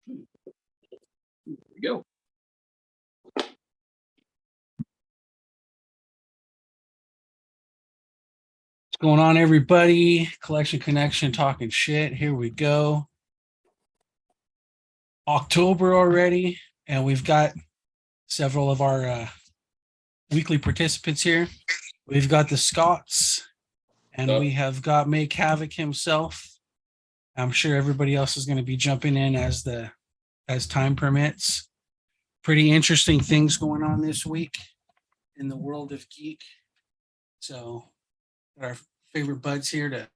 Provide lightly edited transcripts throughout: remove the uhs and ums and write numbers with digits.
There we go. What's going on, everybody? Collection Connection talking shit. Here we go. October already, and we've got several of our weekly participants here. We've got the Scots, and we have got Make Havoc himself. I'm sure everybody else is going to be jumping in as time permits. Pretty interesting things going on this week in the world of geek. So our favorite buds here to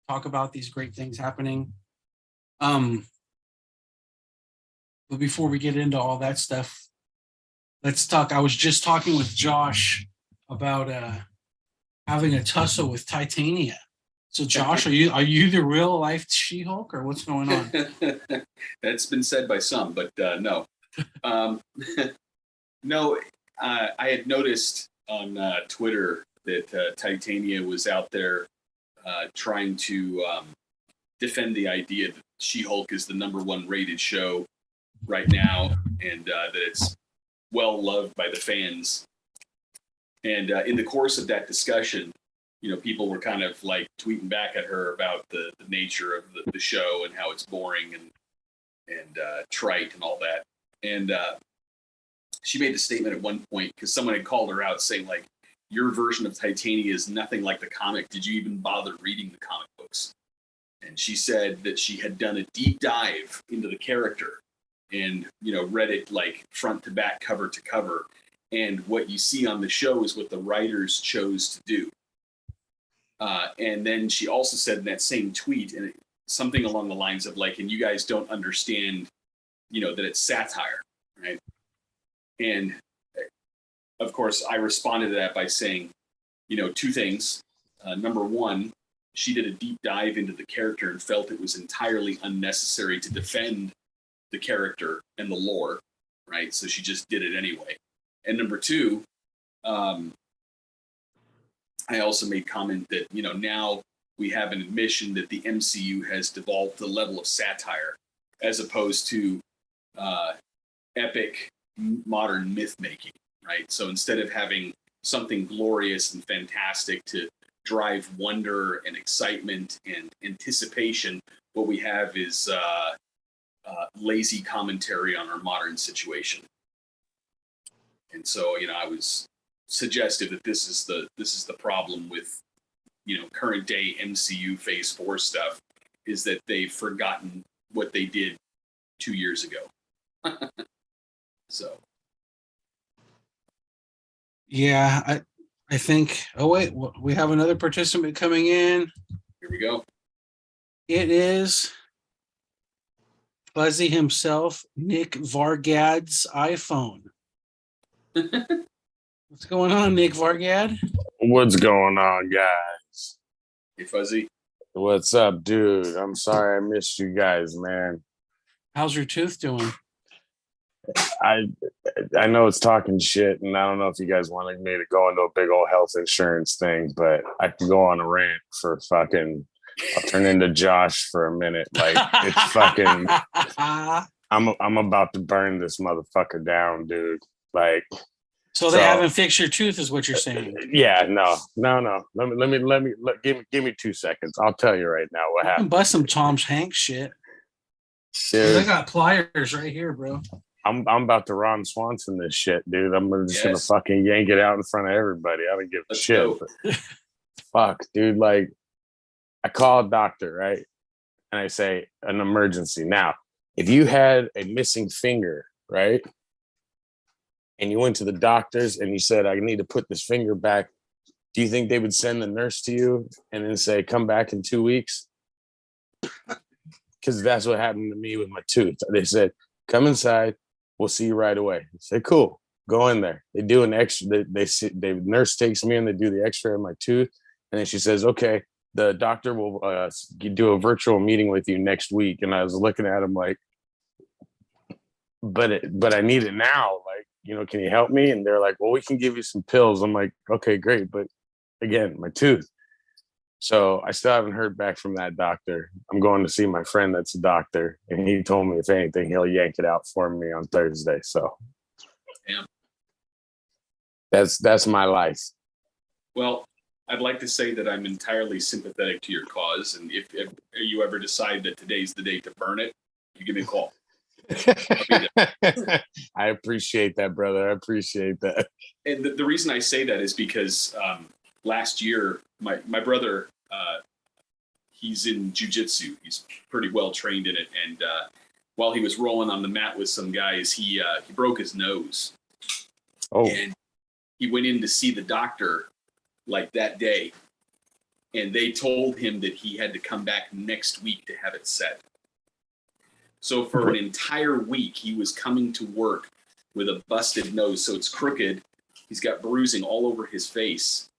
talk about these great things happening. But before we get into all that stuff, let's talk. I was just talking with Josh about having a tussle with Titania. So Josh, are you the real life She-Hulk, or what's going on? That's been said by some, but no. No, I had noticed on Twitter that Titania was out there trying to defend the idea that She-Hulk is the #1 rated show right now, and that it's well loved by the fans. And in the course of that discussion, people were kind of like tweeting back at her about the nature of the show and how it's boring and trite and all that. And she made the statement at one point, because someone had called her out saying, like, your version of Titania is nothing like the comic. Did you even bother reading the comic books? And she said that she had done a deep dive into the character and, read it like front to back, cover to cover. And what you see on the show is what the writers chose to do. And then she also said in that same tweet, and something along the lines of like, and you guys don't understand, that it's satire, right? And of course, I responded to that by saying, two things. Number one, she did a deep dive into the character and felt it was entirely unnecessary to defend the character and the lore, right? So she just did it anyway. And number two, I also made comment that, now we have an admission that the MCU has devolved the level of satire as opposed to epic modern myth making, right? So instead of having something glorious and fantastic to drive wonder and excitement and anticipation, what we have is lazy commentary on our modern situation. And so, I was suggestive that this is the problem with, current day MCU Phase 4 stuff, is that they've forgotten what they did 2 years ago. So. Yeah, I think. Oh wait, we have another participant coming in. Here we go. It is Fuzzy himself, Nick Vargad's iPhone. What's going on, Nick Vargad? What's going on, guys? Hey, Fuzzy. What's up, dude? I'm sorry I missed you guys, man. How's your tooth doing? I know it's talking shit, and I don't know if you guys wanted me to go into a big old health insurance thing, but I can go on a rant for fucking. I'll turn into Josh for a minute. Like, it's fucking. I'm about to burn this motherfucker down, dude. Like. So they haven't fixed your tooth, is what you're saying? Yeah, no. Give me 2 seconds. I'll tell you right now what happened. Bust some Tom Hanks shit. Dude, I got pliers right here, bro. I'm about to Ron Swanson this shit, dude. I'm just gonna fucking yank it out in front of everybody. I don't give a shit. Fuck, dude. Like, I call a doctor, right? And I say an emergency. Now, if you had a missing finger, right? And you went to the doctors and you said, I need to put this finger back, do you think they would send the nurse to you and then say, come back in 2 weeks? Because that's what happened to me with my tooth. They said, come inside, we'll see you right away. I say, cool, go in there. They do an extra, the nurse takes me in, they do the x-ray of my tooth. And then she says, okay, the doctor will do a virtual meeting with you next week. And I was looking at him like, but I need it now. Like, can you help me? And they're like, well, we can give you some pills. I'm like, okay, great. But again, my tooth. So I still haven't heard back from that doctor. I'm going to see my friend that's a doctor, and he told me if anything, he'll yank it out for me on Thursday. So Damn. that's my life. Well, I'd like to say that I'm entirely sympathetic to your cause, and if you ever decide that today's the day to burn it, you give me a call. I appreciate that, brother. I appreciate that. And the reason I say that is because last year, my brother, he's in jiu-jitsu. He's pretty well trained in it. And while he was rolling on the mat with some guys, he broke his nose. Oh. And he went in to see the doctor like that day. And they told him that he had to come back next week to have it set. So for an entire week, he was coming to work with a busted nose. So it's crooked. He's got bruising all over his face.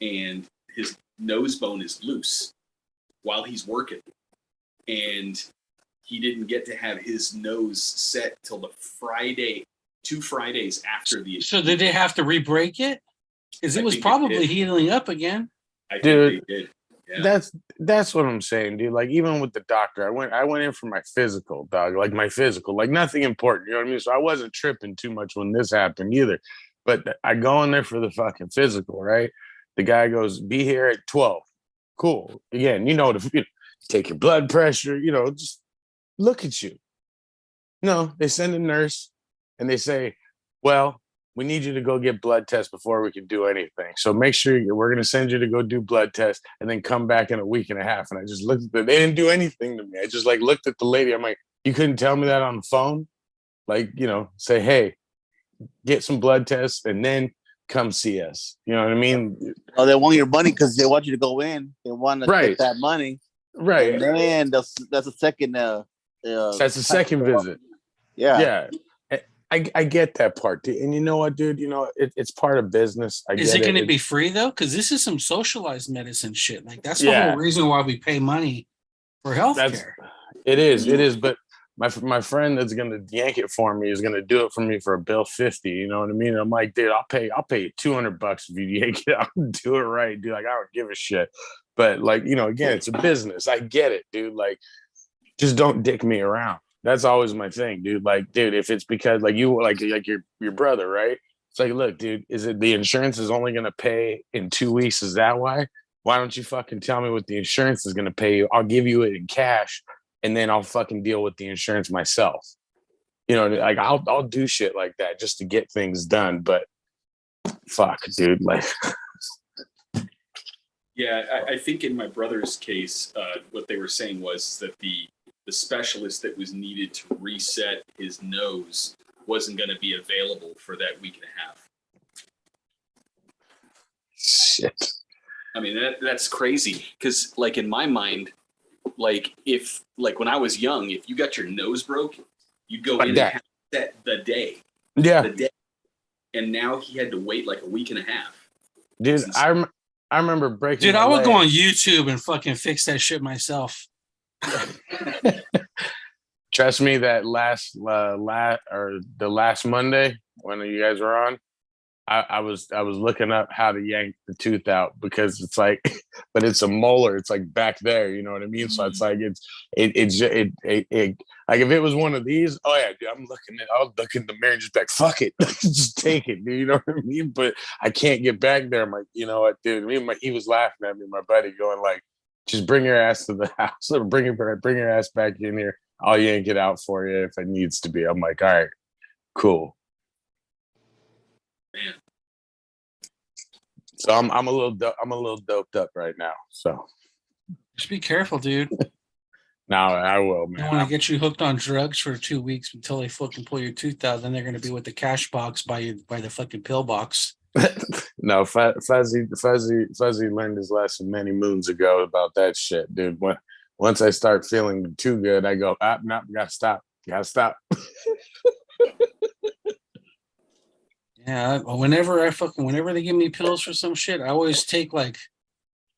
And his nose bone is loose while he's working. And he didn't get to have his nose set till the Friday, 2 Fridays after the. So did they have to re-break it? Because it was probably healing up again. I think they did. Yeah. That's what I'm saying, dude. Like, even with the doctor, I went in for my physical, dog. Like, my physical, like nothing important. You know what I mean? So I wasn't tripping too much when this happened either. But I go in there for the fucking physical, right? The guy goes, "Be here at 12." Cool. Again, take your blood pressure. Just look at you. No, they send a nurse, and they say, "Well, we need you to go get blood tests before we can do anything. So make sure we're going to send you to go do blood tests and then come back in a week and a half." And I just looked at them. They didn't do anything to me. I just looked at the lady. I'm like, "You couldn't tell me that on the phone? Say, hey, get some blood tests and then come see us." You know what I mean? Oh, they want your money because they want you to go in. They want to get that money. Right. And then that's a second. That's a second visit. Yeah. Yeah. I get that part, dude. And you know what, dude? It's part of business. Is it going to be free though? Because this is some socialized medicine shit. Like that's the whole reason why we pay money for healthcare. It is. But my friend that's going to yank it for me is going to do it for me for $1.50. You know what I mean? I'm like, dude, I'll pay you $200 if you yank it out and do it right, dude. Like, I don't give a shit. But again, it's a business. I get it, dude. Like, just don't dick me around. That's always my thing, dude. Like, dude, if it's because you like your brother, right? It's like, look, dude, is it the insurance is only going to pay in 2 weeks? Is that why? Why don't you fucking tell me what the insurance is going to pay you? I'll give you it in cash, and then I'll fucking deal with the insurance myself. Like I'll do shit like that just to get things done. But fuck, dude, like. Yeah, I think in my brother's case, what they were saying was that the specialist that was needed to reset his nose wasn't going to be available for that week and a half. Shit. I mean, that's crazy. Because, like, in my mind, like, when I was young, if you got your nose broke, you'd go in and have that the day. Yeah. The day. And now he had to wait like a week and a half. Dude, I remember breaking. Dude, I would go on YouTube and fucking fix that shit myself. Trust me, that the last Monday when you guys were on, I was looking up how to yank the tooth out because it's like, but it's a molar. It's like back there. You know what I mean? So it's like it like if it was one of these, oh yeah, dude, I'll look in the mirror and just be like, fuck it, just take it, dude. You know what I mean? But I can't get back there. I'm like, you know what, dude? He was laughing at me, my buddy, going like, just bring your ass to the house or bring your ass back in here. I'll yank it out for you if it needs to be. I'm like, all right, cool. Man. So I'm a little doped up right now. So just be careful, dude. No, I will, man. I want to get you hooked on drugs for 2 weeks until they fucking pull your tooth out. Then they're going to be with the cash box by the fucking pill box. No, Fuzzy learned his lesson many moons ago about that shit, dude. Once I start feeling too good, I go, no, gotta stop. Yeah, whenever they give me pills for some shit, I always take like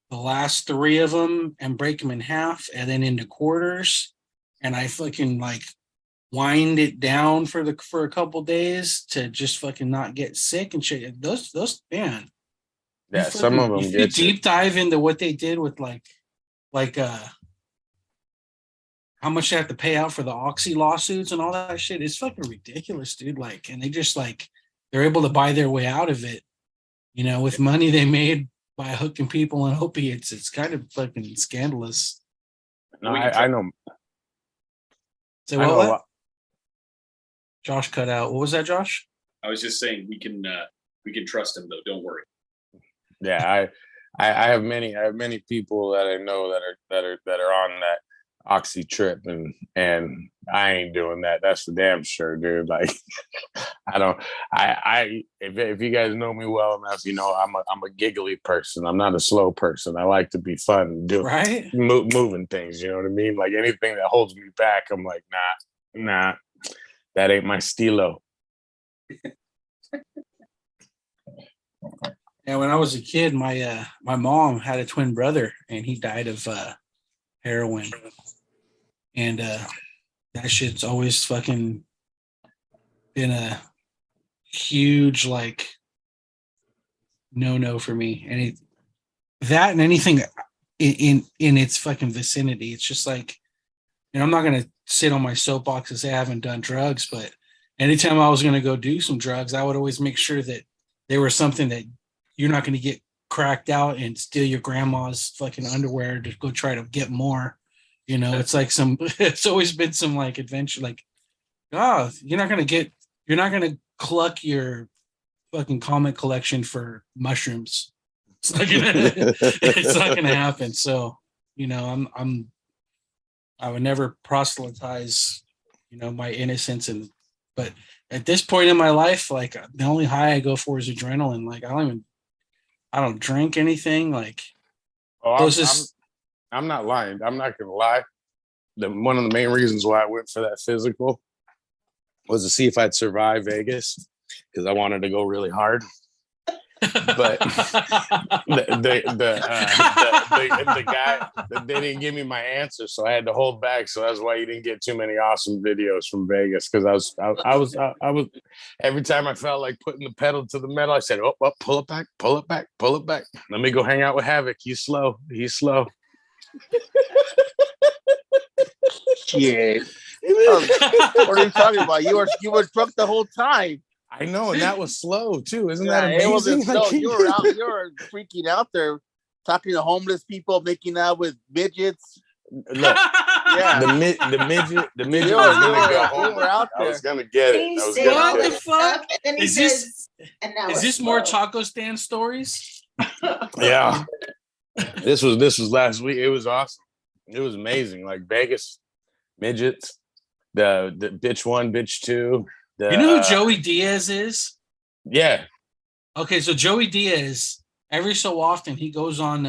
the last 3 of them and break them in half and then into quarters, and I fucking like wind it down for a couple days to just fucking not get sick and shit. Those man, Yeah, some of them you get deep dive into what they did with like how much they have to pay out for the Oxy lawsuits and all that shit. It's fucking ridiculous, dude. Like, and they just like they're able to buy their way out of it, you know, with money they made by hooking people in opiates. It's kind of fucking scandalous. No, I know. Say I know a what? lot. Josh cut out. What was that, Josh? I was just saying we can trust him though. Don't worry. Yeah, I have many people that I know that are on that Oxy trip, and I ain't doing that. That's for damn sure, dude. Like, if you guys know me well enough, you know I'm a giggly person. I'm not a slow person. I like to be fun, moving things. You know what I mean? Like anything that holds me back, I'm like, nah, that ain't my stilo. Yeah, when I was a kid, my mom had a twin brother, and he died of heroin, and that shit's always fucking been a huge like no for me. And that and anything in its fucking vicinity, it's just like, you know, I'm not gonna sit on my soapbox and say I haven't done drugs, but anytime I was gonna go do some drugs, I would always make sure that there was something that you're not going to get cracked out and steal your grandma's fucking underwear to go try to get more. You know, it's like it's always been some like adventure, like, oh, you're not going to cluck your fucking comic collection for mushrooms. It's not going to happen. So, you know, I would never proselytize, you know, my innocence. But at this point in my life, like the only high I go for is adrenaline. Like I don't drink anything. Like, I'm not lying. I'm not gonna lie. One of the main reasons why I went for that physical was to see if I'd survive Vegas, because I wanted to go really hard. But the guy, they didn't give me my answer, so I had to hold back. So that's why you didn't get too many awesome videos from Vegas, because I was every time I felt like putting the pedal to the metal, I said, "Oh, pull it back, pull it back, pull it back. Let me go hang out with Havoc. He's slow. Shit. What are you talking about? You were drunk the whole time. I know, and that was slow too. Isn't that amazing? It wasn't slow. You were freaking out there, talking to homeless people, making out with midgets. Look, yeah, the midget was gonna go home. I was gonna get it. What the fuck? Is this more taco stand stories? Yeah. This was last week. It was awesome. It was amazing. Like Vegas, midgets, the bitch 1, bitch 2. You know who Joey Diaz is? Yeah. Okay, so Joey Diaz, every so often he goes on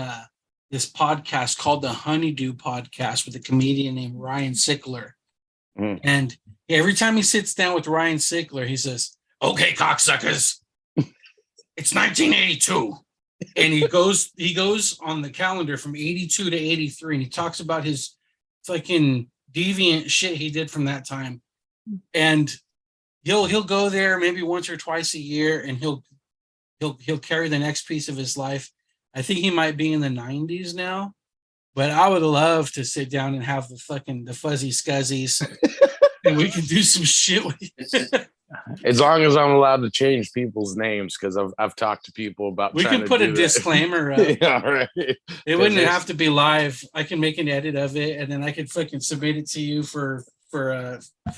this podcast called the Honeydew Podcast with a comedian named Ryan Sickler. Mm. And every time he sits down with Ryan Sickler, he says, "Okay, cocksuckers, it's 1982." And he goes on the calendar from 82 to 83, and he talks about his fucking deviant shit he did from that time. And he'll go there maybe once or twice a year, and he'll carry the next piece of his life. I think he might be in the 90s now, but I would love to sit down and have the fuzzy scuzzies, and we can do some shit with it. As long as I'm allowed to change people's names, because I've talked to people about. We can put a disclaimer up. Yeah, right. It wouldn't have to be live. I can make an edit of it, and then I can fucking submit it to you for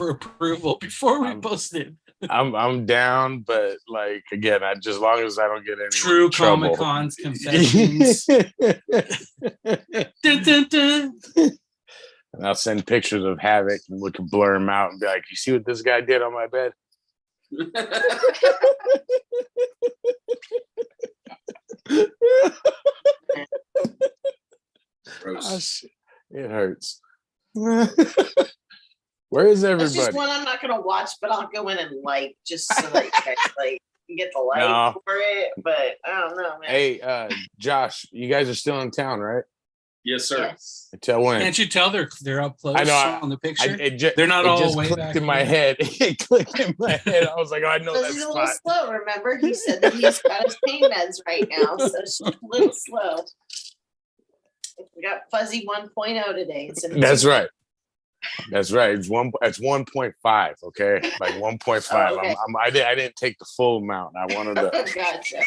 approval before we post it. I'm down, but like again, as long as I don't get any true Comic Cons confessions. Dun, dun, dun. And I'll send pictures of Havoc, and we can blur him out and be like, "You see what this guy did on my bed?" Gross. It hurts. Where is everybody? That's just one I'm not gonna watch, but I'll go in and like just so that you guys like you get the like for it. But I don't know, man. Hey, Josh, you guys are still in town, right? Yes, sir. Yes. Until when? Can't you tell they're up close I know, on the picture? They're not it all just way clicked back in my here. head. It clicked in my head. I was like, oh, I know that Fuzzy's a little spot. slow, remember? He said that he's got his pain meds right now, so she's a little slow. We got Fuzzy 1.0 today. Instead of That's 2.0. right. That's right. It's 1.5. Okay, like 1.5. Oh, okay. I didn't take the full amount. I wanted to. Gotcha.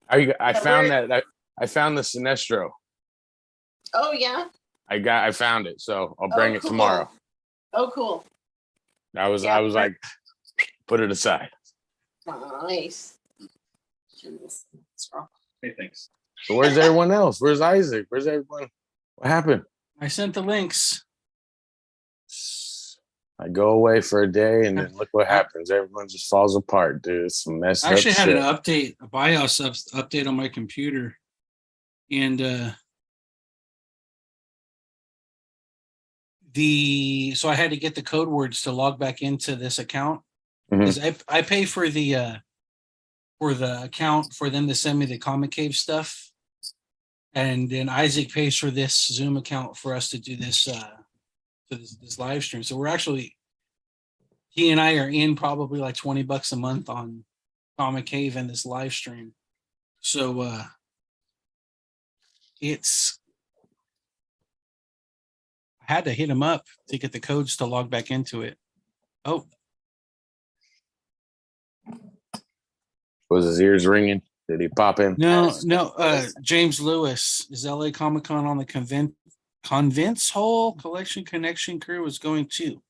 I found that. I found the Sinestro. Oh yeah. I found it, so I'll bring it cool. tomorrow. Oh, cool. I was Yeah, like, put it aside. Nice. Hey, thanks. So where's everyone else? Where's Isaac? Where's everyone? What happened? I sent the links. I go away for a day, and then look what happens. Everyone just falls apart, dude. It's some messed I actually up had shit. an update, a BIOS update on my computer, and so I had to get the code words to log back into this account. Because I pay for the account for them to send me the Comic Cave stuff, and then Isaac pays for this Zoom account for us to do this this live stream. So we're actually, he and I are in probably like $20 a month on Comic Cave and this live stream. So it's, I had to hit him up to get the codes to log back into it. Oh, Was his ears ringing? Did he pop in? no. James Lewis, is LA Comic Con on the Convince Hole Collection Connection crew is going to.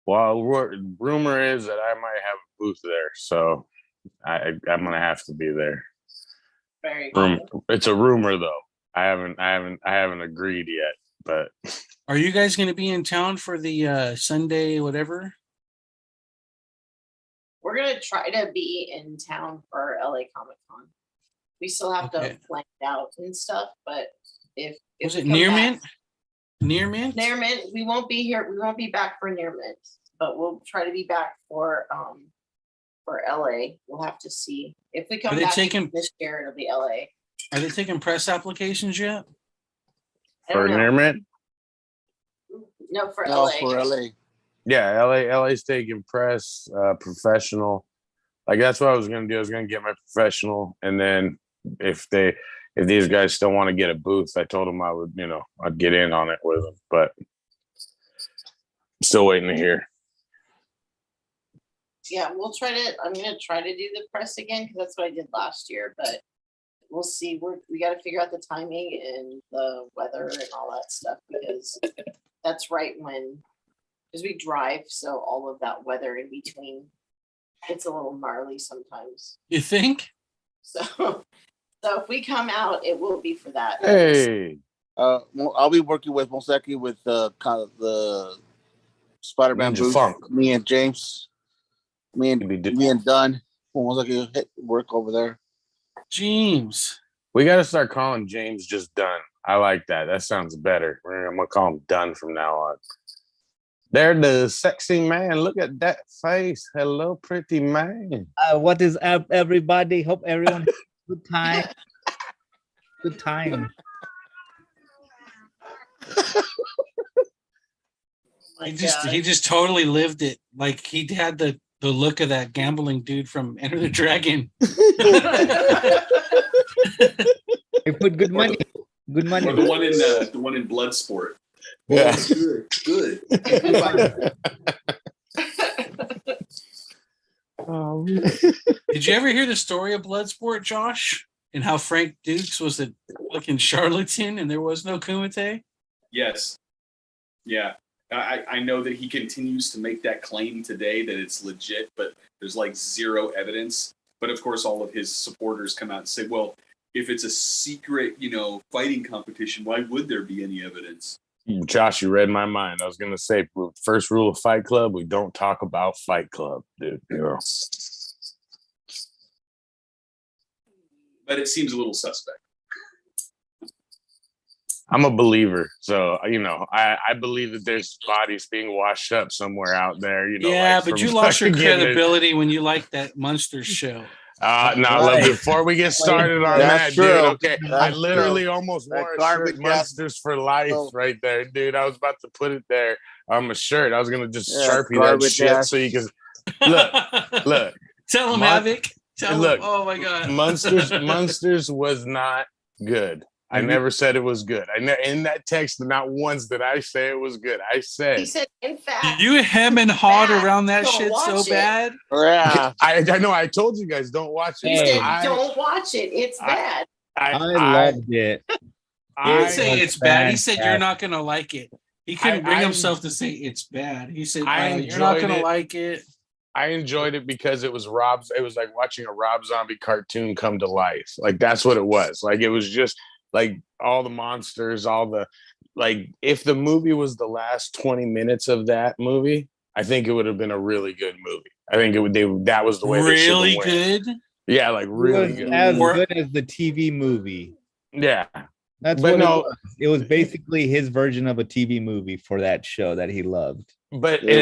Well, rumor is that I might have a booth there, so I'm gonna have to be there. Very cool. It's a rumor though. I haven't agreed yet, but Are you guys going to be in town for the Sunday whatever? We're gonna try to be in town for LA Comic Con. We still have Okay. to plan it out and stuff, but if Was we it come Near back- Mint? Near Mint? Near Mint, we won't be here. We won't be back for Near Mint, but we'll try to be back for LA. We'll have to see if we come Are they back taking- this year. It'll be LA. Are they taking press applications yet? I for don't know. Near Mint, No, for No, LA. for LA. yeah, LA's taking press, professional. Like that's what I was gonna do. I was gonna get my professional, and then if these guys still want to get a booth, I told them I would, I'd get in on it with them. But I'm still waiting to hear. Yeah, we'll try to. I'm gonna try to do the press again because that's what I did last year. But we'll see. We got to figure out the timing and the weather and all that stuff because that's right when, because we drive, so all of that weather in between, it's a little gnarly sometimes. You think? So if we come out, it will be for that. Hey, Well, I'll be working with most likely with the Spider-Man Ninja booth. Funk. Me and James, me and Dunn. Most likely hit work over there. James. we got to start calling James just Dunn. I like that. That sounds better. I'm gonna call him Dunn from now on. There, the sexy man. Look at that face. Hello, pretty man. What is up, everybody? Hope everyone has a good time. Good time. My He just totally lived it. Like he had the look of that gambling dude from Enter the Dragon. I put good money. Good money. Or the one in Bloodsport. Yeah. Good. Did you ever hear the story of Bloodsport, Josh? And how Frank Dukes was a fucking charlatan and there was no Kumite? Yes. Yeah. I know that he continues to make that claim today that it's legit, but there's like zero evidence. But of course, all of his supporters come out and say, well, if it's a secret, fighting competition, why would there be any evidence? Josh, you read my mind. I was gonna say, first rule of Fight Club: we don't talk about Fight Club, dude. But it seems a little suspect. I'm a believer, so I believe that there's bodies being washed up somewhere out there. Yeah, like but from you lost your fucking getting it. credibility when you liked that Munsters show. No, look, before we get started on That's that, true. dude. Okay, I That's literally true. almost That wore a garbage shirt, ass- Monsters for Life, Oh. right there, dude. I was about to put it there on my shirt. I was gonna just Yeah, Sharpie that garbage shit ass. so you can look. Tell him, Mon- Havoc. Tell look, him. Oh my god. Monsters was not good. I Have you- never said it was good. In that text, not once did I say it was good. I He said said, in fact, You hem and hawed bad. around that Don't shit so watch it. bad. Yeah. I know. I told you guys don't watch it. he Hey. said, don't watch it. It's bad. I loved it. He didn't I say was it's bad. He said you're fantastic. not gonna like it. He couldn't bring I- himself to say it's bad. He said I you're not enjoyed gonna it. like it. I enjoyed it because it was like watching a Rob Zombie cartoon come to life. Like that's what it was. Like it was just like all the monsters, like if the movie was the last 20 minutes of that movie, I think it would have been a really good movie. I think that was the way they should have Really went. good. Yeah, like really it was good. as Or- good as the TV movie. Yeah. That's But what no- it was. It was basically his version of a TV movie for that show that he loved. But Yeah.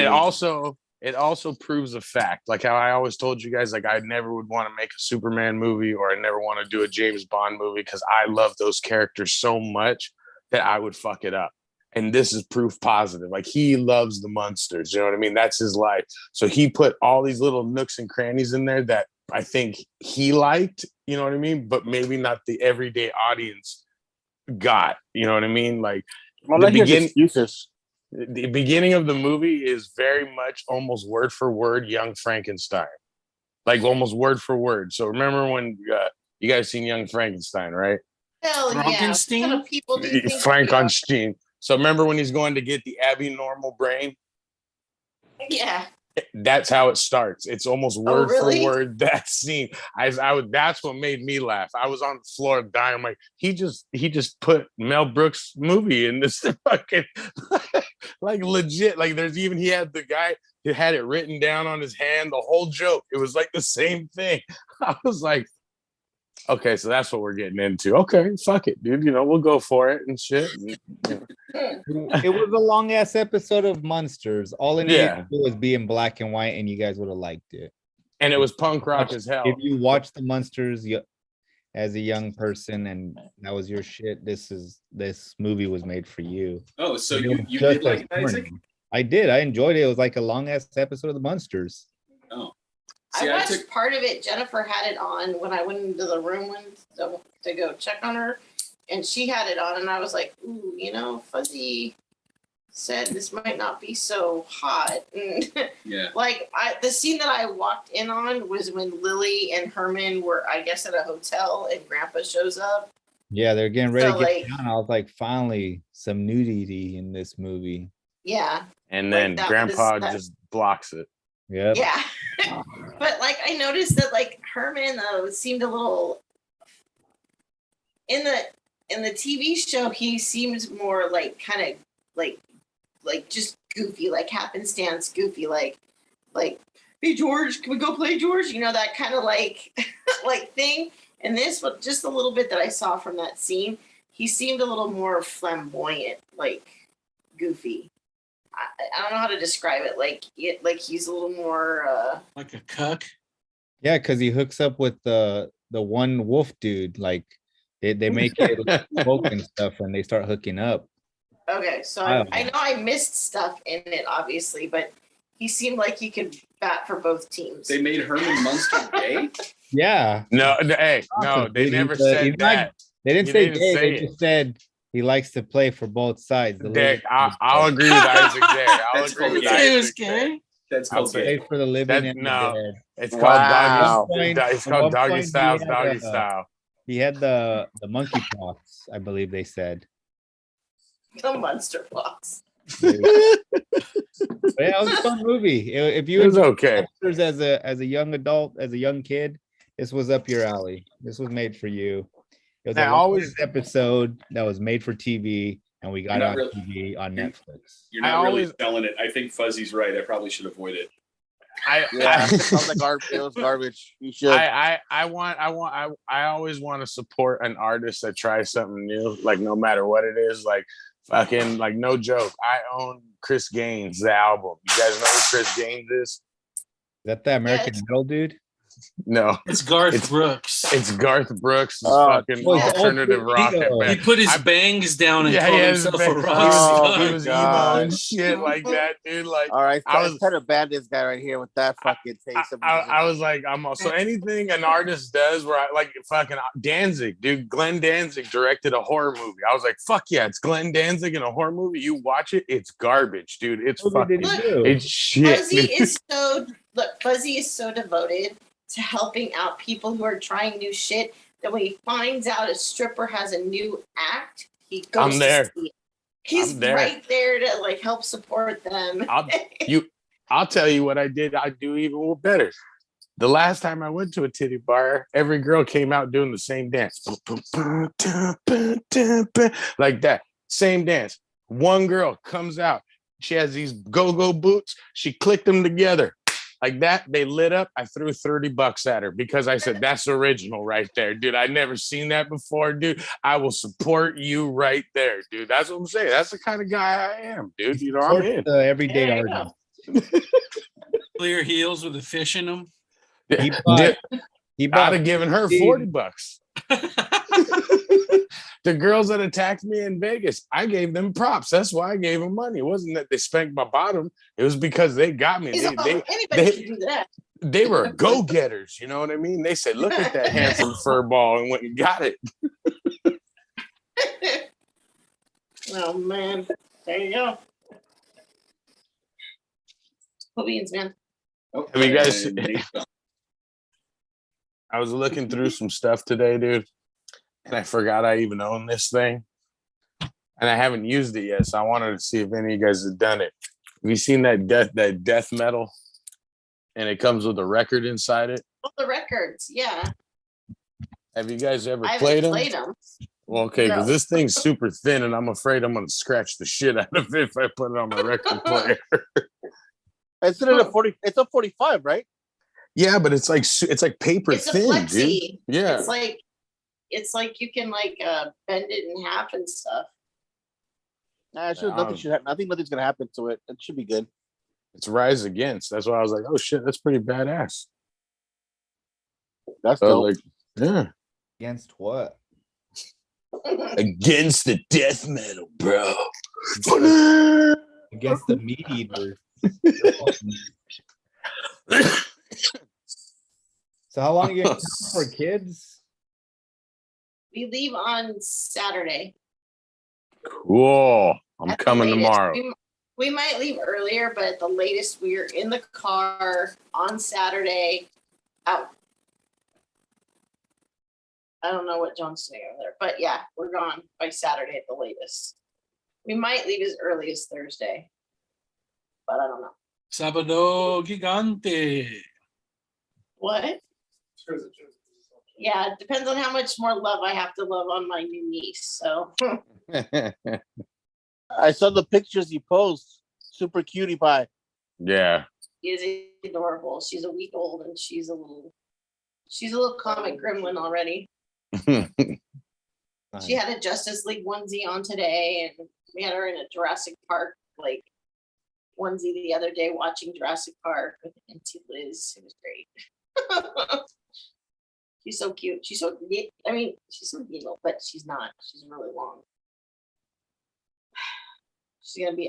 it also proves a fact, like how I always told you guys, like I never would want to make a Superman movie or I never want to do a James Bond movie because I love those characters so much that I would fuck it up. And this is proof positive. Like he loves the monsters, you know what I mean? That's his life. So he put all these little nooks and crannies in there that I think he liked, you know what I mean? But maybe not the everyday audience got, you know what I mean? Like Well, the like his begin- excuses. the beginning of the movie is very much almost word for word Young Frankenstein, like almost word for word. So remember when you guys seen Young Frankenstein, right? Hell yeah. What Frankenstein? kind of people do you think we are? Frankenstein. So remember when he's going to get the abnormal brain? Yeah. That's how it starts. It's almost word really? for word that scene. That's what made me laugh. I was on the floor dying. I'm like, he just put Mel Brooks movie in this fucking like legit. Like he had the guy who had it written down on his hand, the whole joke. It was like the same thing. I was like, okay, so that's what we're getting into. Okay, fuck it, dude. You know, we'll go for it and shit. It was a long ass episode of Monsters. All it needed Yeah. to do was be in black and white, and you guys would have liked it. And it was punk rock as hell. If you watch the Monsters as a young person and that was your shit, this movie was made for you. Oh, so It you was did just like as it, Isaac? corny. I did. I enjoyed it. It was like a long ass episode of the Monsters. Oh, I see, watched part of it. Jennifer had it on when I went into the room to go check on her, and she had it on, and I was like, ooh, Fuzzy said this might not be so hot. yeah. Like the scene that I walked in on was when Lily and Herman were, I guess, at a hotel, and Grandpa shows up. Yeah, they're getting ready So, to get like- down. I was like, finally, some nudity in this movie. Yeah, And Like, then that Grandpa was- just blocks it. Yep. yeah. But like I noticed that like Herman seemed a little in the TV show. He seemed more like kind of like just goofy, like happenstance goofy, like hey George, can we go play George? That kind of like like thing. And this was just a little bit that I saw from that scene. He seemed a little more flamboyant, like goofy. I don't know how to describe it. Like he's a little more. Like a cuck. Yeah, because he hooks up with the one wolf dude. Like they make it like smoke and stuff, and they start hooking up. Okay, so I know I missed stuff in it, obviously, but he seemed like he could bat for both teams. They made Herman Munster gay. Yeah, No, they Awesome, never dude. He's said that. they didn't He say didn't gay. say They it. just said he likes to play for both sides. The Dick, living- I'll agree with Isaac there. I'll That's agree with called He gay. was Isaac there. gay. That's I'll called say- gay. Play for the living That- and no. the dead. It's called Wow. It's At called one doggy point, style, he had, doggy style. He had the monkey pox, I believe they said. The monster box. But yeah, it was a fun movie. If you It was enjoy okay. Monsters as a young adult, as a young kid, this was up your alley. This was made for you. It was Now, a always- episode that was made for TV, and we got You're it not on really- TV on Netflix. You're I not really always- selling it. I think Fuzzy's right. I probably should avoid it. Yeah, it sounds like it was garbage. You should. I always want to support an artist that tries something new, like no matter what it is. Like fucking, like no joke. I own Chris Gaines, the album. You guys know who Chris Gaines is? Is that the American Yes. Idol dude? No, It's Garth It's- Brooks. it's Garth Brooks' Oh, fucking well, alternative oh, rock Vito. He band. put his I- bangs down and Yeah, called yeah, himself a he rock was, star. he was emo God. and shit like that, dude. Like All right, I I was- was trying to ban this guy right here with that fucking taste of music. I was like, I'm also anything an artist does where I like fucking Danzig, dude. Glenn Danzig directed a horror movie. I was like, fuck yeah, it's Glenn Danzig in a horror movie. You watch it, it's garbage, dude. It's What did fucking, he do? it's shit. Fuzzy is so devoted to helping out people who are trying new shit that when he finds out a stripper has a new act, he goes I'm there. to see it. He's I'm there. right there to like help support them. I'll tell you what I did. I do even better. The last time I went to a titty bar, every girl came out doing the same dance. Like that. Same dance. One girl comes out. She has these go-go boots. She clicked them together. Like that, they lit up. I threw $30 at her because I said, that's original right there, dude. I never seen that before, dude. I will support you right there, dude. That's what I'm saying. That's the kind of guy I am, dude. You know, I'm in. The everyday There you artist. Clear heels with a fish in them. He bought. He I'd bought. have given her $40. The girls that attacked me in Vegas, I gave them props. That's why I gave them money. It wasn't that they spanked my bottom. It was because they got me. Anybody they- can do that. They were go-getters. You know what I mean? They said, look at that handsome fur ball, and went and got it. Oh man, there you go. Cool beans, man. Have you guys- And Nate- I was looking through some stuff today, dude, and I forgot I even own this thing. And I haven't used it yet, so I wanted to see if any of you guys have done it. Have you seen that death metal? And it comes with a record inside it. All the records, yeah. Have you guys ever I haven't played them? played them. Well, okay, because No. this thing's super thin, and I'm afraid I'm gonna scratch the shit out of it if I put it on my record player. It's in a 40. It's a 45, right? Yeah, but it's like paper It's a thin, dude. flexi. Yeah, It's like you can like bend it in half and stuff. Nah, nothing should happen. I think nothing's gonna happen to it. It should be good. it's Rise Against. That's why I was like, oh shit, that's pretty badass. That's So dope. like, yeah, Against what? against the death metal, bro. Against the meat eater. So how long are you gonna for kids? We leave on Saturday. Cool. I'm At the coming latest. tomorrow. We might leave earlier, but at the latest, we're in the car on Saturday out. I don't know what John's doing over there, but yeah, we're gone by Saturday at the latest. We might leave as early as Thursday, but I don't know. Sabado Gigante. What? Yeah, it depends on how much more love I have to love on my new niece. So I saw the pictures you post. Super cutie pie. Yeah. she is adorable. She's a week old and she's a little comic gremlin already. She had a Justice League onesie on today, and we had her in a Jurassic Park like onesie the other day watching Jurassic Park with Auntie Liz. It was great. She's so cute. She's so she's so little, but she's not. She's really long.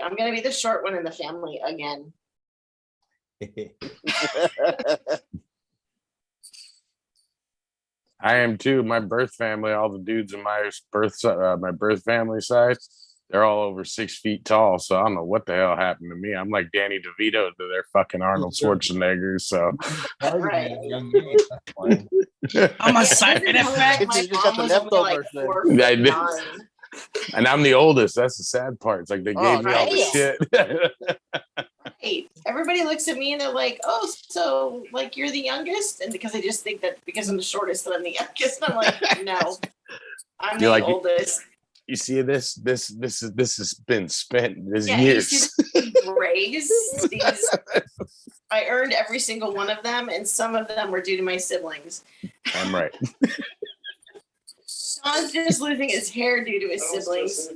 I'm gonna be the short one in the family again. I am too. My birth family, all the dudes in my birth family side, they're all over 6 feet tall. So I don't know what the hell happened to me. I'm like Danny DeVito to their fucking Arnold Schwarzenegger. So Right. I'm a side effect. My You just got mom the was only like leftovers then. 4'9". and I'm the oldest. That's the sad part. It's like they gave me all the right. shit. Right. Everybody looks at me and they're like, "Oh, so like you're the youngest?" And because they just think that because I'm the shortest, that I'm the youngest. And I'm like, no, I'm You're the like- oldest. You see this has been spent this Yeah, years. you see the grays. I earned every single one of them, and some of them were due to my siblings. I'm right. Sean's just losing his hair due to his siblings.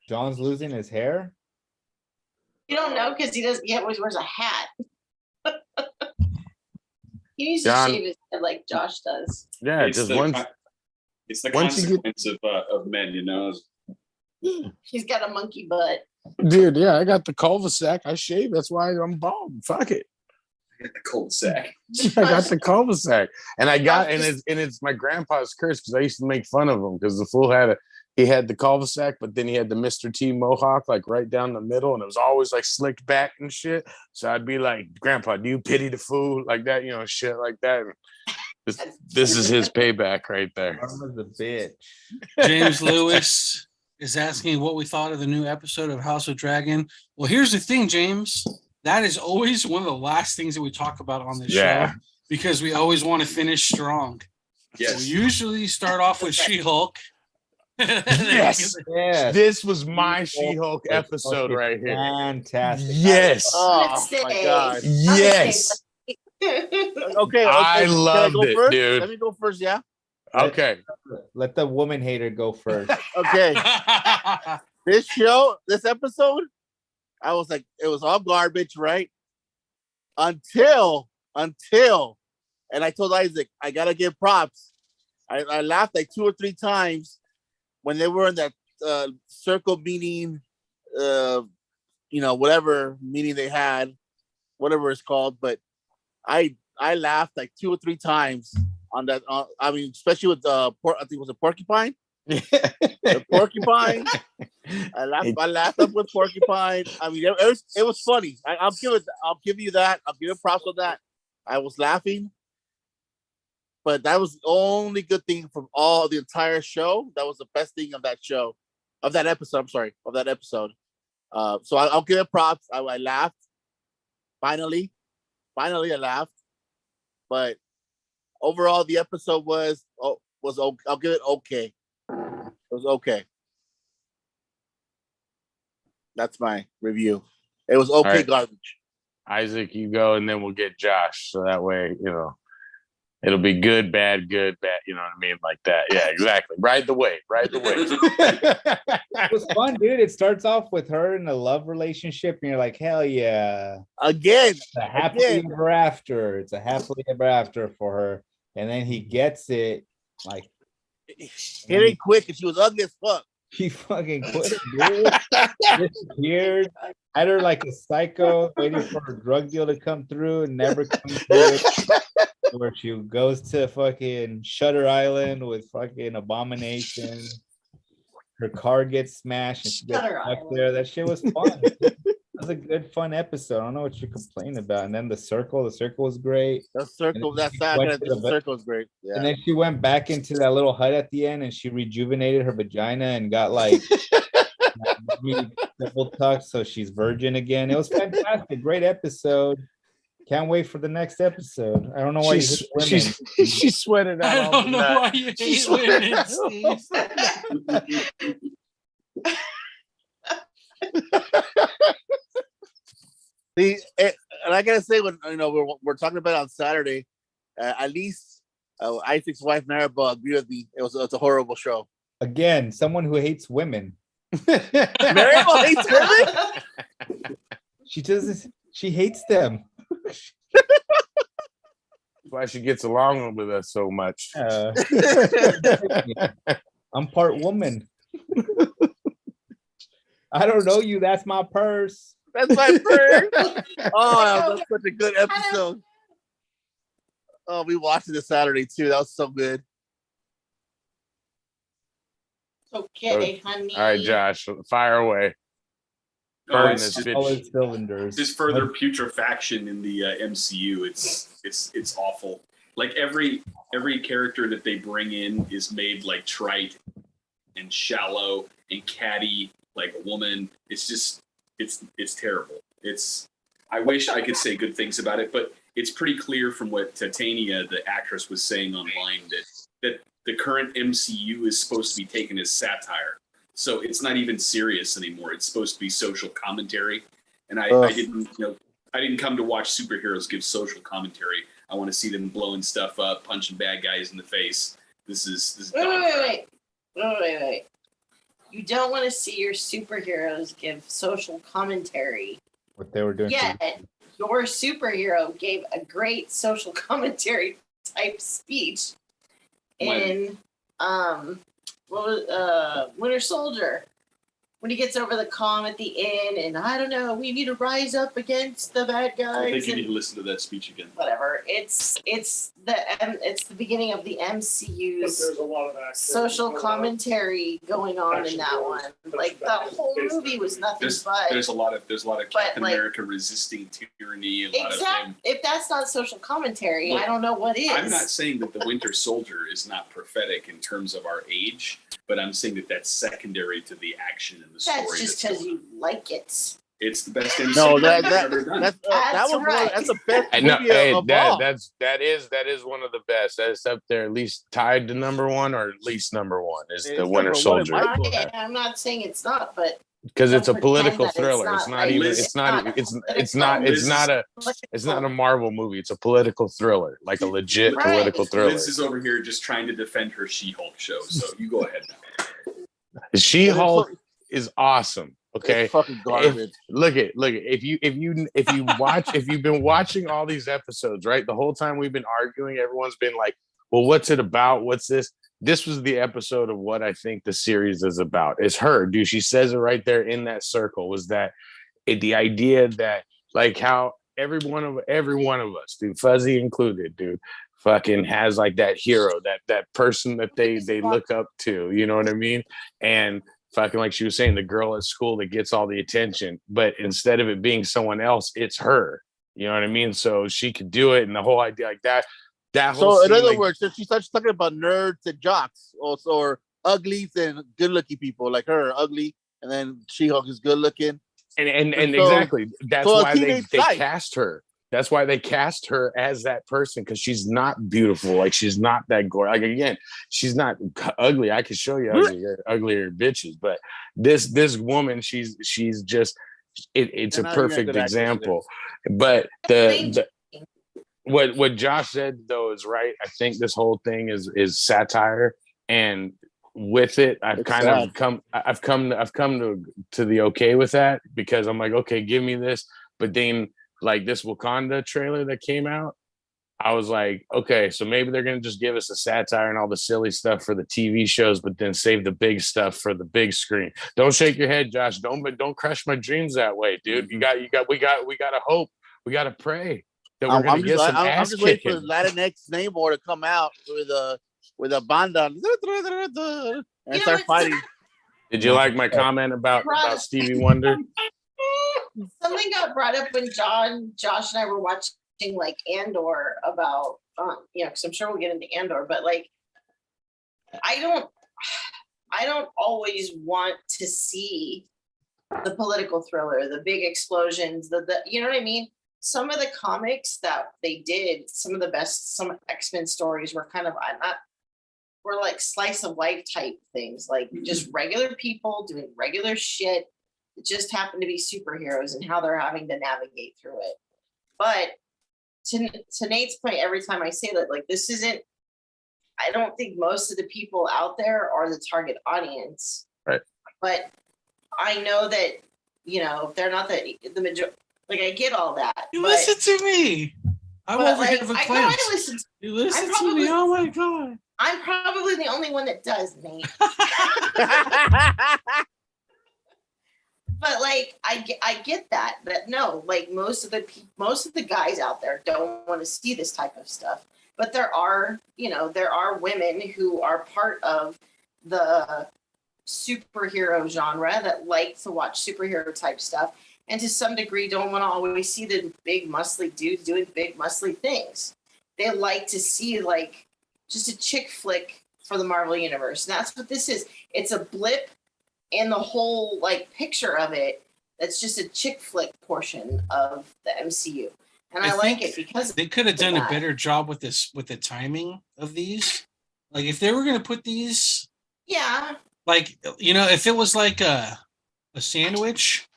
John's losing his hair. You don't know because he always wears a hat. He needs John- to shave his head like Josh does. Yeah, It's just the once. con- It's the once you get- consequence of men, you know. He's got a monkey butt. Dude, yeah, I got the cul-de-sac. I shave. That's why I'm bald. Fuck it. I got the cul-de-sac. I got the cul-de-sac, and it's my grandpa's curse because I used to make fun of him because the fool he had the cul-de-sac, but then he had the Mr. T mohawk like right down the middle, and it was always like slicked back and shit. So I'd be like, "Grandpa, do you pity the fool?" Like that, shit like that. This is his payback right there. Karma's a bitch. James Lewis is asking what we thought of the new episode of House of Dragon. Well, here's the thing, James. That is always one of the last things that we talk about on this show because we always want to finish strong. Yes. We usually start off with She-Hulk. Yes. Yeah. This was my She-Hulk episode right here. Fantastic. Yes. Oh my god. Yes. Okay, I can loved go it, first? dude. Let me go first, yeah. Okay. Let the woman hater go first. Okay. This episode, I was like, it was all garbage, right? Until, and I told Isaac, I gotta give props. I laughed like 2 or 3 times when they were in that circle meeting, whatever meeting they had, whatever it's called. But I laughed like 2 or 3 times on that. Especially with I think it was a porcupine. The porcupine. I laughed up with porcupine. I mean, it was funny. I'll give you that. I'll give you props on that. I was laughing, but that was the only good thing from the entire show. That was the best thing of that show, of that episode. I'm sorry, of that episode. So I'll give it props. I laughed. Finally, I laughed. But overall, the episode was I'll give it okay. It was okay. That's my review. It was okay, right. garbage. Isaac, you go, and then we'll get Josh. So that way, it'll be good, bad, good, bad. You know what I mean? Like that. Yeah, exactly. Ride the wave. It was fun, dude. It starts off with her in a love relationship, and you're like, hell yeah. Again. It's a happily ever after. It's a happily ever after for her. And then he gets it, like, It ain't quick, and she was ugly as fuck. he fucking quit, dude. Disappeared. Had her like a psycho, waiting for her drug deal to come through and never comes through. Where she goes to fucking Shutter Island with fucking Abomination. Her car gets smashed and she gets stuck there. That shit was fun. That was a good, fun episode. I don't know what you're complaining about. And then the circle was great. The circle is great. Yeah. And then she went back into that little hut at the end and she rejuvenated her vagina and got like double tucked, so she's virgin again. It was fantastic. Great episode. Can't wait for the next episode. I don't know why she sweated out. I don't know why you hate women, Steve. And I gotta say, when we're talking about it on Saturday, at least Isaac's wife Maribel agreed with me. It's a horrible show. Again, someone who hates women. Maribel hates women. She doesn't. She hates them. That's why she gets along with us so much. I'm part woman. I don't know you. That's my purse. That's my purse. Oh, that was such a good episode. Oh, we watched it this Saturday too. That was so good. Okay, honey. All right, Josh, fire away. No, Burn it's this just, bitch. Cylinders. just further putrefaction in the MCU. It's awful. Like every character that they bring in is made like trite and shallow and catty, like a woman. It's just it's terrible. I wish I could say good things about it, but it's pretty clear from what Titania, the actress, was saying online that the current MCU is supposed to be taken as satire. So it's not even serious anymore. It's supposed to be social commentary. And I didn't come to watch superheroes give social commentary. I want to see them blowing stuff up, punching bad guys in the face. This is Wait. You don't want to see your superheroes give social commentary. what they were doing. Yeah, your superhero gave a great social commentary type speech in Winter Soldier. When he gets over the calm at the inn, and I don't know, we need to rise up against the bad guys. I think you need to listen to that speech again. Whatever. It's the beginning of the MCU's There's a lot of that. social commentary going on in that one. Like the whole movie was nothing but. There's a lot of Captain like, America resisting tyranny. A lot of him. If that's not social commentary, Look, I don't know what is. I'm not saying that the Winter Soldier is not prophetic in terms of our age, but I'm saying that that's secondary to the action and the story. That's just because you like it. It's the best MCU No, ever done. that's the best And no, movie hey, of all. that is one of the best. That's up there, at least tied to number one, or at least number one is It's the Winter number one in Soldier. my book. I'm not saying it's not, but Because it's a Don't political pretend that it's thriller. not It's not like- even. Liz- It's not a Marvel movie. It's a political thriller, like a legit Right. political thriller. Liz is over here just trying to defend her She-Hulk show, so you go ahead now. She-Hulk is awesome. Okay, It's fucking garbage. look at if you've been watching all these episodes, right? The whole time we've been arguing, everyone's been like, well, what's it about? What's this? This was the episode of what I think the series is about. It's her, dude. She says it right there in that circle. Was that the idea that, like, how every one of us, dude, Fuzzy included, dude, fucking has like that hero, that person that they look up to. You know what I mean? And fucking, like she was saying, the girl at school that gets all the attention, but instead of it being someone else, it's her. You know what I mean? So she could do it, and the whole idea like that. That whole So in scene, other like, words, so she starts talking about nerds and jocks, also, or uglies and good-looking people, like her, ugly, and then She-Hulk is good-looking. and So- exactly that's so a why they teenage life. cast her. That's why they cast her as that person, because she's not beautiful. Like, she's not that gorgeous. Like, again, she's not ugly. I could show you uglier bitches, but this woman, she's just it's They're a not even perfect good actors example. But what Josh said though is right. I think this whole thing is satire, and with it, I've come to the okay with that, because I'm like, okay, give me this. But then, like, this Wakanda trailer that came out, I was like, okay, so maybe they're gonna just give us the satire and all the silly stuff for the TV shows, but then save the big stuff for the big screen. Don't shake your head, Josh. Don't crush my dreams that way, dude. We gotta hope. We gotta pray that we're gonna get some I'm ass just waiting for kicking. the Latinx Namor to come out with a banda and start fighting. Did you like my comment about Stevie Wonder? something got brought up when Josh and I were watching like Andor about, because I'm sure we'll get into Andor, but like, I don't always want to see the political thriller, the big explosions, the you know what I mean? Some of the comics that they did, some X-Men stories were kind of were like slice of life type things, like just regular people doing regular shit. It just happened to be superheroes and how they're having to navigate through it. But to Nate's point, every time I say that, like, this isn't, I don't think most of the people out there are the target audience. Right. But I know that, if they're not the majority, like, I get all that. You listen to me. I'm but, over like, here for I clamps. know I listen to, You listen I'm to me. probably- Oh my god. I'm probably the only one that does, Nate. But like, I get that no, like most of the guys out there don't want to see this type of stuff. But there are women who are part of the superhero genre that like to watch superhero type stuff, and to some degree don't want to always see the big muscly dudes doing big muscly things. They like to see like just a chick flick for the Marvel universe. And that's what this is. It's a blip in the whole like picture of it. That's just a chick flick portion of the MCU. And I like it because they could have done a that. better job with the timing of these. Like, if they were going to put these, yeah, like, if it was like a sandwich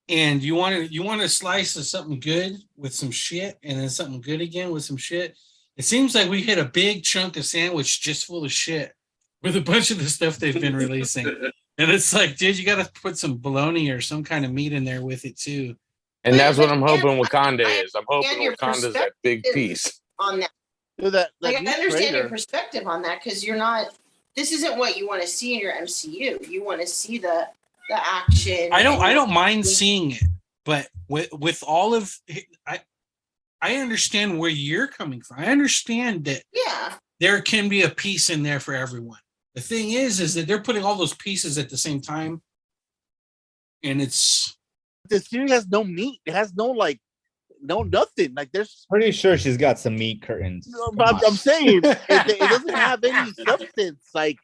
and you want to slice of something good with some shit and then something good again with some shit, it seems like we hit a big chunk of sandwich just full of shit with a bunch of the stuff they've been releasing. And it's like, dude, you got to put some bologna or some kind of meat in there with it too. And that's what I'm But hoping again, Wakanda I is. I'm hoping your Wakanda's that big perspective piece. on that. Dude, that Like, new I understand your trailer- perspective on that because you're not. This isn't what you want to see in your MCU. You want to see the action. I and don't mind seeing it, but with all of I understand where you're coming from. I understand that Yeah. there can be a piece in there for everyone. The thing is that they're putting all those pieces at the same time, and it's the series has no meat. It has no like, no nothing. Like there's. Pretty sure she's got some meat curtains. No, but I'm saying it doesn't have any substance. Like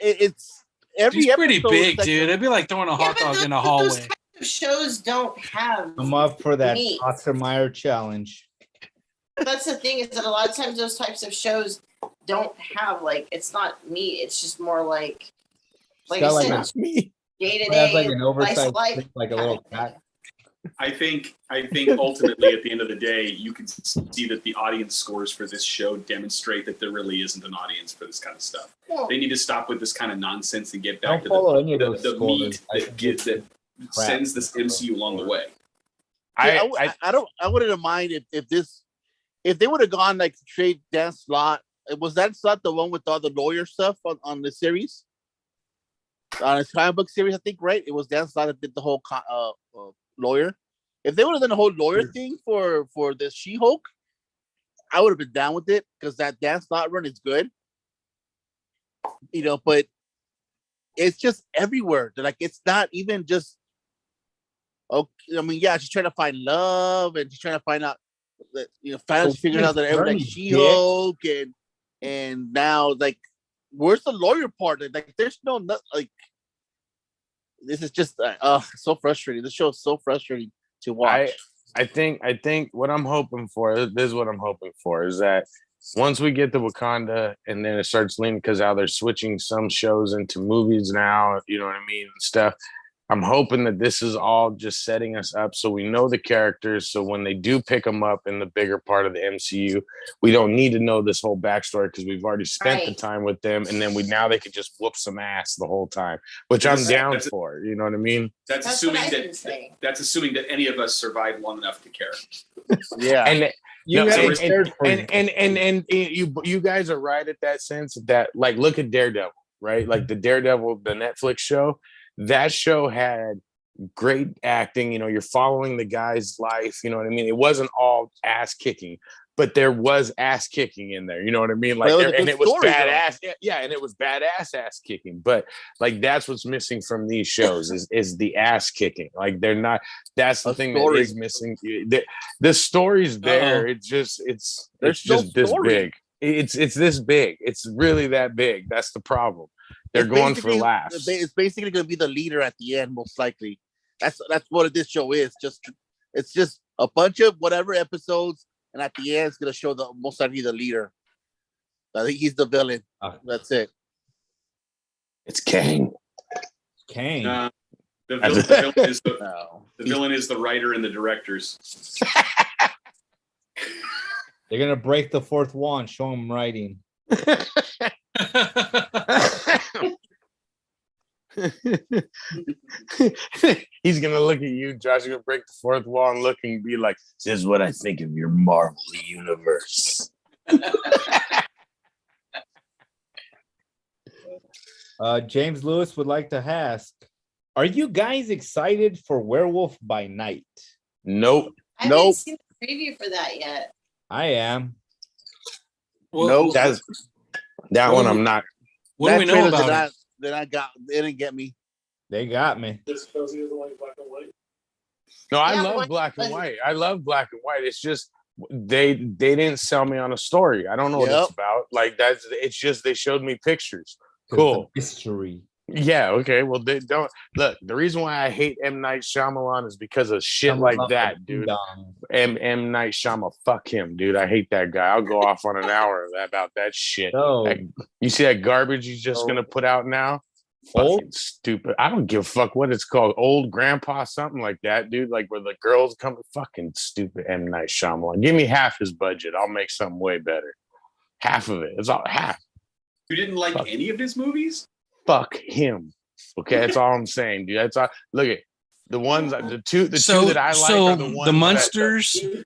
it's every she's pretty episode big, like dude. It'd be like throwing a hot dog in a hallway. Those types of shows don't have. I'm up for that meat. Meyer challenge. That's the thing is that a lot of times those types of shows don't have like it's not meat. It's just more like It's I got like said, a, day to it has like day an life oversized life stick, like a kind little of thing. cat. I think ultimately at the end of the day, you can see that the audience scores for this show demonstrate that there really isn't an audience for this kind of stuff. Well, They need to stop with this kind of nonsense and get I back don't follow any to of those the scores. meat I that think gives that crap. sends this MCU along the way. I wouldn't have mind if they would have gone like straight Dan Slott. Was that Slott the one with all the lawyer stuff on the series? On his comic book series, I think, right? It was Dan Slott that did the whole lawyer. If they would have done the whole lawyer thing for the She-Hulk, I would have been down with it because that Dan Slott run is good. But it's just everywhere. Like it's not even just okay. I mean, yeah, she's trying to find love and she's trying to find out that finally figured out that everything like She-Hulk and now like where's the lawyer part? Like there's no like this is just so frustrating. This show is so frustrating to watch. I think what I'm hoping for, this is what I'm hoping for, is that once we get to Wakanda and then it starts leaning, because how they're switching some shows into movies now, you know what I mean, and stuff. I'm hoping that this is all just setting us up so we know the characters. So when they do pick them up in the bigger part of the MCU, we don't need to know this whole backstory because we've already spent the time with them. And then now they could just whoop some ass the whole time, which I'm down for. You know what I mean? That's assuming that any of us survive long enough to care. Yeah. And You you guys are right at that sense that like look at Daredevil, right? Like the Daredevil, the Netflix show. That show had great acting. You're following the guy's life. You know what I mean? It wasn't all ass kicking, but there was ass kicking in there. You know what I mean? Like, and it was badass. Yeah, and it was badass ass kicking. But like, that's what's missing from these shows is the ass kicking. Like, they're not. That's the thing that is missing. The story's there. It's just this big. It's this big. It's really that big. That's the problem. They're going for laughs. It's basically going to be the leader at the end, most likely. That's what this show is. It's just a bunch of whatever episodes, and at the end, it's going to show the most likely the leader. I think he's the villain. That's it. It's Kang. Kang. The villain is the writer and the directors. They're gonna break the fourth wall and show him writing. He's gonna look at you, Josh. He's gonna break the fourth wall and look and be like, "This is what I think of your Marvel universe." James Lewis would like to ask, are you guys excited for Werewolf by Night? Nope. I haven't seen the preview for that yet. I am. Well, that one I'm not. What do we know about it? They didn't get me. They got me. Just because he doesn't like black and white. No, I love black and white. I love black and white. It's just they didn't sell me on a story. I don't know what it's about. Like it's just they showed me pictures. Cool. History. Yeah, okay. Well, they don't look. The reason why I hate M. Night Shyamalan is because of shit like that, dude. M. Night Shyamalan, fuck him, dude. I hate that guy. I'll go off on an hour about that shit. You see that garbage he's just gonna put out now? Fucking stupid. I don't give a fuck what it's called. Old Grandpa, something like that, dude. Like where the girls come. Fucking stupid M. Night Shyamalan. Give me half his budget. I'll make something way better. Half of it. It's all half. You didn't like any of his movies? Fuck him. Okay, that's all I'm saying, dude. That's all. Look at The ones, the two So that I like so are the ones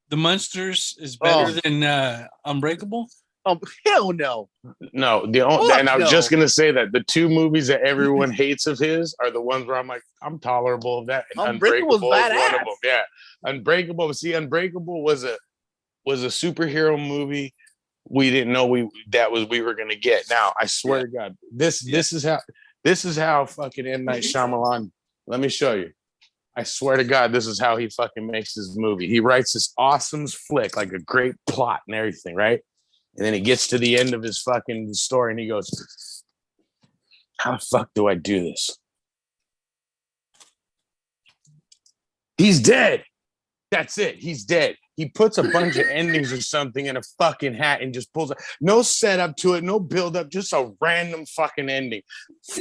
the Munsters is better than Unbreakable. Oh hell no! No, Fuck and I was no. just gonna say that the two movies that everyone hates of his are the ones where I'm like, I'm tolerable of that. And Unbreakable's Unbreakable is one of badass. them. Yeah, Unbreakable. See, Unbreakable was a superhero movie we didn't know we were gonna get. Now I swear to God, this is how fucking M. Night Shyamalan. Let me show you. I swear to God, this is how he fucking makes his movie. He writes this awesome flick, like a great plot and everything, right? And then he gets to the end of his fucking story and he goes, how the fuck do I do this? He's dead. That's it. He's dead. He puts a bunch of endings or something in a fucking hat and just pulls it. No setup to it, no build up, just a random fucking ending.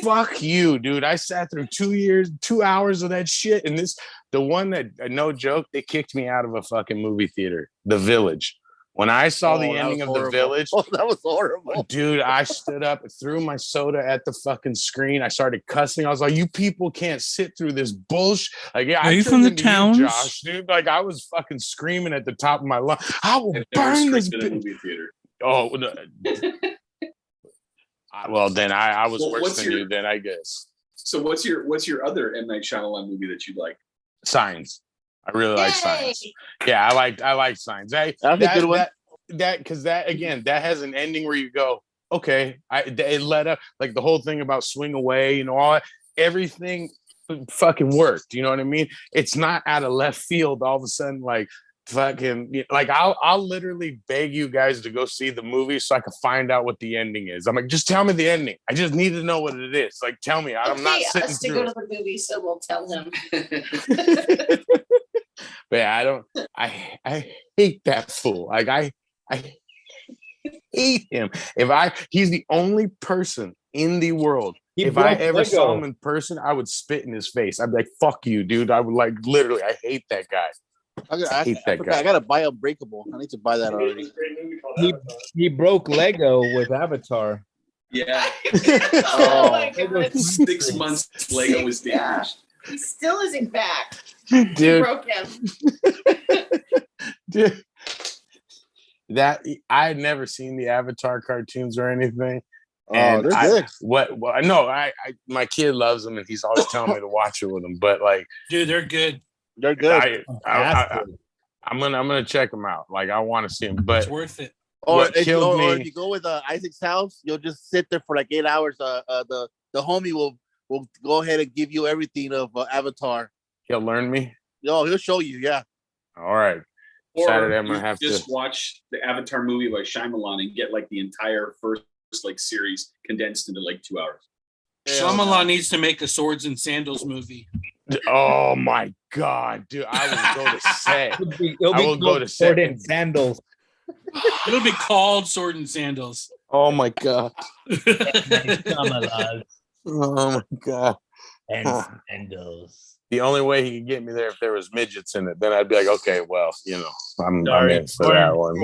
Fuck you, dude. I sat through 2 hours of that shit. And the one that, no joke, they kicked me out of a fucking movie theater, The Village. When I saw the ending of The Village, that was horrible. Dude, I stood up, threw my soda at the fucking screen. I started cussing. I was like, you people can't sit through this bullshit. Like, yeah, Are you from the towns? Josh, dude. Like, I was fucking screaming at the top of my lungs. I will I've burn never this screamed in a movie theater. Oh, well, then I was Well, worse than you, then I guess. So what's your other M. Night Shyamalan movie that you like? Signs. I really like Signs. Yeah, I like Signs. That's a good one. Because that again, that has an ending where you go, okay, it led up, like the whole thing about Swing Away, everything fucking worked. You know what I mean? It's not out of left field. All of a sudden, like fucking, like I'll literally beg you guys to go see the movie so I can find out what the ending is. I'm like, just tell me the ending. I just need to know what it is. Like, tell me. I'm not sitting us to through go to the movie, so we'll tell him. But yeah, I hate that fool. Like I hate him. He's the only person in the world. If I ever saw him in person, I would spit in his face. I'd be like, fuck you, dude. I would like literally, I hate that guy. I hate that guy. I gotta buy Unbreakable. I need to buy that already. He broke Lego with Avatar. Yeah. Oh my God. 6 months Lego was damaged. He still isn't back. Dude. He broke him. Dude. That I had never seen the Avatar cartoons or anything. And they're good. My kid loves them and he's always telling me to watch it with him. But like, Dude, they're good. They're good. I'm gonna check them out. Like, I want to see them, but It's worth it. Or if you go with Isaac's house, you'll just sit there for like 8 hours. The homie will go ahead and give you everything of Avatar. He'll learn me. He'll show you. Yeah. All right. Or Saturday, I'm gonna have just to watch the Avatar movie by Shyamalan and get like the entire first like series condensed into like 2 hours. Shyamalan needs to make a Swords and Sandals movie. Oh my God, dude! I will go to set. I will go to Sword and Sandals. It'll be called Sword and Sandals. Oh my God. Shyamalan Oh my God. and Sandals. The only way he could get me there if there was midgets in it. Then I'd be like, okay, well, I'm in for that one.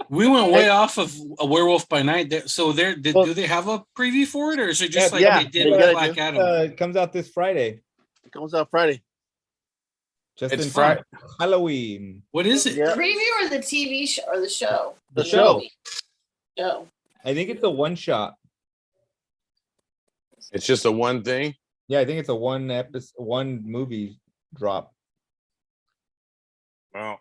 We went way off of a Werewolf by Night. So do they have a preview for it, or is it just they did Black Adam? It comes out this Friday. It comes out Friday. Just It's in Friday. Halloween. What is it? Yeah. The preview or the TV show or the show? The show. Show. I think it's a one shot. It's just a one thing. Yeah, I think it's a one movie drop. Well,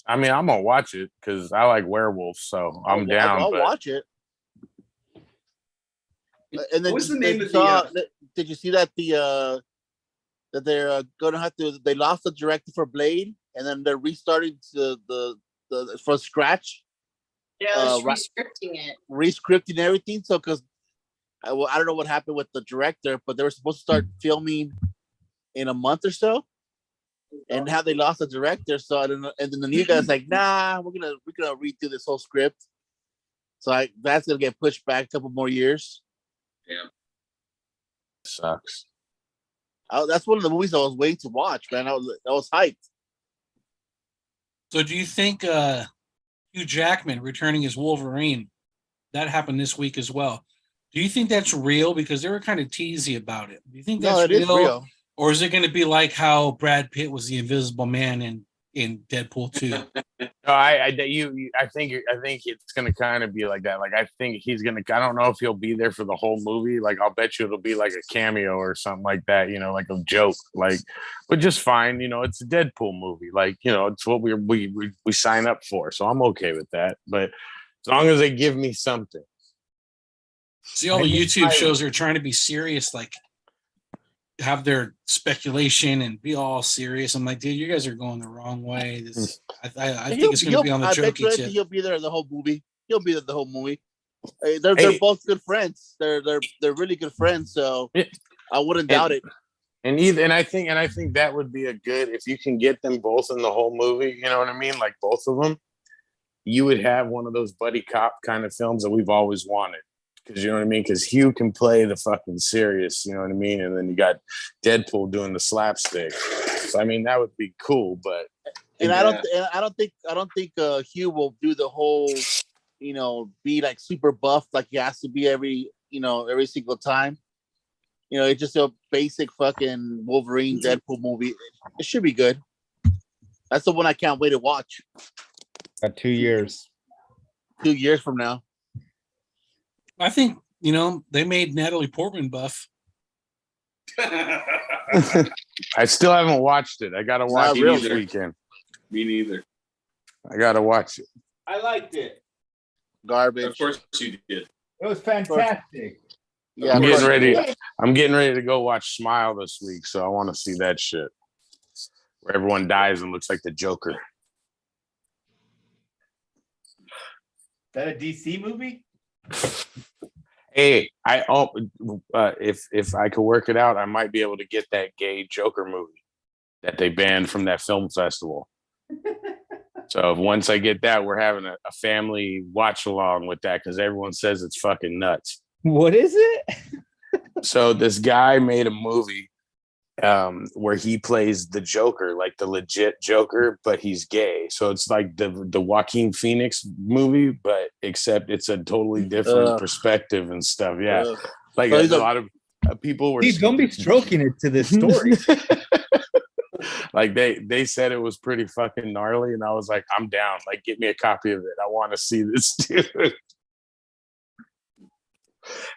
I mean, I'm gonna watch it because I like werewolves, so I'm down. I'll watch it. And then What was the name of did you see that that they're gonna have to? They lost the director for Blade, and then they're restarting the from scratch. Yeah, rescripting it. Rescripting everything. So because I don't know what happened with the director, but they were supposed to start filming in a month or so, and how they lost the director. So I don't know. And then the new guy's like, "Nah, we're gonna redo this whole script." So that's gonna get pushed back a couple more years. Yeah, Sucks. That's one of the movies I was waiting to watch, man. I was hyped. So do you think Hugh Jackman returning as Wolverine, that happened this week as well? Do you think that's real? Because they were kind of teasy about it. Do you think No, that's it is real. or is it going to be like how Brad Pitt was the Invisible Man in Deadpool 2? No, I think it's gonna kind of be like that. Like I think he's gonna. I don't know if he'll be there for the whole movie. Like I'll bet you it'll be like a cameo or something like that. You know, like a joke. Like, but just fine. You know, it's a Deadpool movie. Like you know, it's what we sign up for. So I'm okay with that. But as long as they give me something. See, all the YouTube shows are trying to be serious, like have their speculation and be all serious. I'm like, dude, you guys are going the wrong way. I think it's going to be on the jokey tip. He'll be there the whole movie. He'll be there the whole movie. They're both good friends. They're really good friends. So I wouldn't doubt it. And I think that would be a good if you can get them both in the whole movie. You know what I mean? Like both of them, you would have one of those buddy cop kind of films that we've always wanted. Because you know what I mean? Because Hugh can play the fucking serious, you know what I mean? And then you got Deadpool doing the slapstick. So I mean that would be cool, but I don't think Hugh will do the whole, you know, be like super buff like he has to be every single time. You know, it's just a basic fucking Wolverine Deadpool movie. It should be good. That's the one I can't wait to watch. Got 2 years. 2 years from now. I think, you know, they made Natalie Portman buff. I still haven't watched it. I got to watch it this weekend. Me neither. I got to watch it. I liked it. Garbage. Of course you did. It was fantastic. Yeah, I'm getting ready to go watch Smile this week, so I want to see that shit. Where everyone dies and looks like the Joker. Is that a DC movie? Hey, if I could work it out, I might be able to get that gay Joker movie that they banned from that film festival. So once I get that, we're having a family watch along with that because everyone says it's fucking nuts. What is it? So this guy made a movie where he plays the Joker, like the legit Joker, but he's gay. So it's like the Joaquin Phoenix movie, but except it's a totally different perspective and stuff. Yeah, like so a lot of people were. Don't be stroking it to this story. Like they said it was pretty fucking gnarly, and I was like, I'm down. Like, get me a copy of it. I want to see this, dude.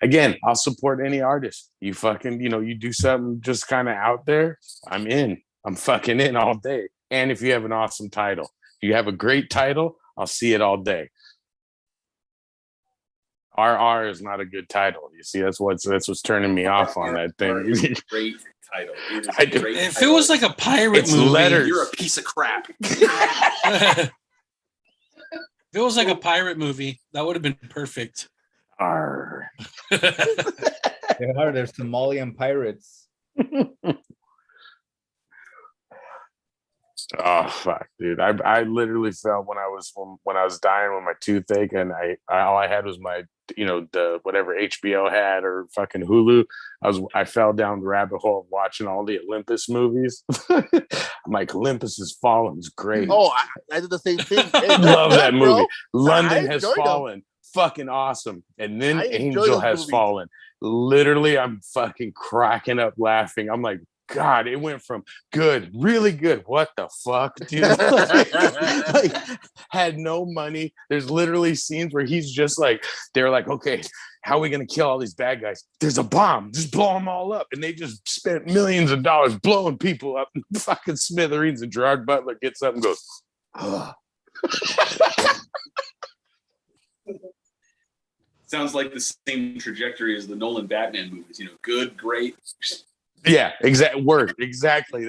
Again, I'll support any artist. You fucking, you do something just kind of out there, I'm in. I'm fucking in all day. And if you have an awesome title, if you have a great title, I'll see it all day. RR is not a good title. You see, that's what's turning me off on that thing. Great title. If it was like a pirate movie, letters. You're a piece of crap. If it was like a pirate movie, that would have been perfect. Arr. There's Somalian pirates. Oh fuck, dude! I literally felt when I was dying with my toothache, and all I had was my the whatever HBO had or fucking Hulu. I fell down the rabbit hole of watching all the Olympus movies. I'm like, Olympus Has Fallen is great. Oh, I did the same thing. I love that movie. Bro. London Has Fallen. Fucking awesome. And then Angel Has Fallen. Literally, I'm fucking cracking up laughing. I'm like, God, it went from good, really good. What the fuck, dude? like, had no money. There's literally scenes where he's just like, they're like, okay, how are we gonna kill all these bad guys? There's a bomb, just blow them all up. And they just spent millions of dollars blowing people up. Fucking smithereens. And Gerard Butler gets up and goes, ugh. Sounds like the same trajectory as the Nolan Batman movies. Good, great. Yeah, exactly.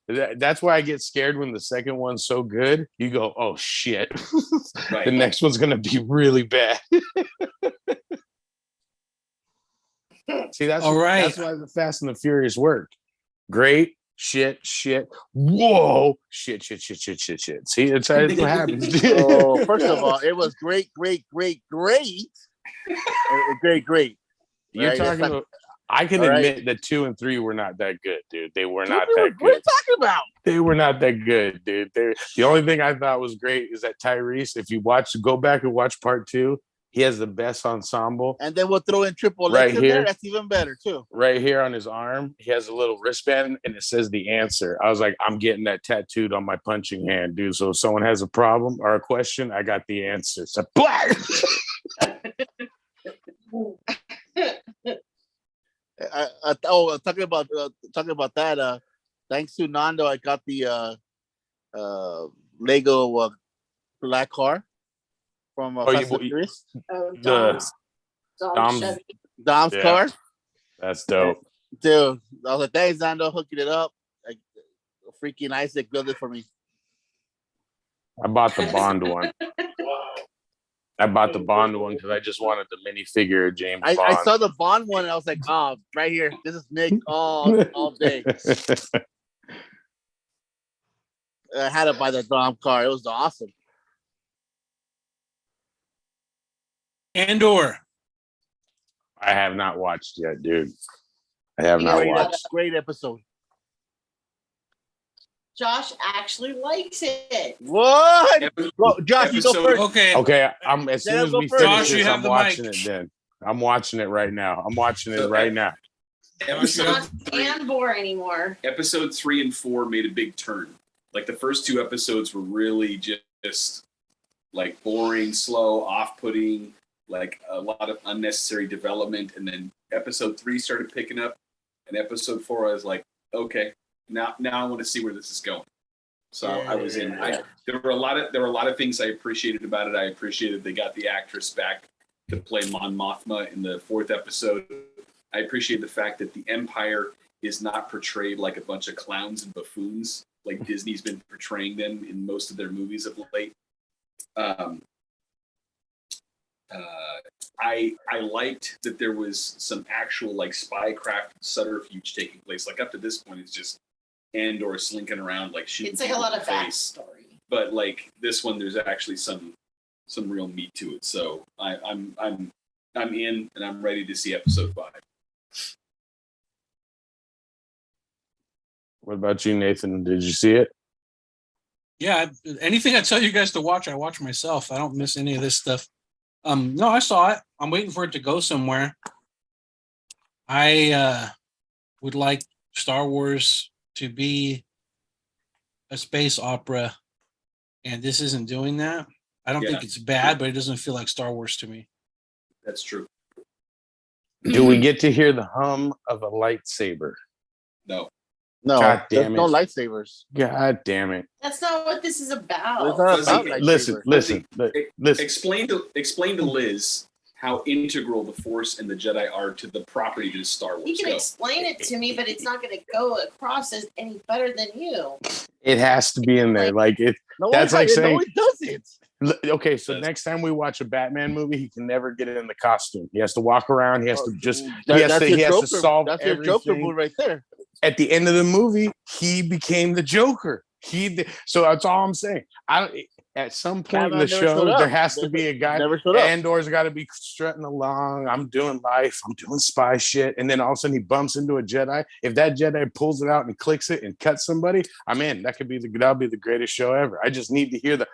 That's why I get scared when the second one's so good. You go, oh shit, right. The next one's gonna be really bad. See, that's all right. That's why the Fast and the Furious worked. Great. Shit. Whoa. Shit. See, that's what happens. Oh, first of all, it was great. Great. You're talking about. I can admit that 2 and 3 were not that good, dude. They were not that good. What are you talking about? They were not that good, dude. The only thing I thought was great is that Tyrese, if you go back and watch part 2, He has the best ensemble. And then we'll throw in triple Right X in here. there. That's even better too. Right here on his arm, he has a little wristband and it says the answer. I was like, I'm getting that tattooed on my punching hand, dude. So if someone has a problem or a question, I got the answer. So, talking about that. Thanks to Nando, I got the Lego black car from Fast and Furious. Dom's Chevy. Dom's car. That's dope. Dude, I was like, thanks, Nando, hooking it up. Like, freaking Isaac built it for me. I bought the Bond one. I bought the Bond one because I just wanted the minifigure of James Bond. I saw the Bond one and I was like, oh, right here. This is Nick all day. I had to buy the Dom car. It was awesome. Andor. I have not watched yet, dude. I have not watched. Great episode. Josh actually likes it. What? Well, Josh, you go first. Okay. I'm as soon as we finish Josh, this, you have I'm the watching mic. it. Then I'm watching it right now. I'm watching it right now. It's not Andor anymore. Episode 3 and 4 made a big turn. Like the first 2 episodes were really just like boring, slow, off-putting, like a lot of unnecessary development. And then episode 3 started picking up, and episode 4 I was like, okay, now I want to see where this is going. So I was in. There were a lot of things I appreciated about it. I appreciated they got the actress back to play Mon Mothma in the 4th episode. I appreciate the fact that the Empire is not portrayed like a bunch of clowns and buffoons like Disney's been portraying them in most of their movies of late. I liked that there was some actual like spycraft subterfuge taking place. Like up to this point, it's just Andor slinking around like shooting. It's like a lot of face. backstory. But like this one, there's actually some real meat to it. So I'm in and I'm ready to see episode 5. What about you, Nathan? Did you see it? Yeah, anything I tell you guys to watch, I watch myself. I don't miss any of this stuff. No, I saw it. I'm waiting for it to go somewhere. I would like Star Wars to be a space opera, and this isn't doing that. I don't think it's bad, but it doesn't feel like Star Wars to me. That's true. Do we get to hear the hum of a lightsaber? No. No, God damn there's no it. lightsabers. God damn it. That's not what this is about. It's not about Listen, lightsabers. listen. Explain to Liz how integral the Force and the Jedi are to the property that is Star Wars. You can Go. explain it to me, but it's not going to go across as any better than you. It has to be in there. Like it. No, That's like saying. no, it doesn't. Okay, so next time we watch a Batman movie, he can never get in the costume. He has to walk around. He has to just. He has to solve That's your everything. Joker move right there. At the end of the movie, he became the Joker. So that's all I'm saying. At some point in the show, there has to be a guy. Andor's got to be strutting along. I'm doing life. I'm doing spy shit. And then all of a sudden he bumps into a Jedi. If that Jedi pulls it out and clicks it and cuts somebody, I'm in. That'll be the greatest show ever. I just need to hear the.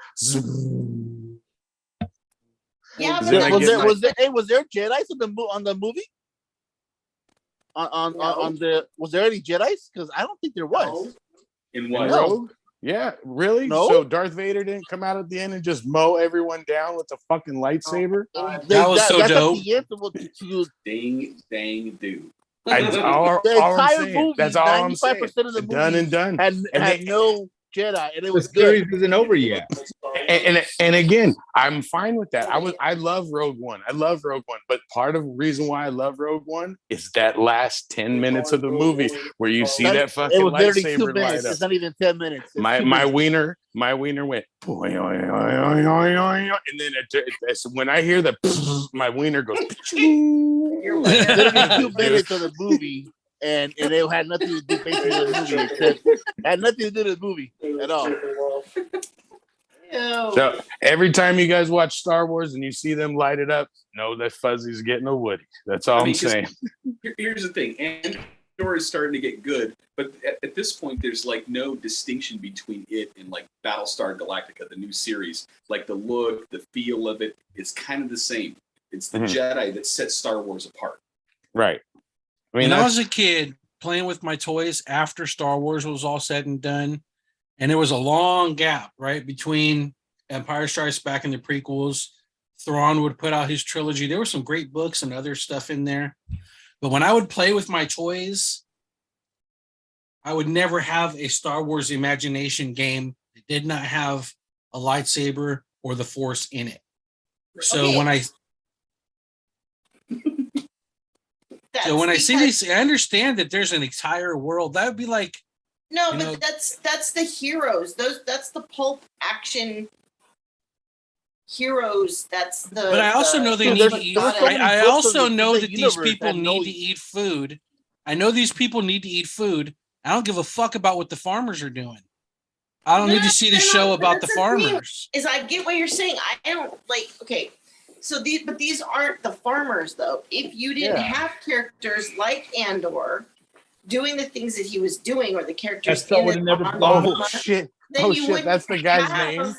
Yeah, but was there Jedi's on the movie? Was there any Jedi's? Because I don't think there was. In what? Rogue? Yeah, really? No? So Darth Vader didn't come out at the end and just mow everyone down with a fucking lightsaber? That was so dope. Dang, dude. That's all I'm saying. That's all I'm saying. 95% of the movie Done and done. had no Jedi, and it was The series good. isn't over yet. And again, I'm fine with that. I love Rogue One. I love Rogue One. But part of the reason why I love Rogue One is that last 10 minutes of the movie where you see that fucking It was literally 2 lightsaber minutes. light up. It's not even 10 minutes. It's 2 My minutes. wiener went, and then when I hear the, my wiener goes. Literally 2 minutes of the movie, and it had nothing to do basically with the movie. It had nothing to do with the movie at all. Ew. So every time you guys watch Star Wars and you see them light it up, know that Fuzzy's getting a Woody. That's all I'm saying. Here's the thing. Andor is starting to get good, but at this point, there's like no distinction between it and like Battlestar Galactica, the new series. Like the look, the feel of it is kind of the same. It's the Jedi that set Star Wars apart. Right. I mean, when I was a kid playing with my toys after Star Wars was all said and done, and there was a long gap, right, between Empire Strikes Back and the prequels. Thrawn would put out his trilogy. There were some great books and other stuff in there. But when I would play with my toys, I would never have a Star Wars imagination game that did not have a lightsaber or the Force in it. So when I see these, I understand that there's an entire world. That would be like that's the heroes. That's the pulp action heroes. That's the. But I also know they need to eat. I also know that these people need to eat food. I know these people need to eat food. I don't give a fuck about what the farmers are doing. I don't need to see the show about the farmers. Is I get what you're saying. I don't like. Okay, so these aren't the farmers though. If you didn't have characters like Andor doing the things that he was doing, or the characters That's in it, oh shit! Oh shit! That's the guy's name.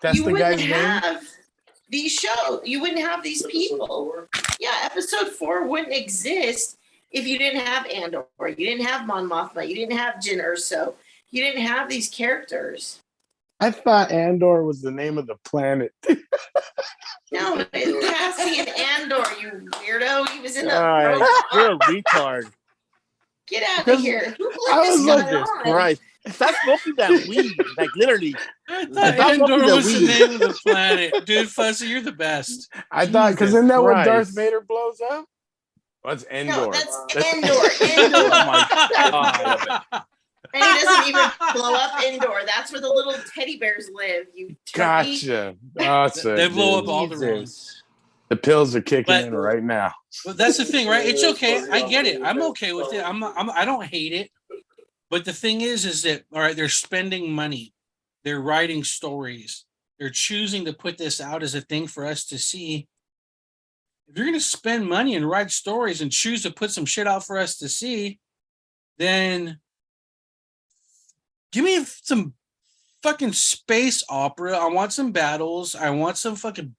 That's the guy's name. These shows, you wouldn't have these people. Yeah, episode 4 wouldn't exist if you didn't have Andor, you didn't have Mon Mothma, you didn't have Jyn Erso, you didn't have these characters. I thought Andor was the name of the planet. No, it's Cassian Andor, you weirdo. He was in the. You're a retard. Get out of here. Who I was like, right. Stop smoking that weed. Like literally. I thought Andor was the name of the planet. Dude, Fuzzy, you're the best. I thought, because isn't that what Darth Vader blows up? What's Endor? No, that's Endor. Endor. Oh my God. And he doesn't even blow up Endor. That's where the little teddy bears live. You turkey. Gotcha. Awesome. They blow up all the roads. The pills are kicking in right now. But that's the thing, right? It's okay. I get it. I'm okay with it. I don't hate it. But the thing is that, all right, they're spending money. They're writing stories. They're choosing to put this out as a thing for us to see. If you're going to spend money and write stories and choose to put some shit out for us to see, then give me some fucking space opera. I want some battles. I want some fucking.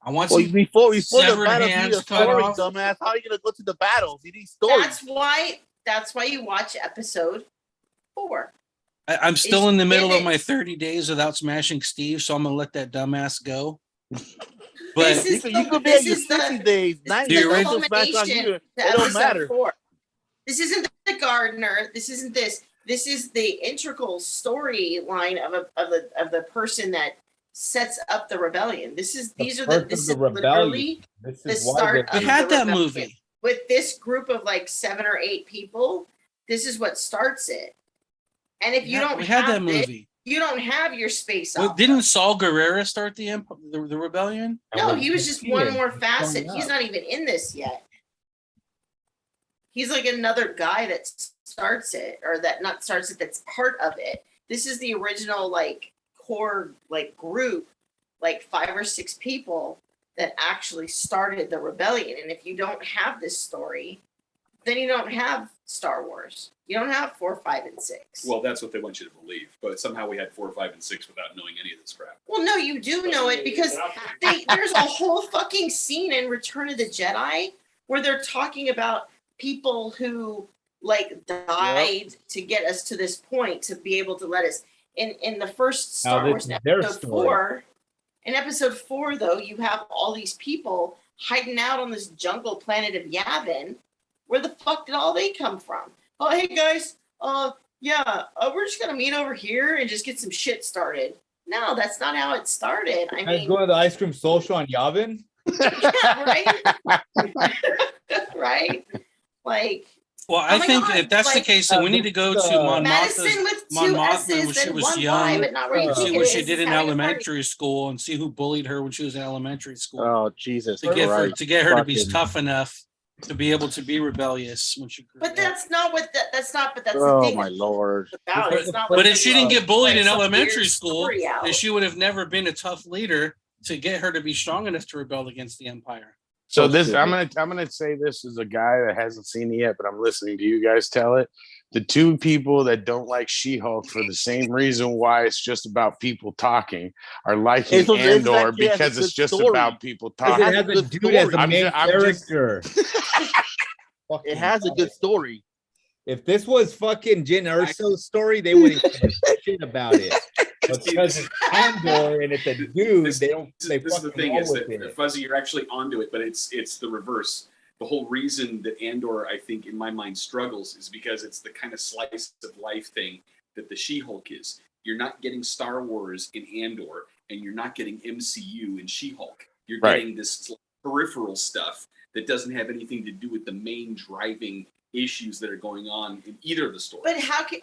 I want some. Before the severed battles, hands you need a cut story, off. dumbass. How are you gonna go to the battles? You need stories. That's why you watch episode 4. I'm still in the middle of my 30 days without smashing Steve, so I'm gonna let that dumbass go. But you could be at your 60 days. The original smash on you. It don't matter. 4. This isn't the gardener. This isn't this. This is the integral storyline of the person that sets up the rebellion. This is literally the start of we had the that rebellion. movie With this group of like 7 or 8 people. This is what starts it. And if you don't have that movie, you don't have your space. Well, didn't Saul Guerrero start the rebellion? No, he was just one more facet. He's not even in this yet. He's like another guy that starts it, or that not starts it, that's part of it. This is the original like core like group, like 5 or 6 people that actually started the rebellion. And if you don't have this story, then you don't have Star Wars. You don't have 4, 5, and 6. Well, that's what they want you to believe. But somehow we had 4, 5, and 6 without knowing any of this crap. Well, no, you do know it because there's a whole fucking scene in Return of the Jedi where they're talking about people who like died to get us to this point to be able to let us in the first Star Wars episode 4. In episode 4, though, you have all these people hiding out on this jungle planet of Yavin. Where the fuck did all they come from? Oh, hey guys, we're just gonna meet over here and just get some shit started. No, that's not how it started. I mean, going to the ice cream social on Yavin. Yeah, right, right. Like, well, I think if that's the case, then we need to go to Mon Mothma when she was young, see what she did in elementary school, and see who bullied her when she was in elementary school. Oh Jesus! To get her to be tough enough to be able to be rebellious when she grew up. But that's not what that's not. But that's the oh thing. My lord! About it's not. But if she didn't get bullied in elementary weird school, story out. then she would have never been a tough leader to get her to be strong enough to rebel against the Empire. So this, I'm gonna say this as a guy that hasn't seen it yet, but I'm listening to you guys tell it. the two people that don't like She-Hulk for the same reason why it's just about people talking are liking It's Andor actually has a because it's good just story. about people Because talking. it has a good dude as a story. main character. It has a good story. If this was fucking Jyn Erso's story, they wouldn't give a shit about it. But because it's Andor and it's a dude, they don't. They This is the fucking thing roll is with that it. Fuzzy, you're actually onto it, but it's the reverse. The whole reason that Andor, I think, in my mind, struggles is because it's the kind of slice of life thing that the She-Hulk is. You're not getting Star Wars in Andor, and you're not getting MCU in She-Hulk. You're getting this peripheral stuff that doesn't have anything to do with the main driving issues that are going on in either of the stories. But how can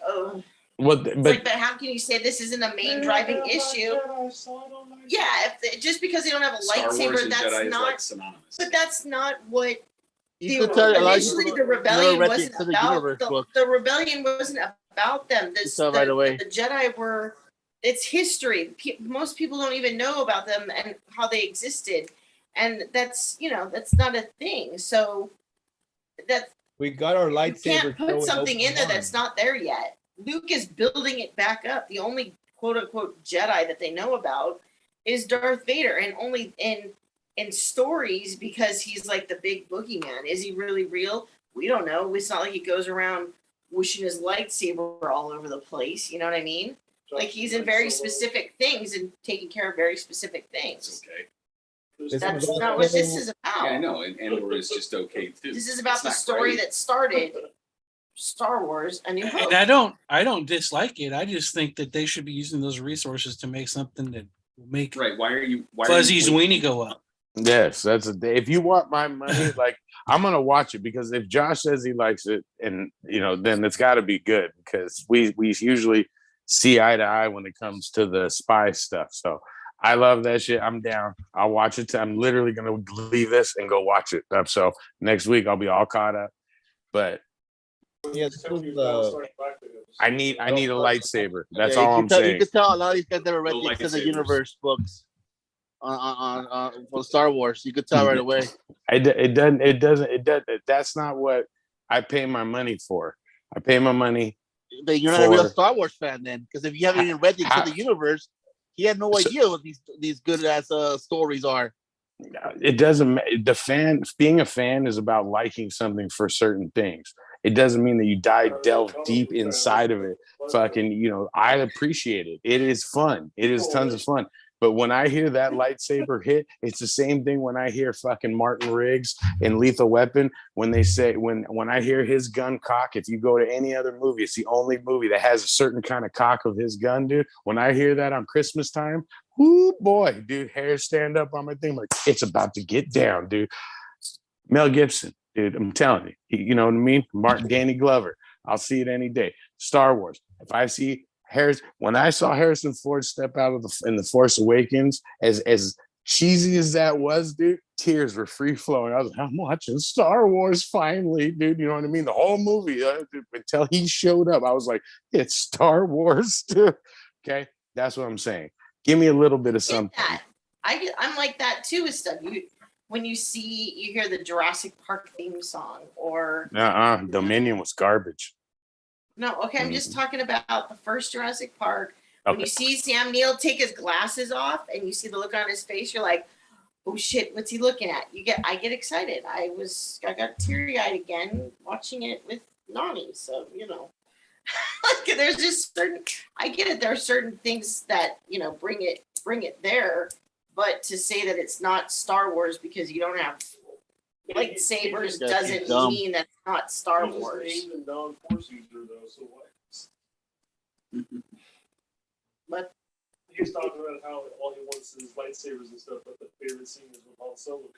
but how can you say this isn't a main driving issue? Yeah, just because they don't have a Star Wars lightsaber, and that's Jedi not. is like synonymous. But that's not what. Initially, the rebellion wasn't about the rebellion wasn't about them. The Jedi were. It's history. Most people don't even know about them and how they existed, and that's not a thing. So that's. We got our lightsaber. You can't put something in there that's not there yet. Luke is building it back up. The only quote unquote Jedi that they know about is Darth Vader, and only in stories because he's like the big boogeyman. Is he really real? We don't know. It's not like he goes around whooshing his lightsaber all over the place. You know what I mean? Like he's in very specific things and taking care of very specific things. Okay. That's not what this is about. Yeah, I know, and Andor is just okay too. This is about the story that started Star Wars: A New Hope. And I don't dislike it. I just think that they should be using those resources to make something that will make Fuzzy's weenie go up. Yes, that's if you want my money, like I'm gonna watch it because if Josh says he likes it, and then it's got to be good because we usually see eye to eye when it comes to the spy stuff. So I love that shit. I'm down. I'll watch it. I'm literally gonna leave this and go watch it. So next week I'll be all caught up. But yeah, I need a lightsaber. That's all I'm saying. You can tell a lot of these guys never read the Extended Universe books on Star Wars. You could tell right away. It doesn't. That's not what I pay my money for. I pay my money. But you're not a real Star Wars fan then, because if you haven't even read the Extended Universe, he had no idea what these good ass stories are. It doesn't. Being a fan is about liking something for certain things. It doesn't mean that you delve deep inside of it. Fucking, I appreciate it. It is fun. It is tons of fun. But when I hear that lightsaber hit, it's the same thing when I hear fucking Martin Riggs in Lethal Weapon. When they say, when I hear his gun cock, if you go to any other movie, it's the only movie that has a certain kind of cock of his gun, dude. When I hear that on Christmas time, whoo boy, dude, hairs stand up on my thing. Like, it's about to get down, dude. Mel Gibson, dude, I'm telling you, you know what I mean? Danny Glover, I'll see it any day. Star Wars, if I see when I saw Harrison Ford step out in The Force Awakens, as cheesy as that was, dude, tears were free flowing. I was like, I'm watching Star Wars finally, dude. You know what I mean? The whole movie until he showed up, I was like, it's Star Wars, dude. Okay, that's what I'm saying. Give me a little bit of something. I'm like that too with stuff. When you hear the Jurassic Park theme song or Dominion was garbage. No, okay, I'm just talking about the first Jurassic Park. When you see Sam Neill take his glasses off and you see the look on his face, you're like, oh shit, what's he looking at? I get excited. I got teary-eyed again watching it with Nani. So, like there's just I get it. There are certain things that, bring it there. But to say that it's not Star Wars because you don't have lightsabers doesn't mean that's not Star Wars. But he's talking about how all he wants is lightsabers and stuff, but the favorite scene is with Han Solo.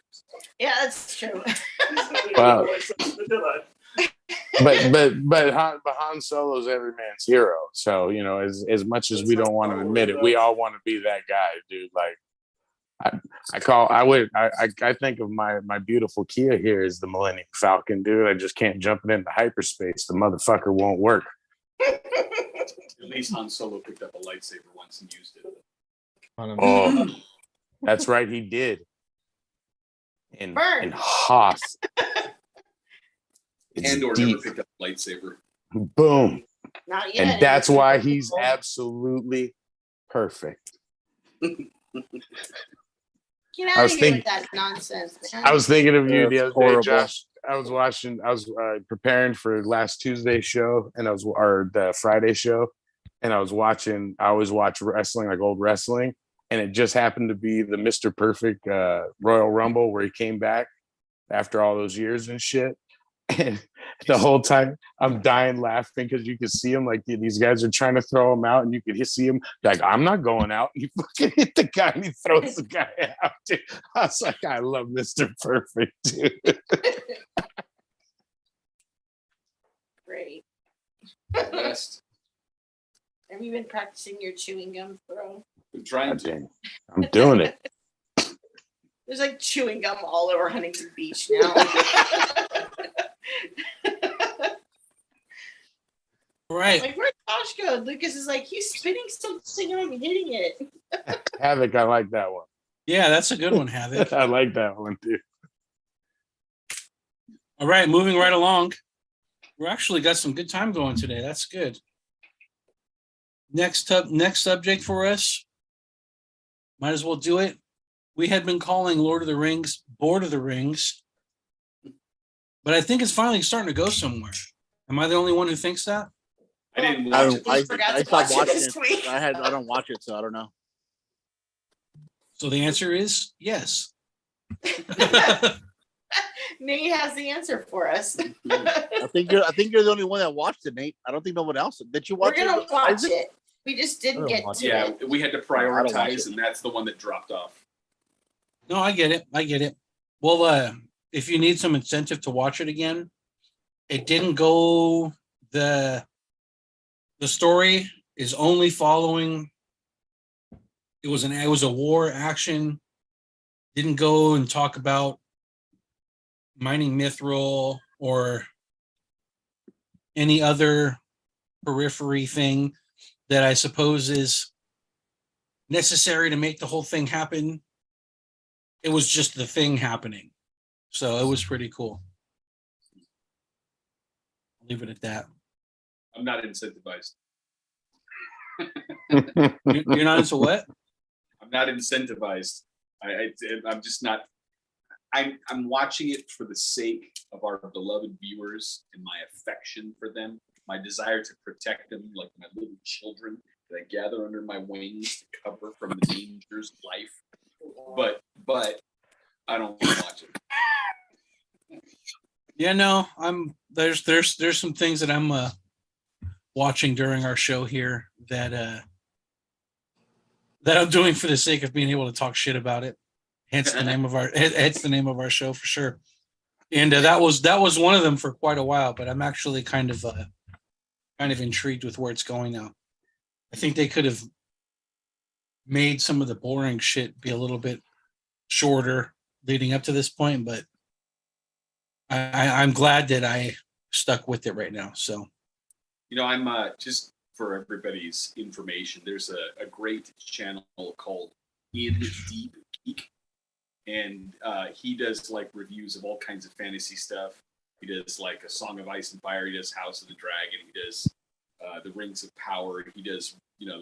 Yeah, that's true. Wow. but Han Solo's every man's hero. So as much as we don't want to admit it, we all want to be that guy, dude. Like. I think of my beautiful Kia here as the Millennium Falcon, dude. I just can't jump it into hyperspace. The motherfucker won't work. At least Han Solo picked up a lightsaber once and used it. Oh, that's right, he did. In Hoth. Andor never picked up a lightsaber. Boom. Not yet. And that's It's why beautiful. he's absolutely perfect. Get I out was of here thinking- with that nonsense, man. I was thinking of you the That's other horrible. day, Josh. I was preparing for last Tuesday's show, and or the Friday show, and I always watch wrestling, like old wrestling, and it just happened to be the Mr. Perfect Royal Rumble where he came back after all those years and shit. And the whole time I'm dying laughing because you can see him like these guys are trying to throw him out, and you can see him like, I'm not going out. And he fucking hit the guy and he throws the guy out. Dude. I was like, I love Mr. Perfect, dude. Great. Best. Have you been practicing your chewing gum, bro? Been trying God to. damn. I'm doing it. There's like chewing gum all over Huntington Beach now. Right. Like, where'd Josh go? Lucas is like, he's spinning something and I'm hitting it. Havoc, I like that one. Yeah, that's a good one, Havoc. I like that one, dude. All right, moving right along. We actually got some good time going today. That's good. Next subject for us. Might as well do it. We had been calling Lord of the Rings Board of the Rings, but I think it's finally starting to go somewhere. Am I the only one who thinks that? I didn't I, watch it. I, forgot I to stopped watch it watching this it. week. I don't watch it, so I don't know. So the answer is yes. Nate has the answer for us. I think you're the only one that watched it, Nate. I don't think no one else. Did you We're watch it? gonna watch Isaac? it. We just I didn't don't get watch to Yeah, it. we had to don't watch prioritize, it. and that's the one that dropped off. No, I get it. Well, if you need some incentive to watch it again, it didn't go the story is only following. It was a war action. Didn't go and talk about mining mithril or any other periphery thing that I suppose is necessary to make the whole thing happen. It was just the thing happening. So it was pretty cool. I'll leave it at that. I'm not incentivized. You're not into what? I'm not incentivized. I'm just not. I'm watching it for the sake of our beloved viewers and my affection for them, my desire to protect them like my little children that I gather under my wings to cover from the dangers of life. But I don't want to watch it. Yeah, no, there's some things that I'm watching during our show here that I'm doing for the sake of being able to talk shit about it. Hence the name of our show for sure. And that was one of them for quite a while, but I'm actually kind of intrigued with where it's going now. I think they could have made some of the boring shit be a little bit shorter leading up to this point, but I'm glad that I stuck with it right now. So, I'm just for everybody's information, there's a great channel called In Deep Geek, and he does like reviews of all kinds of fantasy stuff. He does like A Song of Ice and Fire. He does House of the Dragon. He does The Rings of Power. He does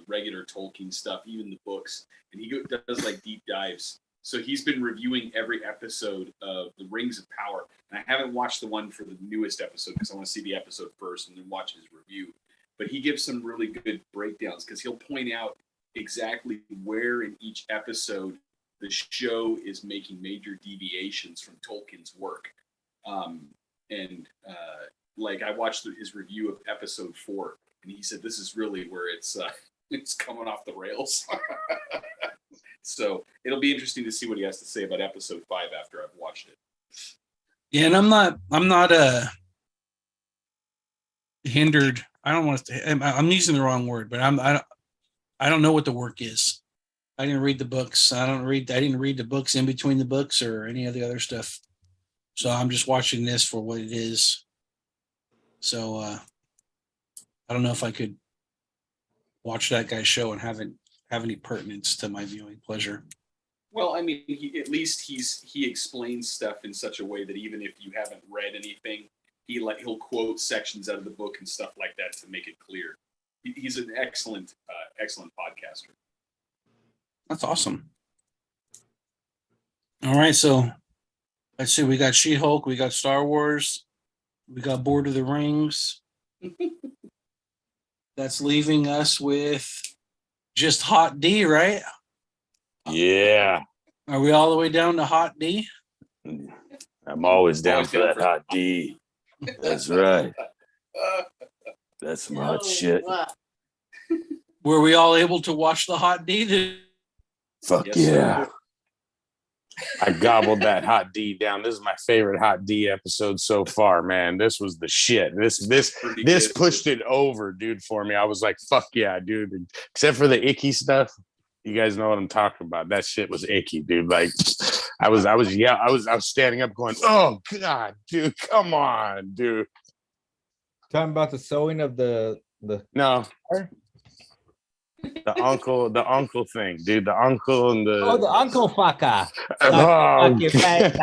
regular Tolkien stuff, even the books, and he does like deep dives. So he's been reviewing every episode of The Rings of Power, and I haven't watched the one for the newest episode because I want to see the episode first and then watch his review. But he gives some really good breakdowns because he'll point out exactly where in each episode the show is making major deviations from Tolkien's work. Like I watched his review of episode 4, and he said this is really where it's coming off the rails. So it'll be interesting to see what he has to say about episode 5 after I've watched it. yeah, and I'm not hindered. I don't want to. I'm using the wrong word, but I don't know what the work is. I didn't read the books. I didn't read the books in between the books or any of the other stuff. So I'm just watching this for what it is. So I don't know if I could watch that guy's show and have any pertinence to my viewing pleasure. Well, I mean, at least he explains stuff in such a way that even if you haven't read anything, he'll quote sections out of the book and stuff like that to make it clear. He's an excellent podcaster. That's awesome. All right, so let's see. We got She-Hulk, we got Star Wars, we got Lord of the Rings. That's leaving us with just Hot D, right? Yeah. Are we all the way down to Hot D? I'm always down Always for down that for- hot D. That's right. That's some hot Oh, shit. wow. Were we all able to watch the Hot D? Fuck Yes, yeah. sir. I gobbled that hot D down. This is my favorite hot D episode so far, man. This was the shit. This Pretty this good. pushed it over, dude, for me. I was like, fuck yeah, dude. Except for the icky stuff. You guys know what I'm talking about. That shit was icky, dude. Like I was standing up going, oh God, dude, come on, dude. Talking about the sewing of the No. The uncle thing, dude. The uncle and the the uncle fucker. Oh, Fuck your face,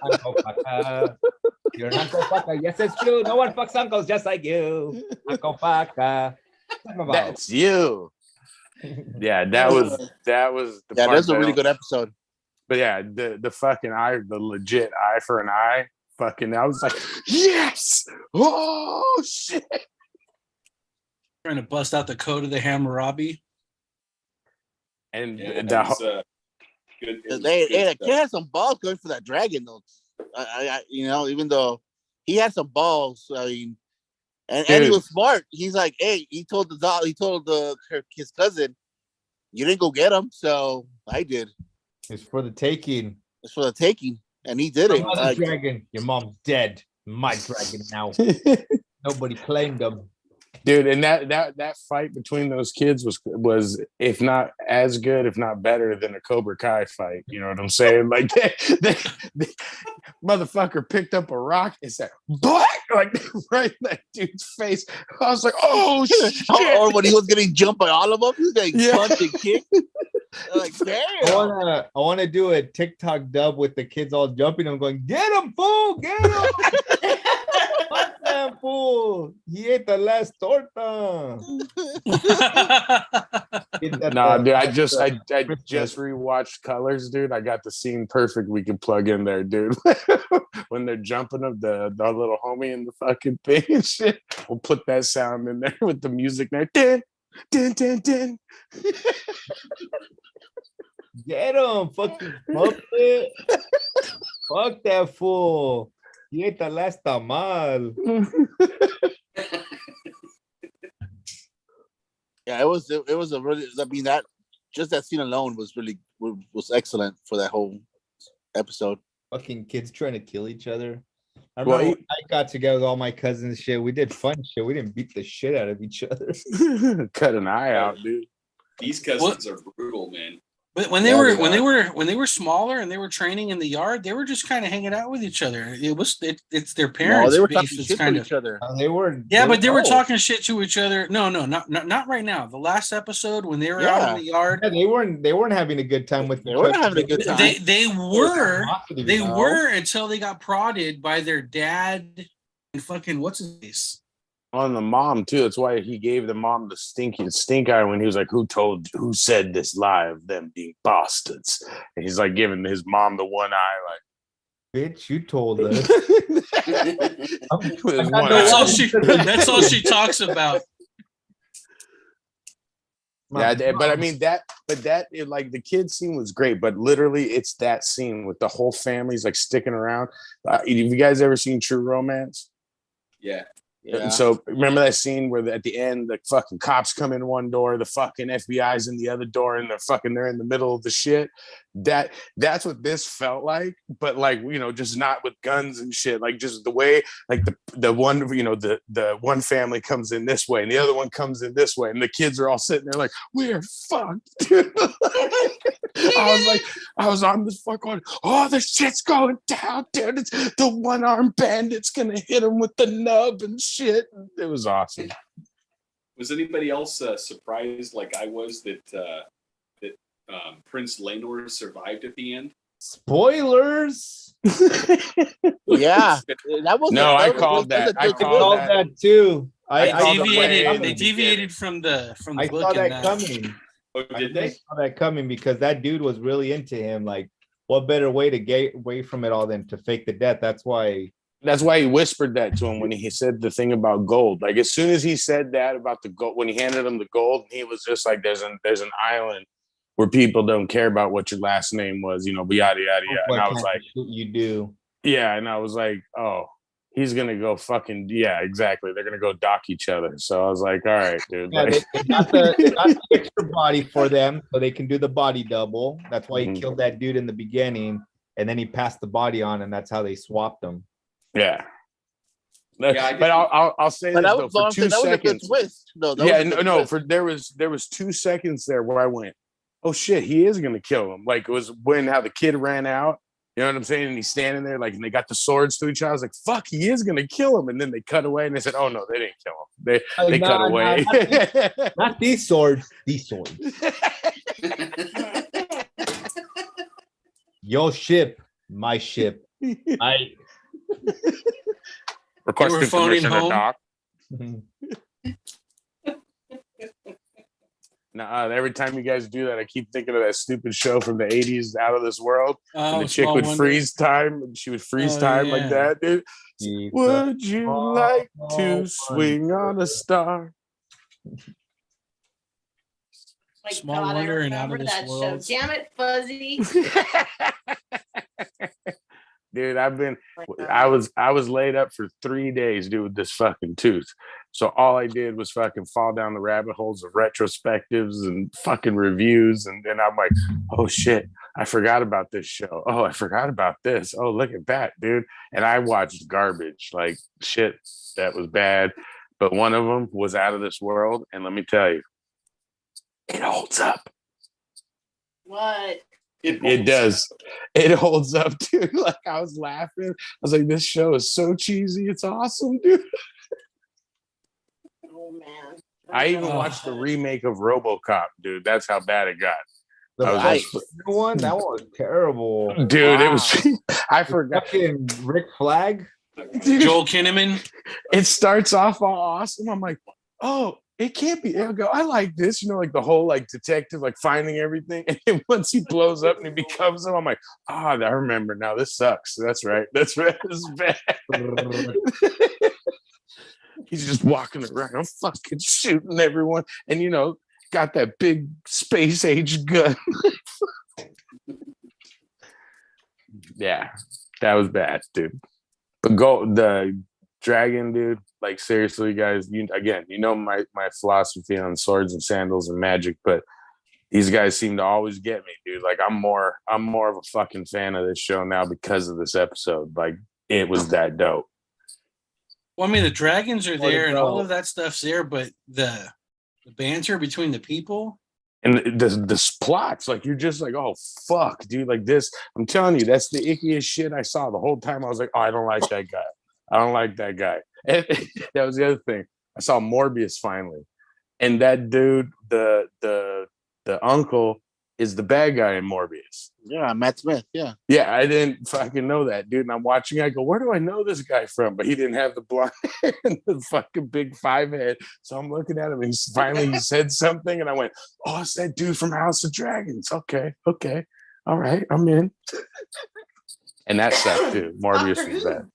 uncle fucker. You're an uncle fucker. Yes, it's true. No one fucks uncles just like you. Uncle fucker. that's you. Yeah, that was the Yeah, part that's a that- really good episode. But yeah, the fucking eye, the legit eye for an eye, fucking I was like, yes, oh shit. Trying to bust out the code of the Hammurabi. And Yeah, the it was, good. It was They, good the stuff. kid had some balls going for that dragon though. I even though he had some balls, I mean, and he Dude. was smart. He's like, hey, he told his cousin, you didn't go get him, so I did. It's for the taking. It's for the taking, and he did it. Your mother's Like, dragon. Your mom's dead. My dragon now. Nobody claimed them. dude, and that fight between those kids was if not as good, if not better than a Cobra Kai fight. You know what I'm saying? Like they motherfucker picked up a rock and said, "Black!" like right in that dude's face. I was like, "Oh shit!" or when he was getting jumped by all of them, he was getting Yeah. punched and kicked. Like, damn. I wanna do a TikTok dub with the kids all jumping. I'm going, get him, fool, get him. Fuck that fool. He ate the last torta. Nah, dude, I just rewatched Colors, dude. I got the scene perfect. We can plug in there, dude. When they're jumping up the little homie in the fucking thing and shit. We'll put that sound in there with the music there. Din, din, din, din. Get him, fucking puppet. Fuck that fool. He ate the last tamal. Yeah, it was a really. I mean, that scene alone was excellent for that whole episode. Fucking kids trying to kill each other. I Well, remember when I got together with all my cousins and shit. We did fun shit. We didn't beat the shit out of each other. Cut an eye out, dude. These cousins are brutal, man. But when they were smaller and they were training in the yard, they were just kind of hanging out with each other. It's their No, parents. they were beef. talking It's shit to kind each other. They were. but they were oh. talking shit to each other. No, not right now. The last episode when they were out in the yard, Yeah, they weren't having a good time with They each weren't other. having a good time. they were No. were until they got prodded by their dad and fucking what's his face. On the mom too. That's why he gave the mom the stink eye when he was like, who said this lie of them being bastards? And he's like giving his mom the one eye, Bitch, you told us. like with his I one know That's eye. all that's all she talks about. Yeah, but I mean that like the kid scene was great, but literally it's that scene with the whole family's like sticking around. Have you guys ever seen True Romance? Yeah. Yeah. And so remember that scene where at the end the fucking cops come in one door, the fucking FBI's in the other door, and they're in the middle of the shit. That's what this felt like, but like, you know, just not with guns and shit. Like just the way like the one, you know, the one family comes in this way and the other one comes in this way, and the kids are all sitting there like, we're fucked, dude. I was on this fuck going, oh, the shit's going down, dude. It's the one-armed bandit's gonna hit him with the nub and shit. It was awesome. Was anybody else surprised, like I was, that Prince Lenore survived at the end? Spoilers. Yeah, that was No, I that was- called that's a that. I good called twist. That too. I called it way in They the deviated from the I book saw in that that. coming. Oh, did they? Saw that coming because that dude was really into him. Like, what better way to get away from it all than to fake the death? That's why. That's why he whispered that to him when he said the thing about gold. Like as soon as he said that about the gold, when he handed him the gold, he was just like, "There's an island where people don't care about what your last name was, yada yada yada." And I was like, "You do." Yeah, and I was like, "Oh, he's gonna go fucking yeah, exactly. They're gonna go dock each other." So I was like, "All right, dude." Yeah, Like, they got the extra body for them, so they can do the body double. That's why he Mhm. killed that dude in the beginning, and then he passed the body on, and that's how they swapped them. yeah. Yeah, But I'll say But this that though was, for that 2 was a good seconds. twist. No, that Yeah, was a good no, twist. for there was 2 seconds there where I went, "Oh shit, he is gonna kill him." Like it was when how the kid ran out. You know what I'm saying? And he's standing there, like, and they got the swords to each other. I was like, "Fuck, he is gonna kill him." And then they cut away, and they said, "Oh no, they didn't kill him. They cut away." Not these swords. These swords. Your ship, my ship. I. Requesting phoning permission to home? dock. Nah, every time you guys do that, I keep thinking of that stupid show from the 80s, Out of This World. And the chick Small would Wonder. freeze time, and she would freeze Oh, time yeah. like that, dude. Keep Would you like small to swing on a star? My Small God, I Wonder and Out of remember This that World. show. Damn it, Fuzzy. Dude, My God. I was laid up for 3 days, dude, with this fucking tooth. So all I did was fucking fall down the rabbit holes of retrospectives and fucking reviews. And then I'm like, oh shit, I forgot about this show. Oh, I forgot about this. Oh, look at that, dude. And I watched garbage, like shit that was bad. But one of them was Out of This World. And let me tell you, it holds up. What? It does. It holds up, dude. Like I was laughing. I was like, this show is so cheesy. It's awesome, dude. Oh man. I even watched the remake of RoboCop, dude. That's how bad it got. The I was first one, that one was terrible. Dude, it was I forgot. Fucking Rick Flag. Joel Kinnaman. It starts off all awesome. I'm like, oh, it can't be. I go, I like this, like the whole like detective, like finding everything. And then once he blows up and he becomes him, I'm like, I remember now. This sucks. That's right. This is bad. He's just walking around, fucking shooting everyone, and got that big space age gun. Yeah, that was bad, dude. But the dragon, dude. Like seriously, guys. My philosophy on swords and sandals and magic, but these guys seem to always get me, dude. Like I'm more of a fucking fan of this show now because of this episode. Like it was that dope. Well, I mean, the dragons are there and all of that stuff's there, but the banter between the people and the plots, like you're just like, oh fuck, dude, like this. I'm telling you, that's the ickiest shit I saw the whole time. I was like, oh, I don't like that guy. I don't like that guy. And that was the other thing. I saw Morbius finally, and that dude, the uncle, is the bad guy in Morbius. Yeah, Matt Smith. Yeah. Yeah, I didn't fucking know that, dude. And I'm watching. I go, where do I know this guy from? But he didn't have the blonde hair and the fucking big 5 head. So I'm looking at him, and he said something, and I went, "Oh, it's that dude from House of Dragons." Okay, all right, I'm in. And that sucked too. Morbius was bad.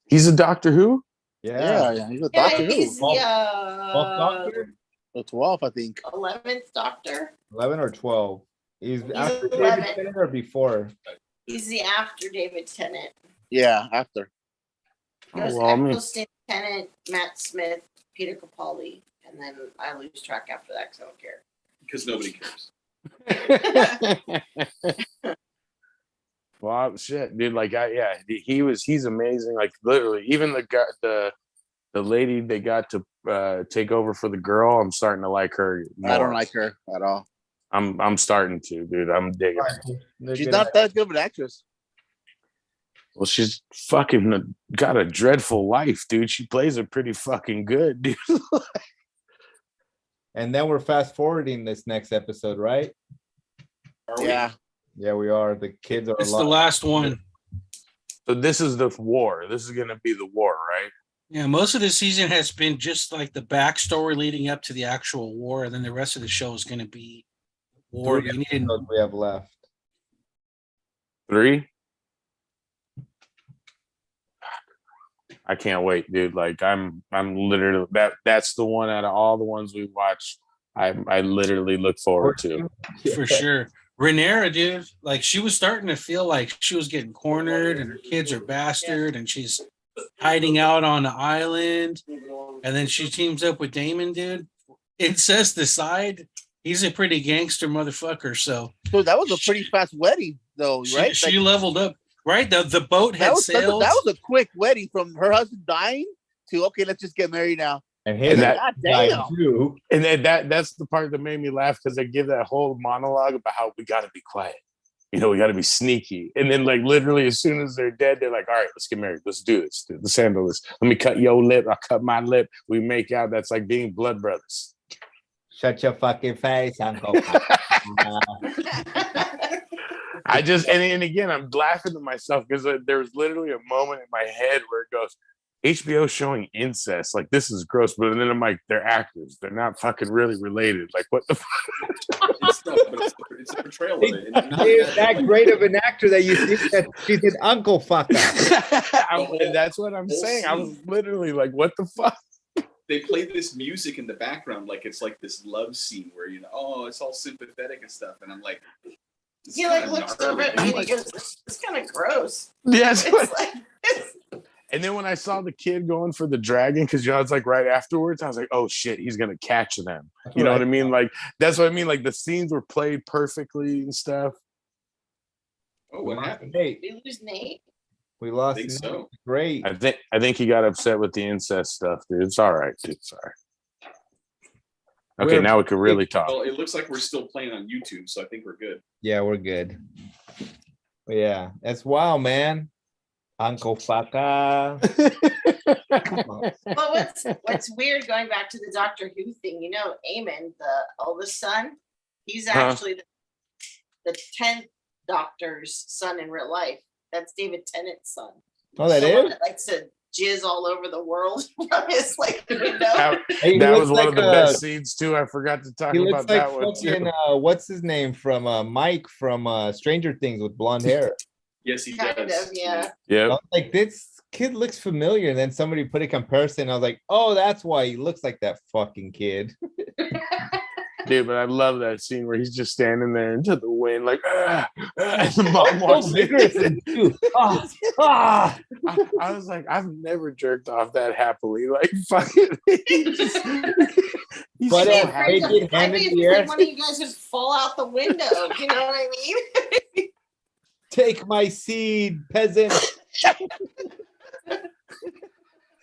He's a Doctor Who. Yeah. He's a Doctor Who. He's the Doctor? The 12th, I think. 11th Doctor. 11 or 12. He's after 11. David Tennant or before? He's the after David Tennant. Yeah, after. Goes Eccleston, Tennant, Matt Smith, Peter Capaldi, and then I lose track after that because I don't care. Because nobody cares. Well, shit, dude. Like, he's amazing. Like, literally, even the lady they got to take over for the girl, I'm starting to like her more. I don't like her at all. I'm starting to, dude. I'm digging. She's not that good of an actress. Well, she's fucking got a dreadful life, dude. She plays it pretty fucking good, dude. And then we're fast forwarding this next episode, right? Are we? Yeah. Yeah, we are. The kids are It's the alive. last one. So this is the war. This is gonna be the war, right? Yeah, most of the season has been just like the backstory leading up to the actual war, and then the rest of the show is going to be war. 3 You need episodes we have left. 3. I can't wait, dude. Like I'm literally that's the one out of all the ones we watched. I literally look forward to. for sure. Rhaenyra, dude, like she was starting to feel like she was getting cornered, and her kids are bastard, and she's hiding out on the island, and then she teams up with Daemon, dude. Incest aside, he's a pretty gangster motherfucker. So that was a pretty fast wedding, though, right? She leveled up, right? The boat had sailed. That was a quick wedding from her husband dying to okay, let's just get married now. And his goddamn. too. And then that's the part that made me laugh because they give that whole monologue about how we got to be quiet. You know, we got to be sneaky. And then, like, literally, as soon as they're dead, they're like, all right, let's get married. Let's do this. Let's handle this. Let me cut your lip. I'll cut my lip. We make out. That's like being blood brothers. Shut your fucking face, Uncle. I just, and again, I'm laughing to myself because there's literally a moment in my head where it goes, HBO showing incest, like this is gross, but then I'm like, they're actors, they're not fucking really related. Like, what the fuck? It's a portrayal of it. He's that great of an actor that you think that she's an uncle fucker. That's what I'm saying. I was literally like, what the fuck? They played this music in the background, like it's like this love scene where oh, it's all sympathetic and stuff, and I'm like, he like looks over at me and he goes, "It's kind of gross." Yes. It's And then when I saw the kid going for the dragon, because it's like right afterwards, I was like, oh shit, he's gonna catch them. You know what I mean? Like that's what I mean. Like the scenes were played perfectly and stuff. Oh, what happened? Did we lose Nate? We lost. I think so. Great. I think he got upset with the incest stuff, dude. It's all right, dude. It's all right. Okay, now we can really talk. Well, it looks like we're still playing on YouTube, so I think we're good. Yeah, we're good. But yeah, that's wild, man. Uncle fucker. But what's weird going back to the Doctor Who thing, Eamon, the oldest son, he's actually the 10th Doctor's son in real life. That's David Tennant's son. Oh, that Someone is? that likes to jizz all over the world from his window. That was one of the best scenes too. I forgot to talk about that one too. What's his name from Mike from Stranger Things with blonde hair? Yes, he kind does. of, yeah. Yeah. Like this kid looks familiar, and then somebody put a comparison. I was like, oh, that's why he looks like that fucking kid. Dude, but I love that scene where he's just standing there into the wind, like, and the mom walks in. I was like, I've never jerked off that happily. Like, fucking. But they get hand in the air. One of you guys just fall out the window. You know what I mean? Take my seed, peasant.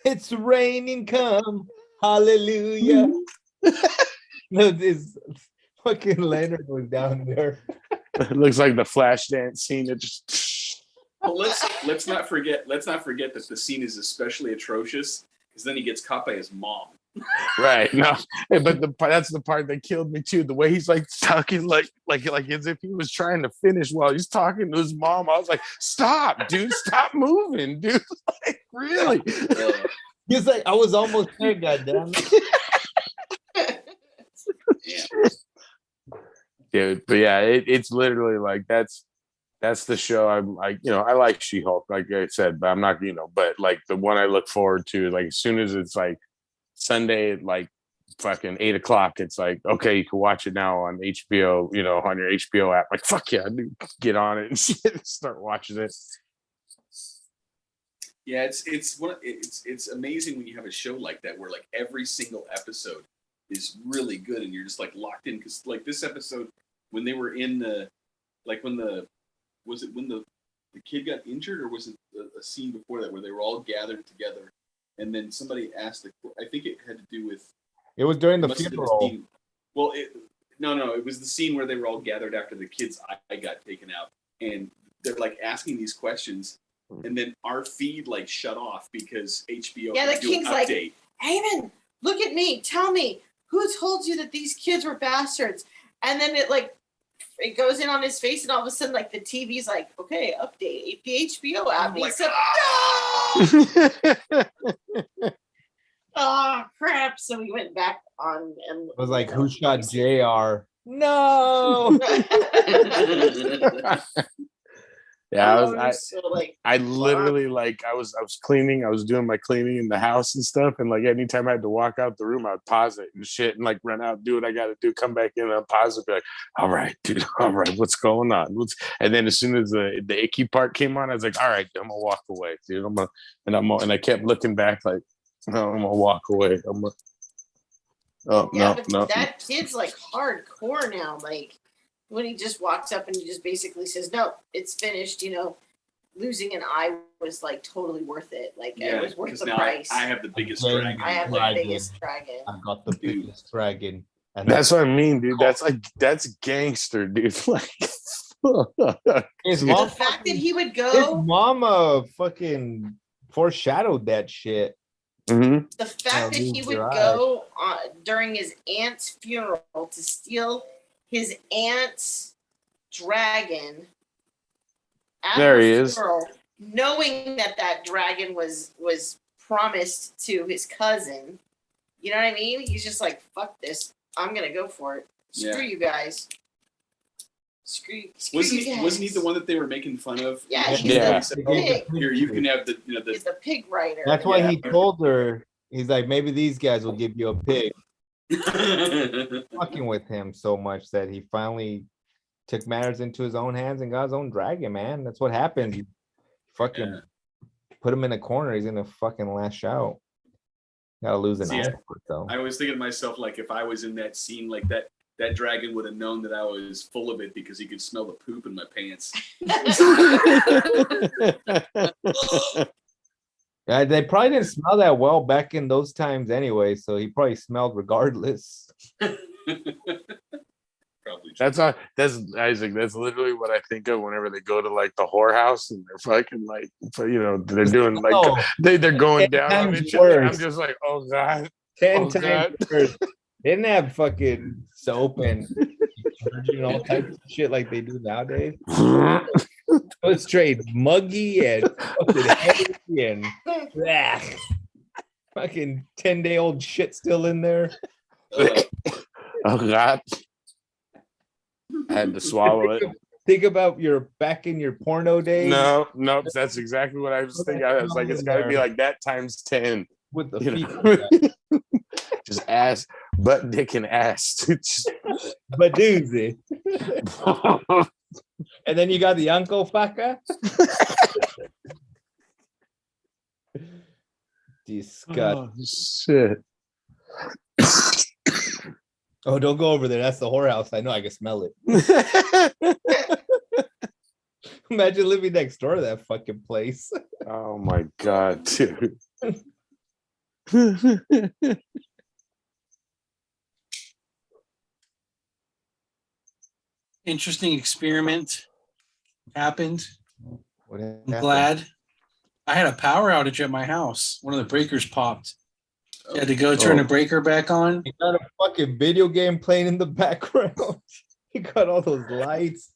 It's raining, come, hallelujah. No, this fucking Leonard was down there. It looks like the Flashdance scene. That just. Well, let's not forget that the scene is especially atrocious because then he gets caught by his mom. Right. No, but that's the part that killed me too. The way he's like talking, like as if he was trying to finish while he's talking to his mom. I was like, "Stop, dude! Stop moving, dude! Like, really?" He's like, "I was almost there, goddamn." Dude, but yeah, it's literally like that's the show. I like She-Hulk, like I said, but I'm not, but like the one I look forward to, like as soon as it's like Sunday at like fucking 8:00, it's like, okay, you can watch it now on HBO, on your HBO app. Like, fuck yeah, dude, get on it and start watching it. Yeah, it's amazing when you have a show like that where like every single episode is really good and you're just like locked in, because like this episode when they were in the kid got injured, or was it a scene before that where they were all gathered together and then somebody asked I think it had to do with it was during the funeral. Well, it was the scene where they were all gathered after the kid's eye got taken out, and they're like asking these questions, and then our feed like shut off because HBO the do an king's update. like, Eamon, look at me, tell me, who told you that these kids were bastards? And then it like it goes in on his face, and all of a sudden, like the TV's like, okay, update the HBO app. I'm He like, said, no! Oh crap! So we went back on and It was like, who shot JR? No. Yeah, I fuck. literally like I was cleaning, I was doing my cleaning in the house and stuff, and like anytime I had to walk out the room, I'd pause it and shit and like run out, do what I gotta do, come back in, and pause it, be like, all right, dude, all right, what's going on? And then as soon as the icky part came on, I was like, all right, I'm gonna walk away, dude. And I kept looking back like, no, I'm gonna walk away. Oh Yeah, no, but no. that kid's like hardcore now. Like when he just walks up and he just basically says, "No, it's finished." Losing an eye was like totally worth it. Like it was worth the now price. I have the biggest Okay. dragon. I have the Dragon. biggest dragon. I got the biggest dragon. And That's what I mean, dude. That's gangster, dude. Like his dude. mom, The fact that he would his go, mama fucking foreshadowed that shit. Mhm. the fact that he lose would your go during his aunt's funeral to steal his aunt's dragon. At There her he is. funeral, knowing that dragon was promised to his cousin. You know what I mean? He's just like, fuck this. I'm gonna go for it. Screw you guys. Screw Wasn't you he, guys. wasn't he the one that they were making fun of? Yeah, he's Yeah. the pig. Here, you can have the He's the pig rider. That's why Yeah. he told her, he's like, maybe these guys will give you a pig. Fucking with him so much that he finally took matters into his own hands and got his own dragon, man. That's what happens. You fucking Yeah. put him in a corner, he's gonna fucking lash out. Gotta lose an See, eye for it, though. I was thinking to myself, like, if I was in that scene, like that dragon would have known that I was full of it because he could smell the poop in my pants. Yeah, they probably didn't smell that well back in those times anyway, so he probably smelled regardless. Probably. That's Isaac. That's literally what I think of whenever they go to like the whorehouse and they're fucking like, they're doing like Oh, they're going 10 down on times each other. I'm worse. just like, oh god, 10 Oh, times worse. They didn't have fucking soap and detergent and all types of shit like they do nowadays. It was straight muggy and fucking heavy and fucking 10-day-old shit still in there. oh god. I had to swallow it. Think about your back in your porno days. No, that's exactly what I was thinking. I was like, it's got to be like that times 10. With the You feet. know? Just ass, butt, dick, and ass. But doozy. And then you got the Uncle Fucker. Disgust. Oh, shit. Oh, don't go over there. That's the whorehouse. I know. I can smell it. Imagine living next door to that fucking place. Oh my god, dude. Interesting experiment happened. What I'm happened? glad. I had a power outage at my house. One of the breakers popped. I had to go turn the breaker back on. You got a fucking video game playing in the background. You got all those lights.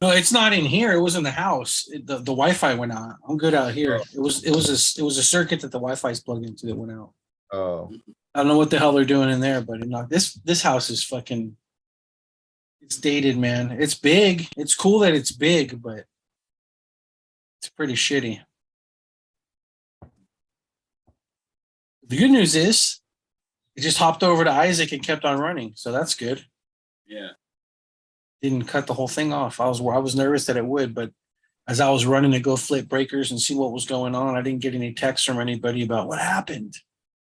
No, it's not in here. It was in the house. The Wi-Fi went out. I'm good out here. It was a circuit that the Wi-Fi is plugged into that went out. Oh, I don't know what the hell they're doing in there, but this house is fucking. It's dated, man. It's big. It's cool that it's big, but it's pretty shitty. The good news is, it just hopped over to Isaac and kept on running, so that's good. Yeah. Didn't cut the whole thing off. I was nervous that it would, but as I was running to go flip breakers and see what was going on, I didn't get any texts from anybody about what happened.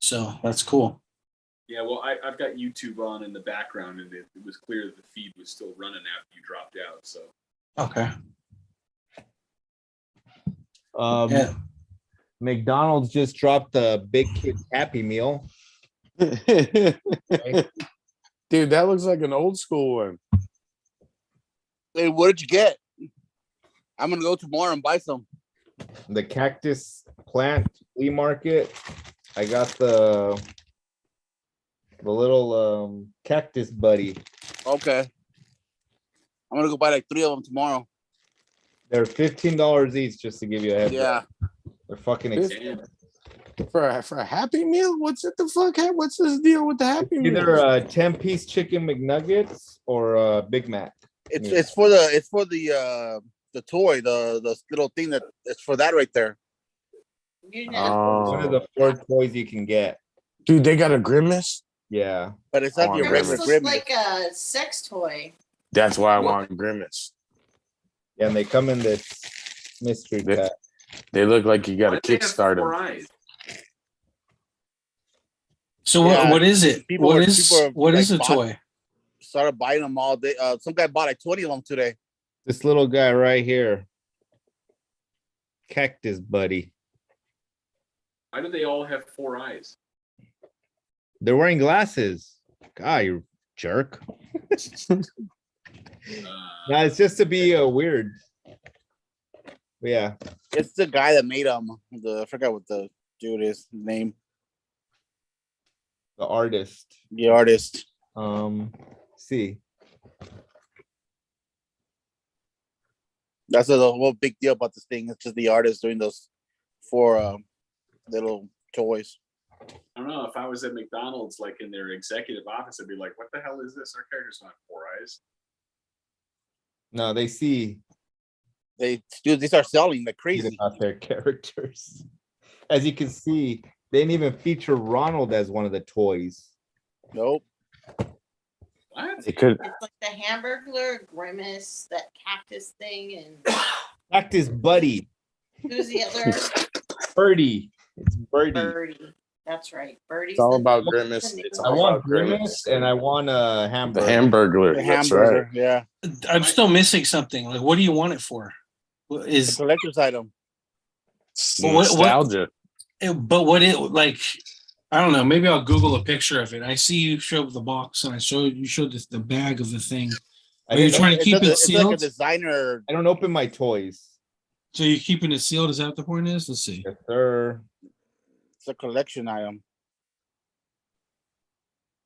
So that's cool. Yeah, well, I've got YouTube on in the background, and it was clear that the feed was still running after you dropped out. So Okay. yeah. McDonald's just dropped the Big Kid Happy Meal. Dude, that looks like an old school one. Hey, what did you get? I'm gonna go tomorrow and buy some. The cactus plant flea market. I got the little cactus buddy. Okay. I'm gonna go buy like 3 of them tomorrow. They're $15 each, just to give you a heads up. Yeah. They're fucking expensive. For a Happy Meal? What's it the fuck? What's this deal with the Happy Meal? Either a 10-piece chicken McNuggets or a Big Mac. It's for the toy, the little thing that it's for that right there. You know, One of the 4 toys you can get. Dude, they got a Grimace? Yeah. But it's not Oh, the Grimace regular looks Grimace. like a sex toy. That's why I want Grimace. Yeah, and they come in this mystery They- pack. They look like you got Why to do they have kickstart 4 them. eyes? So Yeah, what is it? people What are- is people are, what is like, a toy? Started buying them all day. Some guy bought like 20 of them today. This little guy right here. Cactus Buddy. Why do they all have 4 eyes? They're wearing glasses. God, you jerk. No, it's just to be weird. But yeah. It's the guy that made them. I forgot what the dude is name. The artist. The artist. See. That's the whole big deal about this thing. It's just the artist doing those 4 little toys. I don't know. If I was at McDonald's, like in their executive office, I'd be like, "What the hell is this? Our characters don't have 4 eyes." No, they see They start selling like crazy. about their characters. As you can see, they didn't even feature Ronald as one of the toys. Nope. What? It could. It's like the Hamburglar, Grimace, that cactus thing, and Cactus Buddy. who's the other? Birdie. It's Birdie. Birdie. That's right. Birdie's It's all the- about Grimace. It's I all want about Grimace and I want a The hamburger. Hamburglar. The That's hamburger. right. Yeah. I'm still missing something. Like, what do you want it for? What It's a is collector's item. It's Well, what- nostalgia. but what it like? I don't know. Maybe I'll Google a picture of it. I see you showed the box, and you showed the bag of the thing. I Are you didn't- trying to It's keep like it it's like a sealed? designer. I don't open my toys. So you're keeping it sealed? Is that what the point is? Let's see. Yes, sir. It's a collection item.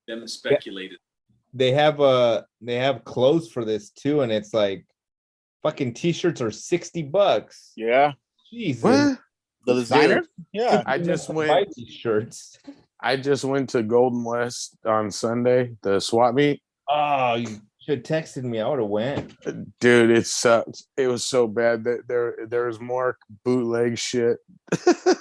Them speculated. They have clothes for this too, and it's like fucking t-shirts are $60. Yeah. Jesus. What? The designer? Yeah. I just Buy went. these shirts. I just went to Golden West on Sunday, the swap meet. Oh, you should have texted me. I would have went. Dude, it sucked. It was so bad that there was more bootleg shit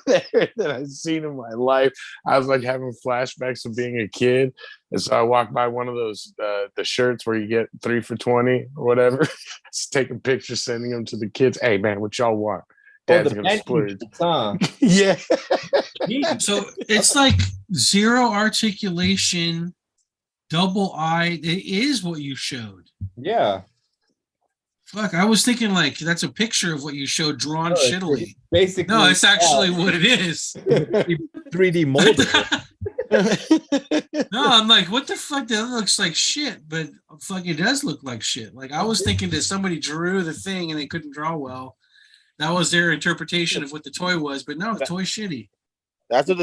there than I've seen in my life. I was like having flashbacks of being a kid, and so I walked by one of those the shirts where you get 3 for $20 or whatever. Just taking pictures, sending them to the kids. Hey man, what y'all want? Dad's the gonna panty splurge. shirts, huh? Yeah. Jeez. So it's like zero articulation, double eye. It is what you showed. Yeah. Fuck, I was thinking like that's a picture of what you showed drawn No, it's shittily. Basically, No, it's actually what it is. 3D molded. No, I'm like, what the fuck? That looks like shit, but fuck, it does look like shit. Like I was thinking that somebody drew the thing and they couldn't draw well. That was their interpretation of what the toy was, but no, the toy's shitty. That's the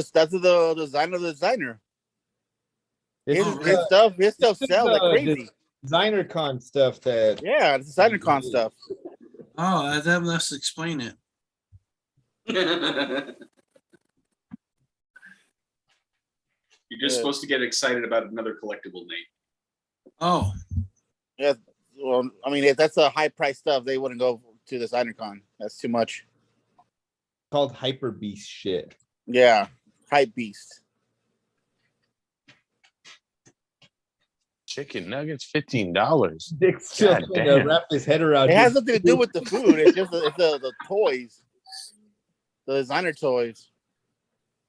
design of the designer. This Oh, is His the stuff is sells like the- crazy. designer con stuff that Yeah, it's designer con stuff. Oh, that must explain it. You're just supposed to get excited about another collectible, Nate. Oh, Yeah. Well, I mean, if that's a high price stuff, they wouldn't go to designer con. That's too much. called Hyper Beast shit. Yeah. Hype beast. Chicken nuggets, $15. Dick's still God trying to damn. wrap his head around. It has his nothing to do with the food. It's just the toys. The designer toys.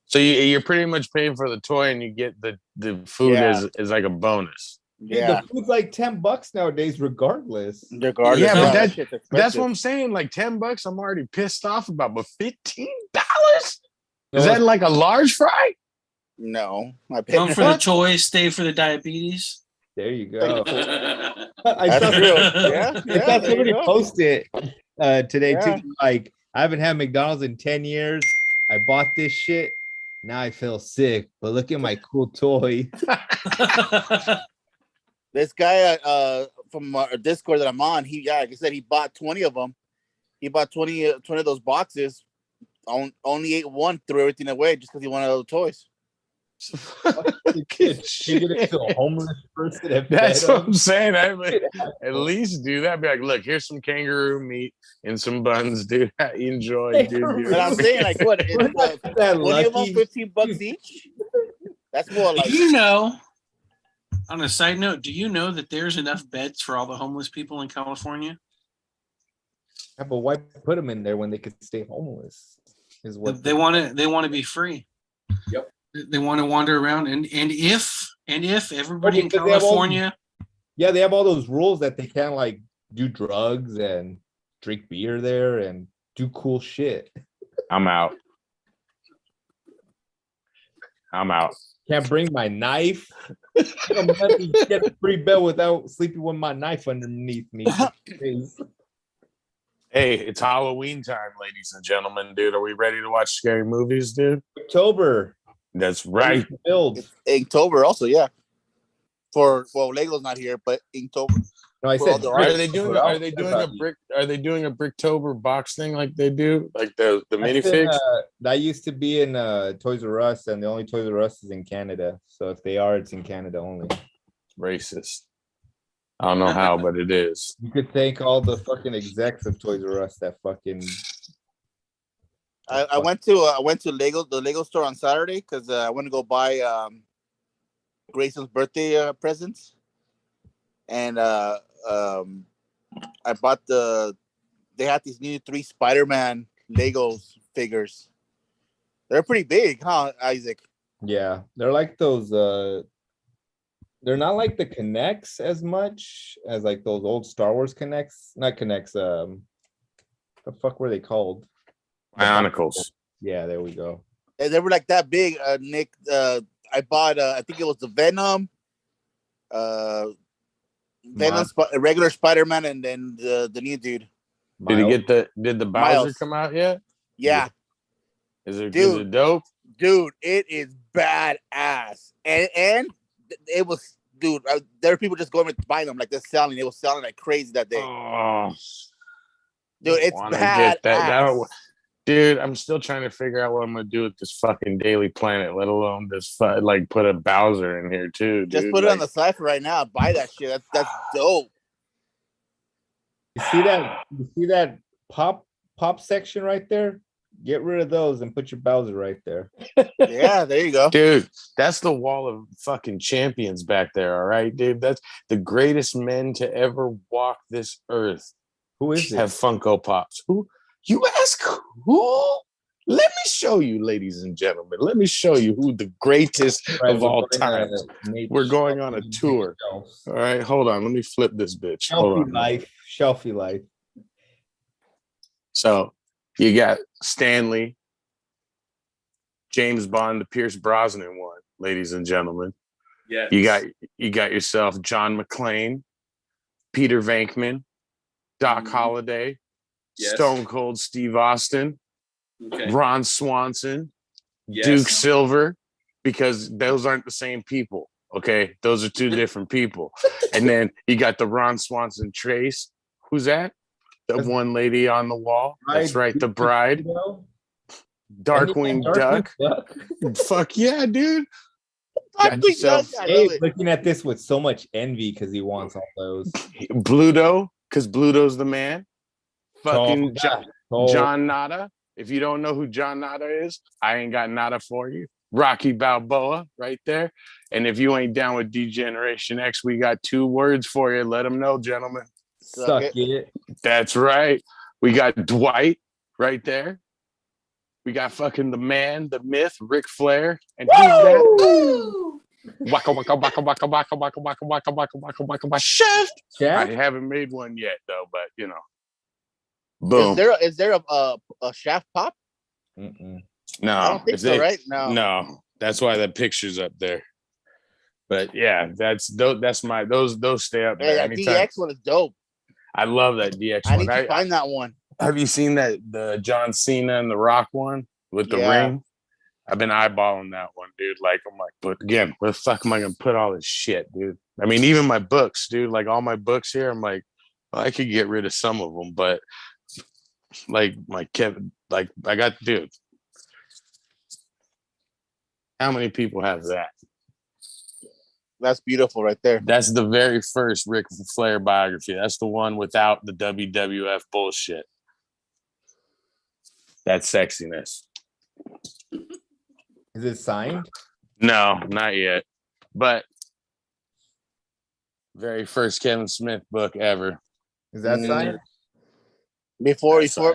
So you're pretty much paying for the toy, and you get the food Yeah. as like a bonus. Dude, Yeah. the food's like $10 nowadays, regardless. Regardless. Yeah, but that shit's That's expensive. what I'm saying. Like $10, I'm already pissed off about. But $15? No, Is that like a large fry? No. I paid come for the toys, stay for the diabetes. there you go. I That's saw, true. Yeah. I Yeah. saw there somebody you go. post it today Yeah. too. Like, I haven't had McDonald's in 10 years. I bought this shit. Now I feel sick, but look at my cool toy. This guy from a Discord that I'm on. Like I said, he bought 20 of them. He bought 20 of those boxes. Only ate one, threw everything away just because he wanted other toys. You get it to a homeless person. That's what I'm saying. At least do that. Be like, look, here's some kangaroo meat and some buns, dude. Enjoy, dude. But I'm saying, like, what? It's, 20 of them, $15 each. That's more like. Do you know? On a side note, do you know that there's enough beds for all the homeless people in California? Yeah, but why put them in there when they could stay homeless? Is what They want to be free. Yep. They want to wander around, and if everybody in because they have all- California, Yeah, they have all those rules that they can't like do drugs and drink beer there and do cool shit. I'm out. Can't bring my knife. Don't let me get a free bed without sleeping with my knife underneath me. Hey, it's Halloween time, ladies and gentlemen, dude. Are we ready to watch scary movies, dude? October. That's right. Build. Inktober also, yeah. Lego's not here, but Inktober. No, I said. Are they doing a Bricktober box thing like they do, like the minifigs? That used to be in Toys R Us, and the only Toys R Us is in Canada. So if they are, it's in Canada only. Racist. I don't know how, but it is. You could thank all the fucking execs of Toys R Us that fucking. I went to the Lego store on Saturday because I went to go buy Grayson's birthday presents, and I bought they had these new 3 Spider-Man Legos figures. They're pretty big, huh, Isaac? Yeah, they're like those. They're not like the Connects as much as like those old Star Wars Connects. Not Connects. The fuck were they called? Bionicles. Yeah, there we go. And they were like that big, Nick. I bought, I think it was the Venom, regular Spider-Man, and then the new dude. Did the Bowser Miles. come out yet? Yeah. Is it dope? Dude, it is badass. And it was, dude, there were people just going to buy them, like they're selling. It was selling like crazy that day. Oh, dude, it's badass. Dude, I'm still trying to figure out what I'm gonna do with this fucking Daily Planet, let alone this like put a Bowser in here too. Dude. Just put it on the side for right now. Buy that shit. That's dope. You see that pop section right there? Get rid of those and put your Bowser right there. Yeah, there you go. Dude, that's the wall of fucking champions back there, all right, dude? That's the greatest men to ever walk this earth. Who is it? Have Funko Pops. Who? You ask who? Let me show you, ladies and gentlemen. Let me show you who the greatest of all time. We're going on a tour. All right, hold on. Let me flip this bitch. Shelfie life. So you got Stanley, James Bond, the Pierce Brosnan one, ladies and gentlemen. Yeah. You got yourself John McClane, Peter Venkman, Doc Holliday. Yes. Stone Cold Steve Austin, Ron Swanson, Duke Silver, because those aren't the same people. Okay, those are 2 different people. And then you got the Ron Swanson Trace. Who's that? The one lady on the wall. That's right, the bride. Darkwing Duck. Fuck yeah, dude. Dave's looking at this with so much envy because he wants all those. Bluto, because Bluto's the man. Fucking John Nada. If you don't know who John Nada is, I ain't got nada for you. Rocky Balboa right there. And if you ain't down with D-Generation X, we got 2 words for you. Let them know, gentlemen. Suck it. That's right. We got Dwight right there. We got fucking the man, the myth, Ric Flair. And who's that? Waka waka waka waka waka waka waka waka waka waka waka waka Shaft. I haven't made one yet though, but you know. Boom. Is there a Shaft pop? No, I don't think so, right? No, that's why that picture's up there. But yeah, those stay up there. That DX one is dope. I love that DX one. I need to find that one. Have you seen the John Cena and the Rock one with the ring? I've been eyeballing that one, dude. Like, I'm like, but again, where the fuck am I gonna put all this shit, dude? I mean, even my books, dude. Like all my books here, I'm like, well, I could get rid of some of them, but like my Kevin, like I got, dude. How many people have that? That's beautiful right there. That's the very first Ric Flair biography. That's the one without the WWF bullshit. That sexiness. Is it signed? No, not yet. But very first Kevin Smith book ever. Is that signed? Before he That's fine.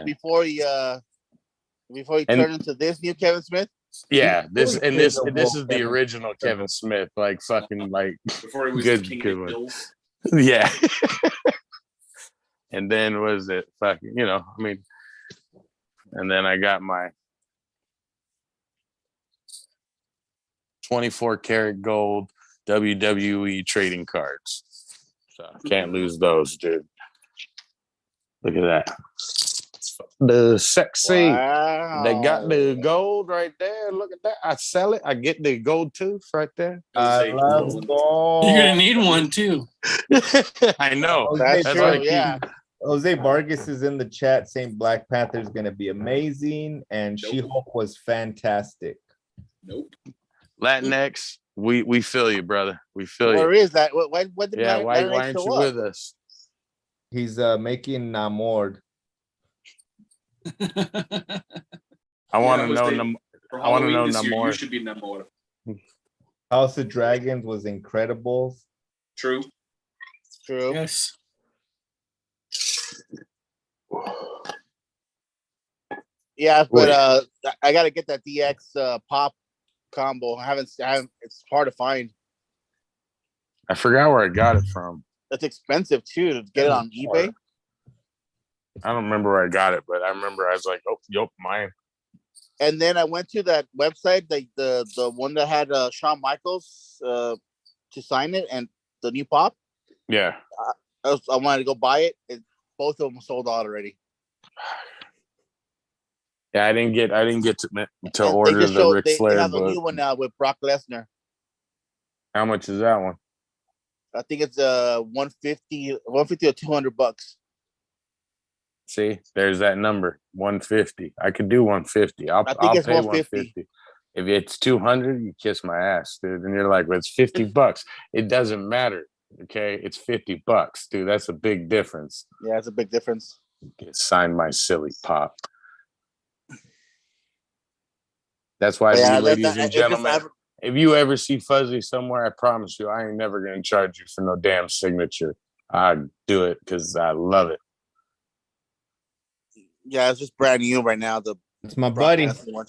turned into this new Kevin Smith. Yeah, this Really and this is a this is wolf the Kevin original Kevin Smith, like fucking like Before he was good, the king good of one. pills. Yeah. And then was it fucking, you know, I mean, and then I got my 24 karat gold WWE trading cards. So can't lose those, dude. Look at that. The sexy. Wow. They got the gold right there. Look at that. I sell it. I get the gold tooth right there. I Jose love Goldwyn. gold. You're gonna need one too. I know. That's That's true. why I keep- Yeah. Jose Vargas is in the chat saying Black Panther is going to be amazing, and Nope. She-Hulk was fantastic. Nope. Latinx, we feel you, brother. We feel Where you. is that? Why did Yeah, why Larry aren't show you up? with us? He's making Namor. I want to Yeah, know. Jose, for I wanna Halloween know this year, you Namor. should be Namor. House of Dragons was incredible. True. True. Yes. Yeah, Wait. but I gotta get that DX pop combo. I haven't. It's hard to find. I forgot where I got it from. It's expensive too to get it on eBay. I don't remember where I got it, but I remember I was like, "Oh, yup, mine." And then I went to that website, the one that had Shawn Michaels to sign it, and the new pop. Yeah, I wanted to go buy it. Both of them sold out already. yeah. I didn't get to And they order just the showed Ric they Flair have a new book. one now with Brock Lesnar. How much is that one? I think it's 150 or $200. See, there's that number, 150. I could do 150. I'll I think it's pay 150. 150. If it's 200, you kiss my ass, dude. And you're like, well, it's $50. It doesn't matter. Okay, it's $50, dude. That's a big difference. Yeah, it's a big difference. Get signed my silly pop. That's why, Yeah, ladies and it's just- gentlemen, if you ever see Fuzzy somewhere, I promise you, I ain't never gonna charge you for no damn signature. I do it because I love it. Yeah, it's just brand new right now. The It's my buddy. broadcast one.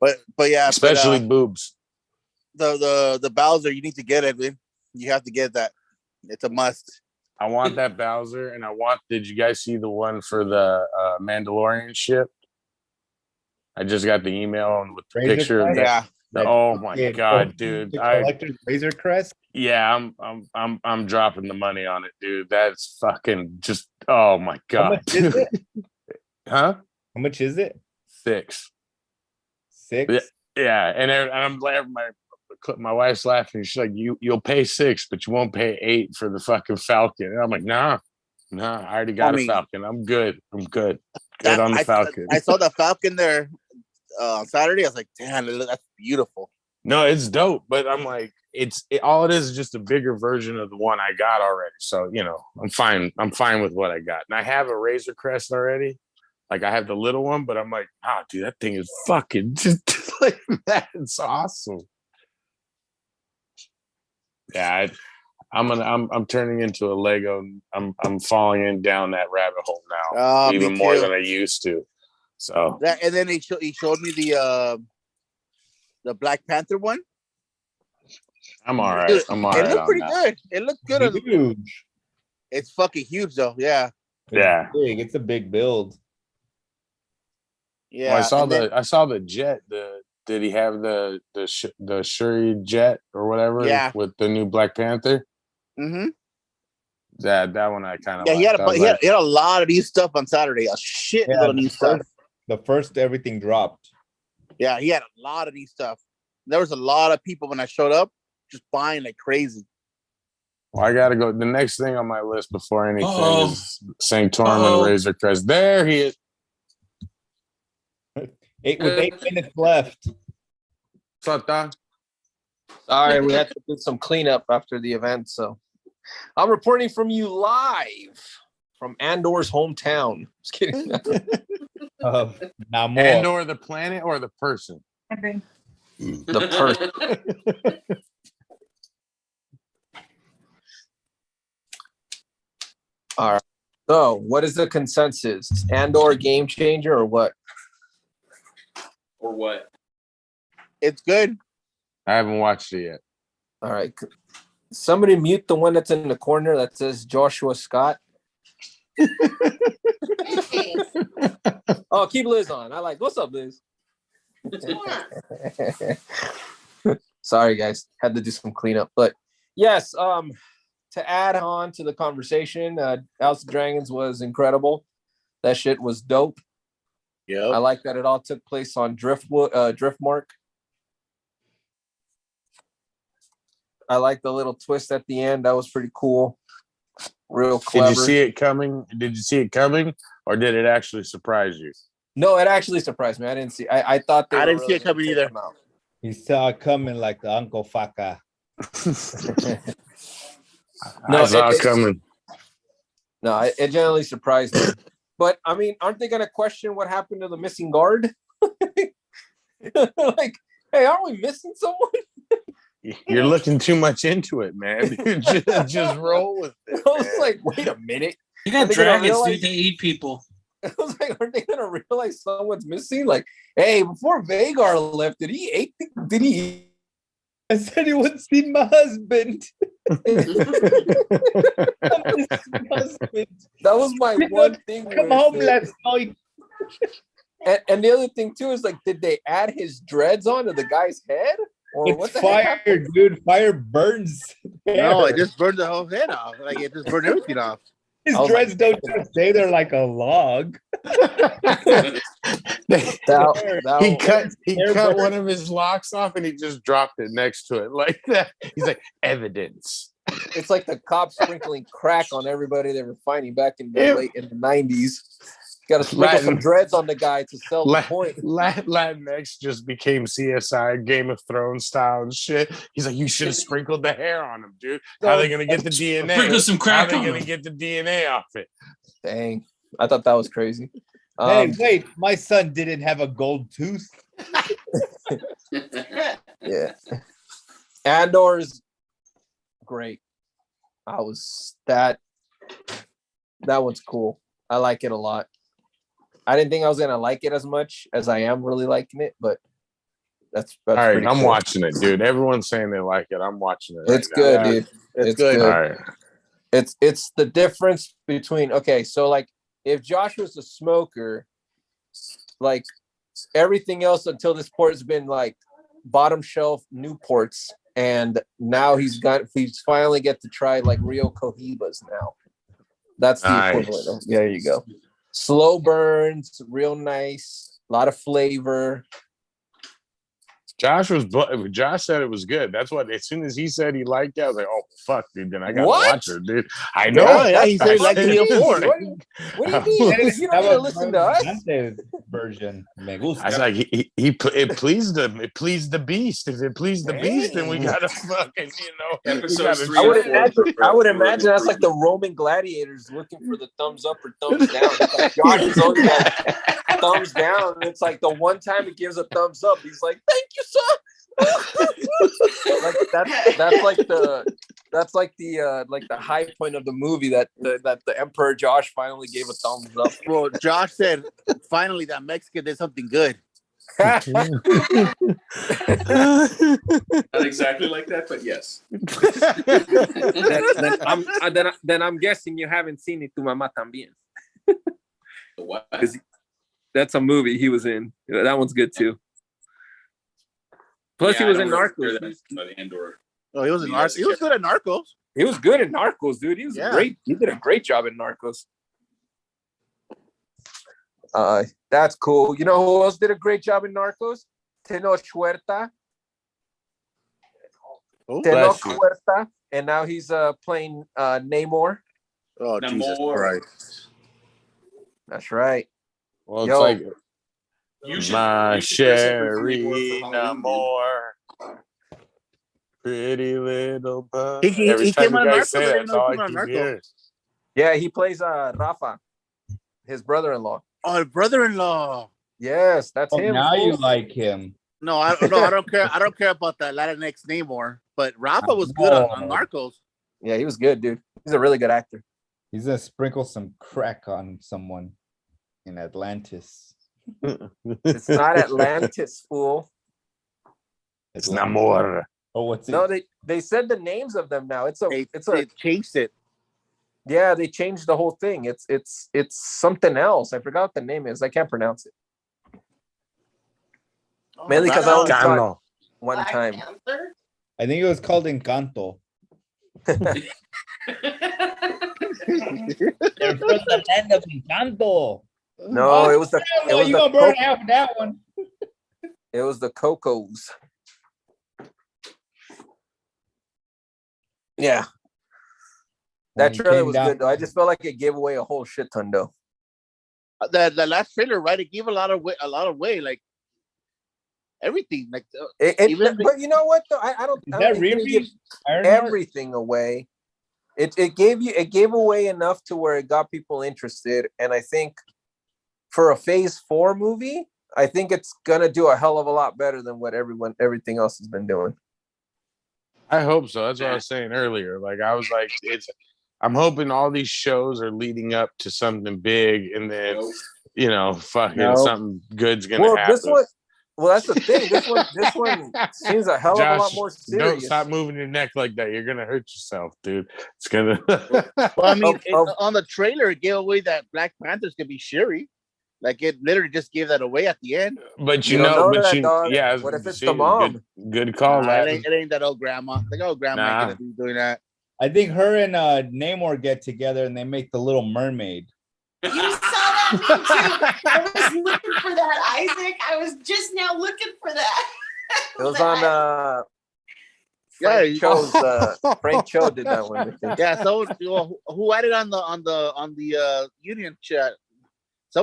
But yeah, Especially boobs. the Bowser, you need to get it, man. You have to get that. It's a must. I want that Bowser, and did you guys see the one for the Mandalorian ship? I just got the email with the Razor picture of Crest? that. Yeah. Oh my Yeah, god, dude! The collector's Razor Crest. I'm dropping the money on it, dude. That's fucking just. Oh my How god, much is it? huh? How much is it? 6. 6? Yeah, and I'm laughing. My wife's laughing. She's like, "You'll pay 6, but you won't pay 8 for the fucking Falcon." And I'm like, Nah, I already got a Falcon. I'm good. I'm good. Good on the Falcon. I saw the Falcon there on Saturday. I was like, damn, that's beautiful. No, it's dope, but I'm like, all it is just a bigger version of the one I got already. So, you know, I'm fine. I'm fine with what I got. And I have a Razor Crest already. Like I have the little one, but I'm like, dude, that thing is fucking just like that. It's awesome. Yeah, I'm turning into a Lego. I'm falling down that rabbit hole now, even more than I used to. So and then he showed me the Black Panther one. I'm all right. Dude, I'm all right. It looked pretty good. It looked good. Huge. It's fucking huge though. Yeah. Yeah. Big. It's a big build. Yeah. Well, I saw the jet. Did he have the Shuri jet or whatever? Yeah. With the new Black Panther. Mm-hmm. That one I kind of he had a lot of new stuff on Saturday. A shit load of new stuff. The first everything dropped. Yeah, he had a lot of these stuff. There was a lot of people when I showed up just buying like crazy. Well, I gotta go. The next thing on my list before anything is Sanctorum and Razor Crest. There he is. With 8 minutes left. What's up, Doc? Sorry, we had to do some cleanup after the event. So I'm reporting from you live from Andor's hometown. Just kidding. Namor. Andor, the planet or the person? The person. All right. So, what is the consensus? Andor game changer or what? Or what? It's good. I haven't watched it yet. All right. Somebody mute the one that's in the corner that says Joshua Scott. Hey, Oh, keep Liz on. I like. What's up, Liz? Sorry, guys. Had to do some cleanup, but yes. To add on to the conversation, House of Dragons was incredible. That shit was dope. Yeah. I like that it all took place on Driftmark. I like the little twist at the end. That was pretty cool. Real clever. Did you see it coming? Did you see it coming, or did it actually surprise you? No, it actually surprised me. I didn't see. I thought I didn't see it coming either. He saw it coming like the Uncle Faka. I saw it coming. No, it generally surprised me. But I mean, aren't they going to question what happened to the missing guard? Like, hey, aren't we missing someone? You're looking too much into it, man. just roll with it. I was like, wait a minute. You got Are they gonna dragons, realize- dude. They eat people. I was like, aren't they going to realize someone's missing? Like, hey, before Vagar left, did he eat? Did he eat? I said he wouldn't see my husband. That was my one thing. Come home last night. And the other thing too is like, did they add his dreads onto the guy's head? Or It's what the heck? fire, dude. Fire burns. No, it just burned the whole head off. Like it just burned everything off. His I was dreads like- don't just stay there like a log. He cut one of his locks off and he just dropped it next to it like that. He's like, evidence. It's like the cops sprinkling crack on everybody they were finding back in the late 90s. Got to sprinkle some dreads on the guy to sell the point. Latinx just became CSI, Game of Thrones style and shit. He's like, you should have sprinkled the hair on him, dude. How are they gonna get the DNA? Sprinkle some crack How are on they gonna him. get the DNA off it? Dang, I thought that was crazy. Hey, wait, my son didn't have a gold tooth. Yeah, Andor's great. That one's cool. I like it a lot. I didn't think I was gonna like it as much as I am really liking it, but that's All right, pretty I'm cool. watching it, dude. Everyone's saying they like it. I'm watching it. It's right good, now. dude. It's good. All right. It's the difference between, okay, so like if Josh was a smoker, like everything else until this port has been like bottom shelf Newports, and now he's finally get to try like real Cohibas now. That's the equivalent of, yeah, there you go. Slow burns, real nice, a lot of flavor. Josh said it was good. That's what, as soon as he said he liked it, I was like, oh fuck, dude, then I gotta What? watch it, dude. I know. Yeah, he said he liked What do it you before. mean? What do you mean? You don't need to listen to us. Version. Me I gusta. was like, it pleased him. It pleased the beast. If it pleased the beast, then we gotta fucking, Episodes we 3 gotta- and 4. I would imagine that's like the Roman gladiators looking for the thumbs up or thumbs down. It's like Josh is always like thumbs down, and it's like the one time he gives a thumbs up, he's like, "Thank you, sir." Like that's like the high point of the movie that the Emperor Josh finally gave a thumbs up. Bro, Josh said finally that Mexican did something good. Not exactly like that, but yes. then I'm guessing you haven't seen it, Tu Mamá También. The what? That's a movie he was in. That one's good too. Plus, Yeah, he was I in don't remember Narcos. that, but Andor. Oh, he was in He Narcos. was- He was good at Narcos. He was good in Narcos, dude. He was Yeah. great. He did a great job in Narcos. That's cool. You know who else did a great job in Narcos? Tenoch Huerta. Oh, Tenoch Bless you. Huerta, and now he's playing Namor. oh Jesus Christ. That's right. Well, Yo. it's like You should my dress up for Sherry Namor for Halloween, more. Pretty little bug. He Every time came you on guys Narcos. say I that, didn't that's know all he I came on keep Narcos. hearing. Yeah, he plays Rafa, his brother-in-law. Oh, brother-in-law. Yes, that's Oh, him. now fool. you like him. No, I don't care. I don't care about the Latinx Namor, but Rafa was good on Narcos. Yeah, he was good, dude. He's a really good actor. He's gonna sprinkle some crack on someone in Atlantis. It's not Atlantis, fool. It's Namor. Oh, what's it? No, they said the names of them now. They changed it. Yeah, they changed the whole thing. It's something else. I forgot what the name is. I can't pronounce it. Mainly because I only saw it Cano. one Black time. Panther? I think it was called Encanto. They're from the land of Encanto. No, it was the you gonna burn half that one. it was the Cocos. Yeah. That trailer was good though. I just felt like it gave away a whole shit ton though. The last trailer, right? It gave a lot of way, like everything, like But you know what though? I don't think it gave everything away. It gave away enough to where it got people interested, and I think for a Phase 4 movie, I think it's gonna do a hell of a lot better than what everything else has been doing. I hope so. That's what I was saying earlier. Like I was like, I'm hoping all these shows are leading up to something big, and then something good's gonna happen. Well, that's the thing. This one seems a hell of a lot more serious. Don't stop moving your neck like that. You're gonna hurt yourself, dude. It's gonna. Well, I mean, on the trailer, it gave away that Black Panther's gonna be Shuri. Like it literally just gave that away at the end. But yeah. What if it's the mom? Good call. It ain't that old grandma. Like old grandma ain't gonna be doing that. I think her and Namor get together and they make the Little Mermaid. You saw that meme too. I was looking for that, Isaac. I was just now looking for that. It was on Frank Cho did that one. I think. Yeah, so who added on the union chat?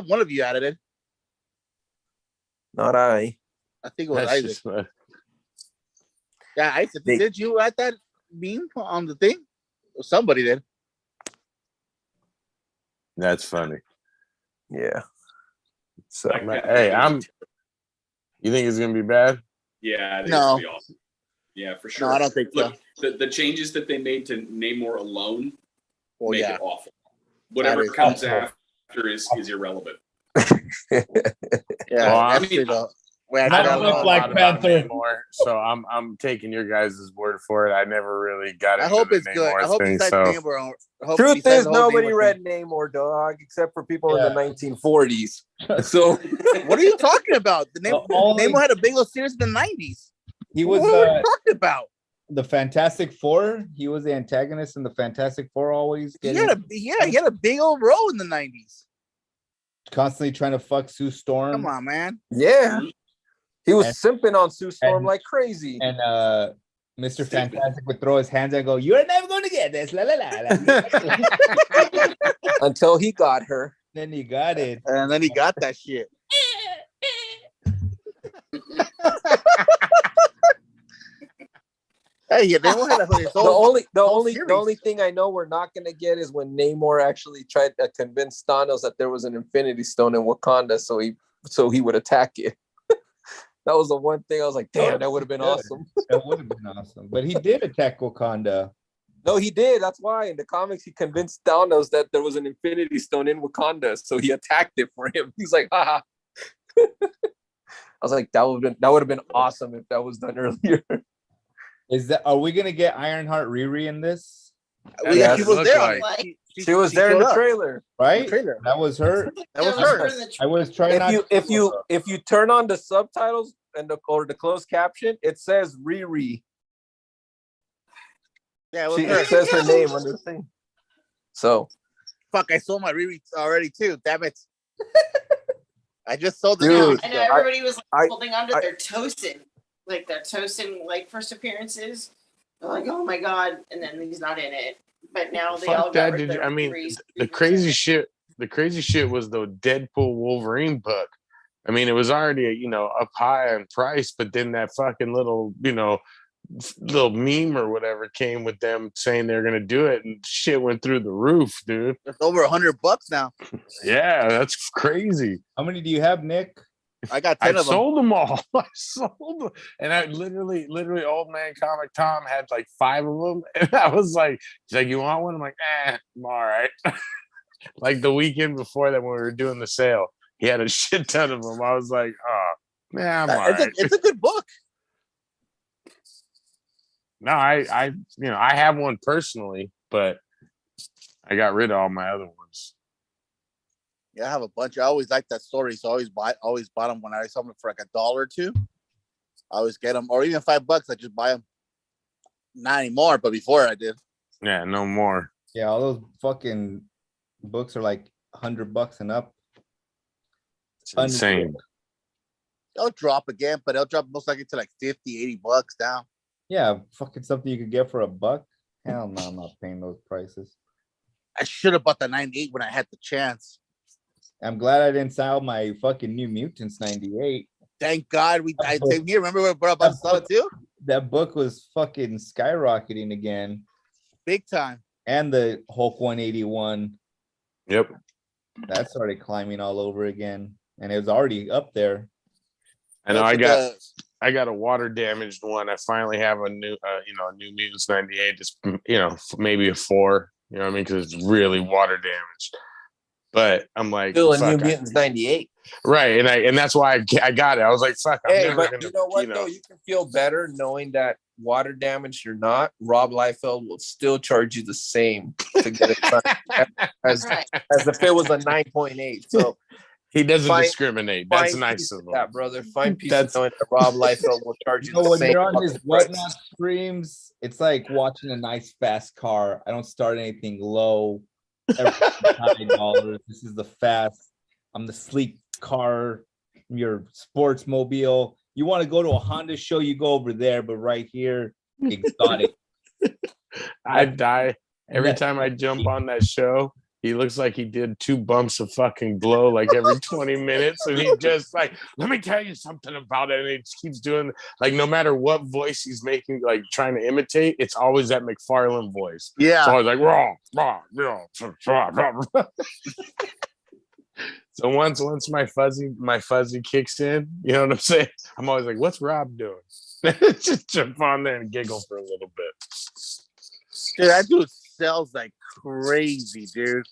One of you added it. Not I. I think it was Isaac. Yeah, Isaac. Did you add that meme on the thing? Or somebody did. That's funny. Yeah. So hey, you think it's gonna be bad? Yeah, I think it's gonna be awesome. Yeah, for sure. No, I don't think so. The changes that they made to Namor alone make it awful. Whatever comes after is irrelevant. Yeah, I don't like Black Panther anymore, so I'm taking your guys' word for it. I never really got it. I hope it's good. I hope besides Namor. Truth is, nobody read Namor, dog, except for people in the 1940s. So, what are you talking about? Namor had a big old series in the 90s. He was. What are you talking about? The Fantastic Four. He was the antagonist in the Fantastic Four. Always. He had a big old role in the 90s. Constantly trying to fuck Sue Storm. Come on, man. Yeah. He was simping on Sue Storm like crazy. And Mr. Fantastic would throw his hands and go, "You're never going to get this." La, la, la, la. Until he got her. Then he got it. And then he got that shit. Hey, they had the only thing I know we're not gonna get is when Namor actually tried to convince Thanos that there was an Infinity Stone in Wakanda, so he would attack it. That was the one thing I was like, damn, that would have been awesome. That would have been awesome. But he did attack Wakanda. No, he did. That's why in the comics he convinced Thanos that there was an Infinity Stone in Wakanda, so he attacked it for him. He's like, haha. I was like, that would have been awesome if that was done earlier. Are we gonna get Ironheart Riri in this? She was there. She was there in the trailer, right? That was her. That was her. I was trying. If you turn on the subtitles or the closed caption, it says Riri. Yeah, it says her name on the thing. So, fuck! I saw my Riri already too. Damn it. I just sold the Dude, I know everybody was like, I- holding on to I- their Tosin, like their Tosin like first appearances. They're like, oh my god, and then he's not in it. But now they all Fuck got that, rid dude. of I their mean, Reese the Reavers crazy in it. shit. The crazy shit was the Deadpool Wolverine book. I mean, it was already up high in price, but then that fucking little little meme or whatever came with them saying they're gonna do it, and shit went through the roof, dude. It's over $100 now. Yeah, that's crazy. How many do you have, Nick? I got I 10 of them. sold them all. I sold them, and I literally, old man comic Tom had like 5 of them, and I was like, he's like, you want one? I'm like, I'm all right. Like the weekend before that when we were doing the sale, he had a shit ton of them. I was like, oh, man, I'm all right. It's a good book. No, I have one personally, but I got rid of all my other ones. Yeah, I have a bunch. I always liked that story, so I always bought them when I saw them for like $1 or $2. I always get them, or even $5. I just buy them. Not anymore, but before I did. Yeah, no more. Yeah, all those fucking books are like $100 and up. It's insane. They'll drop again, but they'll drop most likely to like $50, $80 down. Yeah, fucking something you could get for $1. Hell no, I'm not paying those prices. I should have bought the 98 when I had the chance. I'm glad I didn't sell my fucking New Mutants 98. Thank God I same here. Remember when we're about to sell it too? That book was fucking skyrocketing again. Big time. And the Hulk 181. Yep. That started climbing all over again. And it was already up there. I know. I got a water damaged one. I finally have a new, New Mutants 98. Just maybe a 4. You know what I mean? Because it's really water damaged. But I'm like, still a New Mutants 98. Right, and that's why I got it. I was like, fuck. Hey, but you know what though? You can feel better knowing that water damaged or not, Rob Liefeld will still charge you the same to get it done as if it was a 9.8. So he doesn't discriminate. That's nice of him. That brother, find peace of knowing that Rob Liefeld will charge you the when same. you're on his whatnot streams, it's like watching a nice fast car. I don't start anything low. $9. This is the fast. I'm the sleek car. Your sports mobile. You want to go to a Honda show, you go over there. But right here, exotic. I die every time I jump on that show. He looks like he did 2 bumps of fucking blow like every 20 minutes. And he just like, let me tell you something about it. And he just keeps doing, like, no matter what voice he's making, like trying to imitate, it's always that McFarlane voice. Yeah. So I was like, wrong. So once my fuzzy kicks in, you know what I'm saying? I'm always like, what's Rob doing? Just jump on there and giggle for a little bit. Dude, that dude sells like crazy, dude.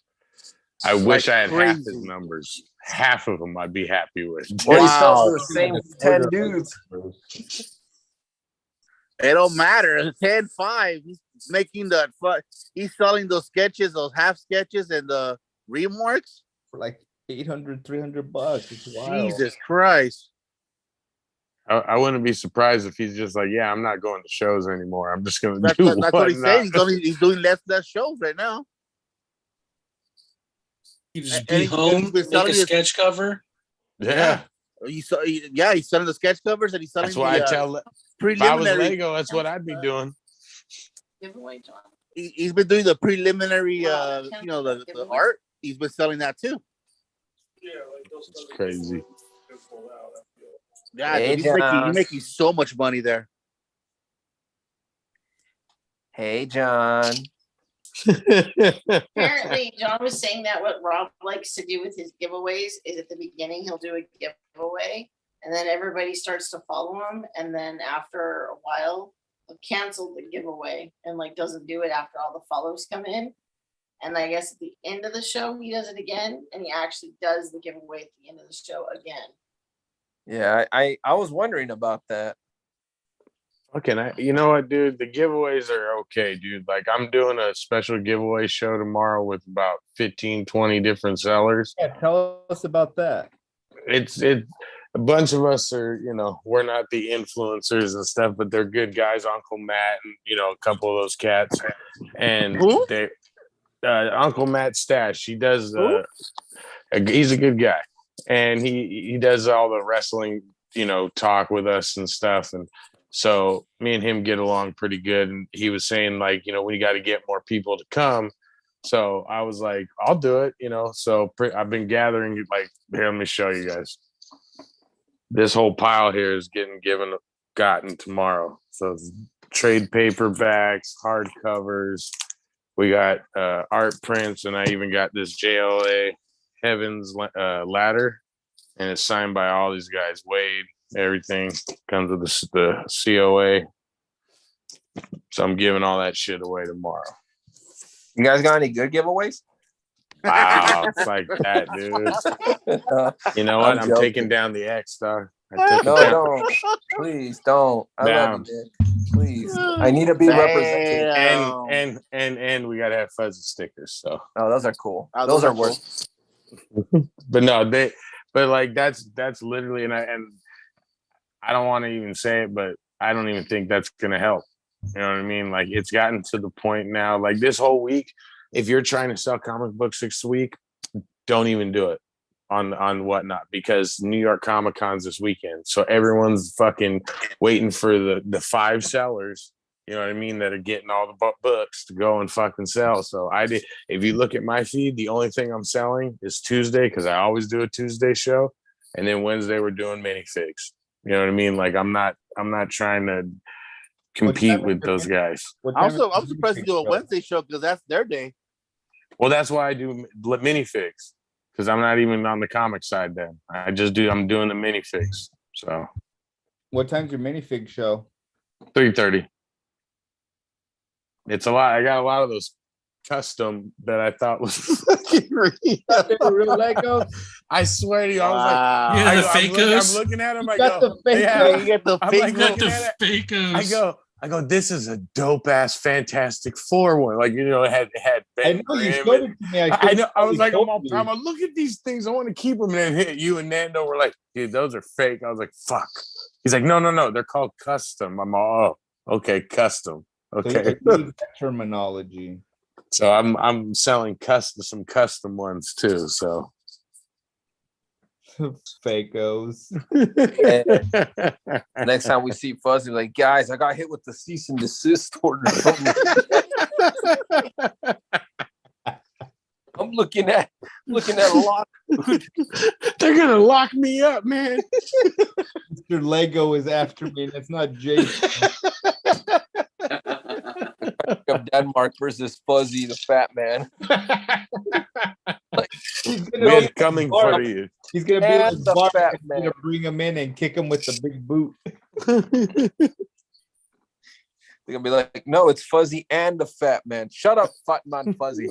I wish I had half crazy. his numbers. Half of them I'd be happy with. Or he Wow. sells the same 10 dudes. It don't matter. 10-5. He's making he's selling those sketches, those half sketches, and the remorks For like $800-$300. It's wild. Jesus Christ. I wouldn't be surprised if he's just like, yeah, I'm not going to shows anymore. I'm just going to That's do what he's saying. whatnot. He's doing less shows right now. You just And be he's home, been make selling a his- sketch cover. Yeah, He's selling the sketch covers and he's selling that's why I the tell. If I was preliminary. Lego, that's what I'd be doing. Giveaway, John. He's been doing the preliminary, Wow, the art. He's been selling that too. Yeah, like those It's crazy. Yeah, Hey, dude, John. he's making so much money there. Hey, John. Apparently, John was saying that what Rob likes to do with his giveaways is at the beginning he'll do a giveaway, and then everybody starts to follow him, and then after a while he'll cancel the giveaway and like doesn't do it after all the follows come in. And I guess at the end of the show he does it again, and he actually does the giveaway at the end of the show again. Yeah, I was wondering about that. Okay, you know what, dude? The giveaways are okay, dude. Like, I'm doing a special giveaway show tomorrow with about 15, 20 different sellers. Yeah, tell us about that. It's a bunch of us are, we're not the influencers and stuff, but they're good guys. Uncle Matt and, a couple of those cats. And Who? they, Uncle Matt Stash, he does, he's a good guy. and he does all the wrestling, talk with us and stuff. And so me and him get along pretty good. And he was saying like, we got to get more people to come. So I was like, I'll do it, So I've been gathering, like, here, let me show you guys. This whole pile here is gotten tomorrow. So it's trade paperbacks, hardcovers. We got art prints, and I even got this JLA Heaven's ladder, and it's signed by all these guys. Wade, everything comes with the COA. So I'm giving all that shit away tomorrow. You guys got any good giveaways? Wow, it's like that, dude. You know what? I'm taking down the X, dog. No, don't. Please don't. I love you, man. Please. I need to be represented. And we gotta have fuzzy stickers. So those are cool. Those are worth. But no, but like that's literally, and I don't want to even say it, but I don't even think that's gonna help. You know what I mean? Like, it's gotten to the point now, like this whole week, if you're trying to sell comic books this week, don't even do it on Whatnot, because New York Comic Con's this weekend. So everyone's fucking waiting for the 5 sellers, you know what I mean, that are getting all the books to go and fucking sell. So if you look at my feed, the only thing I'm selling is Tuesday, because I always do a Tuesday show. And then Wednesday we're doing minifigs. You know what I mean? Like, I'm not trying to compete with those guys. I'm surprised you do a Wednesday show, because that's their day. Well, that's why I do minifigs, because I'm not even on the comic side then. I'm doing the minifigs. So what time's your minifig show? 3:30. It's a lot. I got a lot of those custom that I thought was fucking real. Real Legos? I swear to you, I was like, the fakos. I'm looking at them. I got go, the yeah. You get the I'm fake. like, Got the looking at it. fakos. I go, this is a dope ass Fantastic Four one. Like, it had I Ben know you Grimm showed and- it to me. I know. I was like, I'm told you. gonna look at these things. I want to keep them. And then you and Nando were like, dude, those are fake. I was like, fuck. He's like, no. They're called custom. I'm all, oh, okay, custom. Okay. So you need that terminology. So I'm selling some custom ones too. So Fakos. Next time we see Fuzzy, like, guys, I got hit with the cease and desist order. I'm looking at a lot. They're gonna lock me up, man. Mr. Lego is after me, and it's not Jason. Of Denmark versus Fuzzy the Fat Man. We're coming for you. He's gonna be And like the Bart, Fat gonna Man. bring him in and kick him with the big boot. They're gonna be like, no, it's Fuzzy and the Fat Man. Shut up, Fat Man Fuzzy.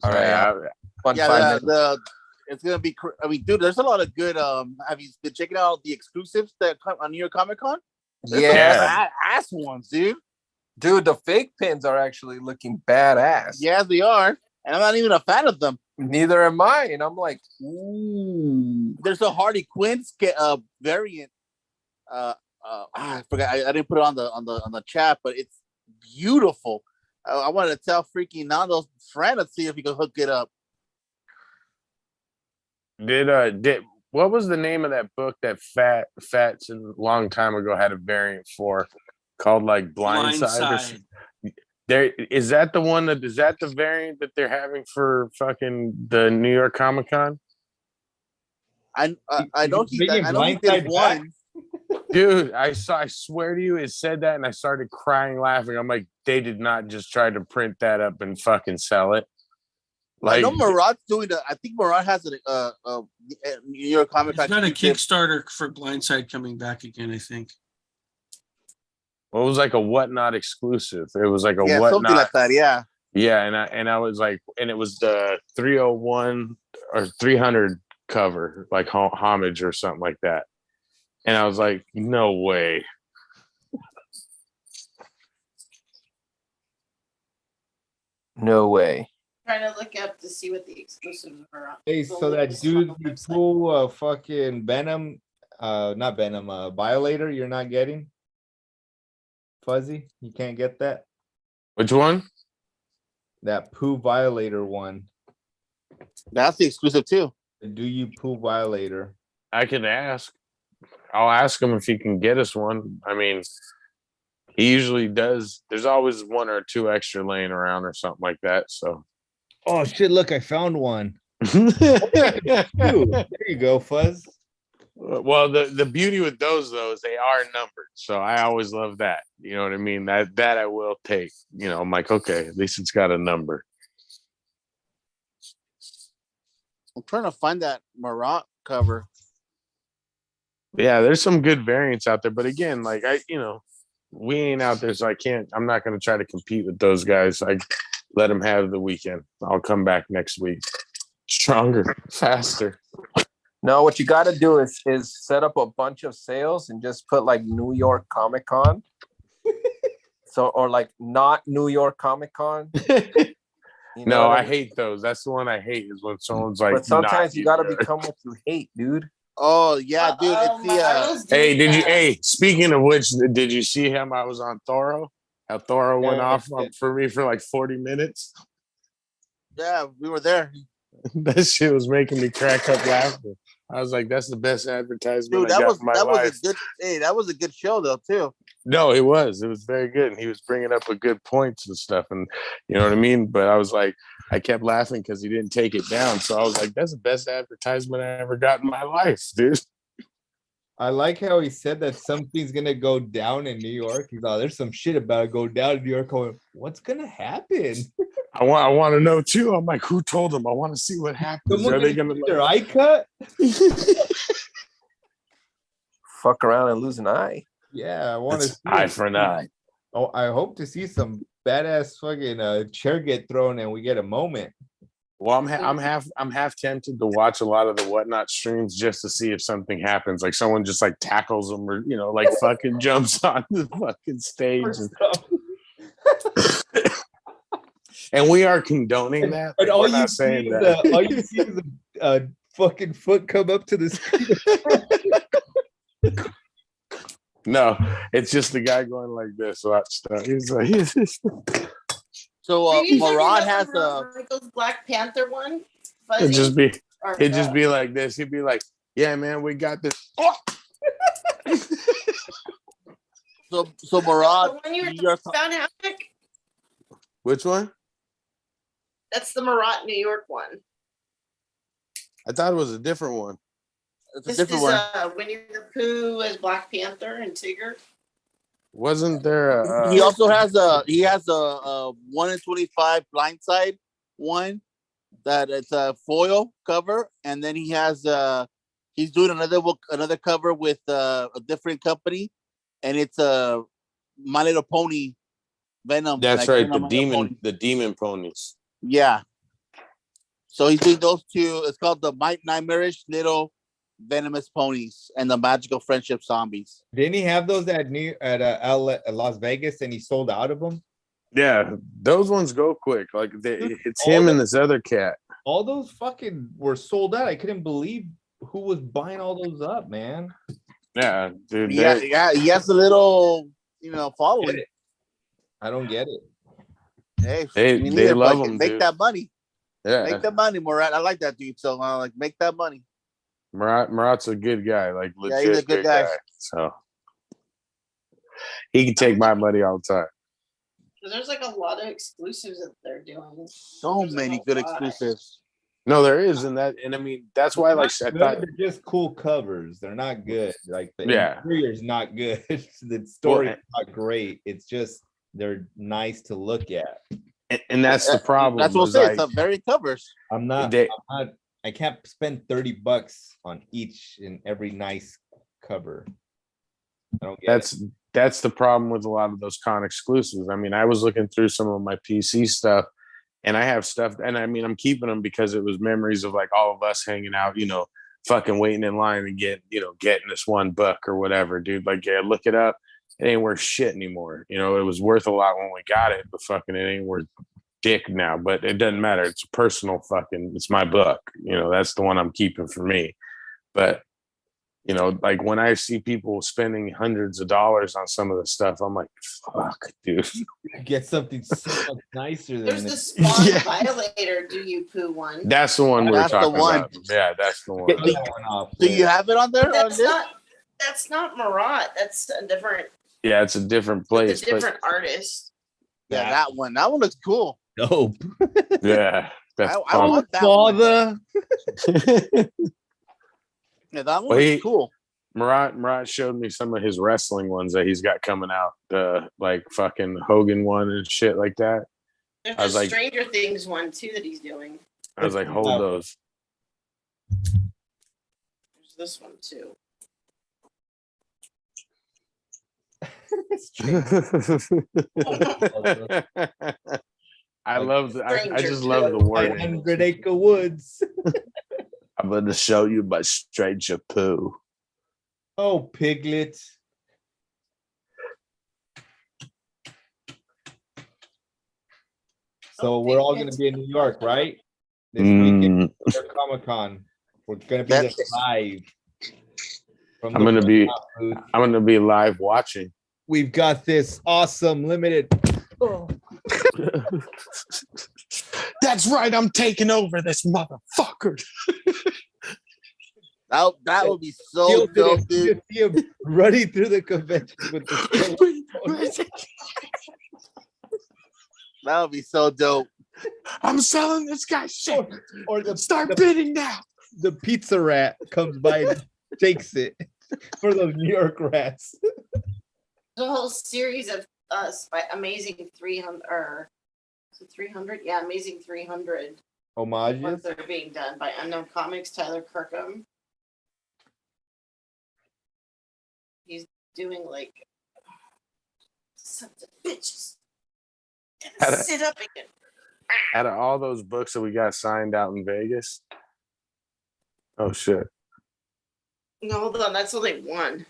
All right. Fun Yeah, 5 minutes. it's gonna be. I mean, dude, there's a lot of good. Have you been checking out the exclusives that come on New York Comic Con? Yeah, Ass ones, dude. dude, the fake pins are actually looking badass. Yes, they are, and I'm not even a fan of them. Neither am I, and I'm like, ooh. There's a Harley Quinn variant. I forgot. I didn't put it on the chat, but it's beautiful. I wanted to tell freaking Nando's friend to see if he could hook it up. Did what was the name of that book that Fats a long time ago had a variant for, called like Blindside? There is that the one that is that the variant that they're having for fucking the New York Comic Con? I don't think Bringing I don't think there's Blindside back? one. Dude, I swear to you, it said that, and I started crying, laughing. I'm like, they did not just try to print that up and fucking sell it. I Like, know Murat's doing that. I think Murat has a New York Comic Con. He's got a Kickstarter for Blindside coming back again, I think. well, it was like a Whatnot exclusive. It was like a Yeah, Whatnot, something like that. Yeah. yeah, and I was like, and it was the 301 or 300 cover, like homage or something like that. And I was like, no way. No way. Trying to look up to see what the exclusives are. Hey, so that dude who pull fucking Venom, not Venom, Violator, you're not getting? Fuzzy, you can't get that? Which one? that Pooh Violator one. That's the exclusive too. Do you Pooh Violator? I can ask. I'll ask him if he can get us one. I mean, he usually does. There's always one or two extra laying around or something like that. So. Oh shit! Look, I found one. There you go, Fuzz. Well, the beauty with those though is they are numbered, so I always love that. You know what I mean? That I will take. You know, I'm like, okay, at least it's got a number. I'm trying to find that Marat cover. Yeah, there's some good variants out there, but again, like we ain't out there, so I'm not going to try to compete with those guys. I let them have the weekend. I'll come back next week, stronger, faster. No, what you got to do is set up a bunch of sales and just put like New York Comic Con. So, or like not New York Comic Con. No, I hate those. That's the one I hate is when someone's like. But sometimes you got to become what you hate, dude. Oh yeah, dude. It's the Hey, speaking of which, did you see him? I was on Thoro. How Thoro went off for me for like 40 minutes. Yeah, we were there. That shit was making me crack up laughing. I was like, "That's the best advertisement." Dude, I got in my life. That was a good show though too. No, it was very good, and he was bringing up a good points and stuff, and you know what I mean. But I was like, I kept laughing because he didn't take it down. So I was like, "That's the best advertisement I ever got in my life, dude." I like how he said that something's gonna go down in New York. He's like, "There's some shit about to go down in New York." Going, what's gonna happen? I want to know too. I'm like, who told them? I want to see what happens. Are they gonna get their eye cut? Fuck around and lose an eye. Yeah, I want to see eye for an eye. Oh, I hope to see some badass fucking chair get thrown and we get a moment. Well, I'm half tempted to watch a lot of the Whatnot streams just to see if something happens, like someone just like tackles them or like fucking jumps on the fucking stage. And we are condoning that. But like, all you see is a fucking foot come up to the screen. No, it's just the guy going like this. Watch that. He's like, So Maybe Marad check has out Michael's Black Panther one. it'd just be Or, it'd just be like this. He'd be like, "Yeah, man, we got this." So Marad, the one you found out. Which one? That's the Marat New York one. I thought it was a different one. it's a This different is one. Winnie the Pooh as Black Panther and Tigger. Wasn't there a? He also has a 1 in 25 blindside one that it's a foil cover, and then he has he's doing another cover with a different company, and it's a My Little Pony Venom. That's like right, Venom, the demon ponies. Yeah. So he's doing those two. It's called the Nightmarish Little Venomous Ponies and the Magical Friendship Zombies. Didn't he have those at Las Vegas and he sold out of them? Yeah, those ones go quick. Like it's him and this other cat. All those fucking were sold out. I couldn't believe who was buying all those up, man. Yeah, dude. Yeah, he has a little, following. I don't get it. Hey, they love him. Make dude. that money. Yeah, Make that money, Murat. I like that dude. So make that money. Murat's a good guy. Like legit Yeah, he's a good guy. So he can take my money all the time. Because there's like a lot of exclusives that they're doing. So There's many a good lot. exclusives. No, there is, and I mean that's why. Like I thought, They're just cool covers. They're not good. Like the Yeah. interior's not good. The story's not great. It's just they're nice to look at. and that's the problem. That's what I'm saying. It's very covers. I can't spend $30 on each and every nice cover. I don't get it. That's the problem with a lot of those con exclusives. I mean, I was looking through some of my PC stuff, and I have stuff, and I mean, I'm keeping them because it was memories of like all of us hanging out, fucking waiting in line and getting this one book or whatever, dude. Like, yeah, look it up. It ain't worth shit anymore. It was worth a lot when we got it, but fucking it ain't worth dick now. But it doesn't matter. It's a personal it's my book. That's the one I'm keeping for me. But You know, like when I see people spending hundreds of dollars on some of the stuff, I'm like, fuck, dude. Get something so much nicer than There's the this. Spawn Yeah. Violator Do You Poo one. That's the one we're That's the talking one. about. Yeah, that's the one. Get the- That one off, Do you man. have it on there? But On that's not Marat. That's a different Yeah, it's a different it's place. a different artist. Yeah, that one. That one looks cool. Dope. But yeah, that's I want that one. Father. Yeah, that one Wait. looks cool. Murat showed me some of his wrestling ones that he's got coming out. The like fucking Hogan one and shit like that. There's I was the like- Stranger Things one too that he's doing. I was like, hold those. There's this one too. I love I Stranger just love the Poo. word. 100 Acre Woods. I'm gonna show you my stranger poo. Oh, Piglet. So we're all going to be in New York, right? This weekend, Comic Con. We're going to be there That's- live. From I'm the gonna be booth. I'm gonna be live watching. We've got this awesome limited. That's right, I'm taking over this motherfucker. That would be so Feel dope, to dude. see him running through the convention with the That would be so dope. I'm selling this guy shit. or the Start bidding now. the pizza rat comes by and takes it for those New York rats. There's a whole series of Amazing 300 or is it 300? Yeah, Amazing 300 Homages. ones that are being done by Unknown Comics, Tyler Kirkham. He's doing like sons of bitches. Had a- Sit up again. Out of all those books that we got signed out in Vegas. Oh shit. No, hold on, that's only one.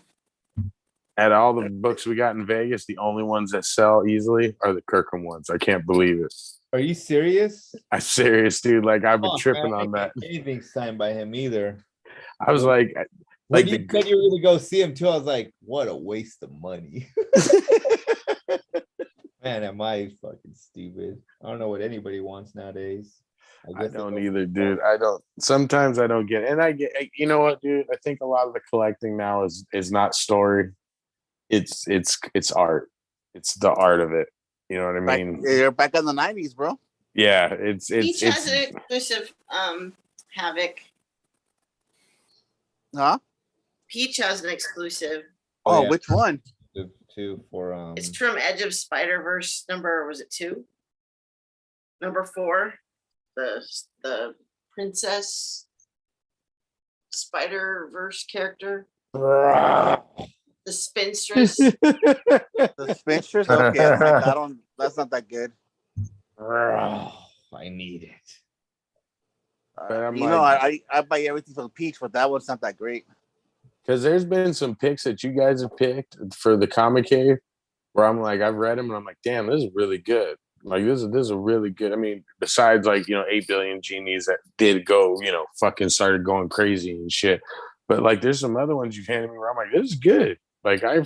Out of all the books we got in Vegas, the only ones that sell easily are the Kirkham ones. I can't believe it. Are you serious? I'm serious, dude. Like I've been Oh, tripping man, I on that. didn't get anything signed by him either. I was like, When like you said you were gonna go see him too, I was like, what a waste of money. Man, am I fucking stupid. I don't know what anybody wants nowadays. I guess they don't either, dude. I don't. Sometimes I don't get it. And I get. You know what, dude? I think a lot of the collecting now is not story. It's art. It's the art of it. You know what I mean? You're back in the 90s, bro. Yeah. It's Peach has an exclusive Havoc. Huh? Peach has an exclusive. Oh, yeah. which one? Two for It's from Edge of Spider-Verse number, was it 2? Number 4. The Princess Spider-Verse character. The Spinstress. The Spinsters? Okay, I don't. That's not that good. I need it. But I'm You know, like- I buy everything from Peach, but that one's not that great. Because there's been some picks that you guys have picked for the Comic Cave where I'm like, I've read them and I'm like, damn, this is really good. Like this is a really good. I mean, besides like 8 billion genies that did go, fucking started going crazy and shit. But like, there's some other ones you've handed me where I'm like, this is good. Like I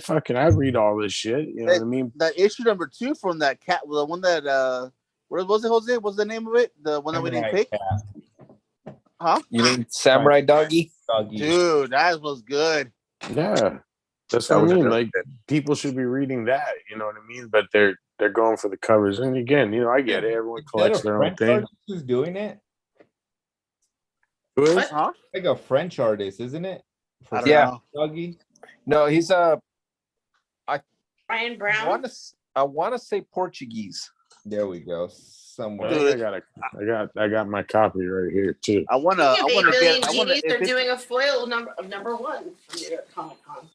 read all this shit. You know what I mean? That issue number 2 from that cat, the one that what was it, Jose? What's the name of it? The one that we didn't pick? Huh? You mean Samurai Doggy? Doggy. Dude, that was good. Yeah. That's That what I was mean. really Like people should be reading that. You know what I mean? But they're going for the covers. And again, I get it. Everyone Is that collects a their own French thing. artist who's doing it? Who is? What? Huh? Like a French artist, isn't it? For I don't Yeah. know. Doggy. No, he's Ryan Brown. I want to say Portuguese. There we go. Somewhere. Dude. I got my copy right here too. I wanna Speaking of 8 get. billion I wanna. genies, they're doing a foil of number 1 from New York Comic Con.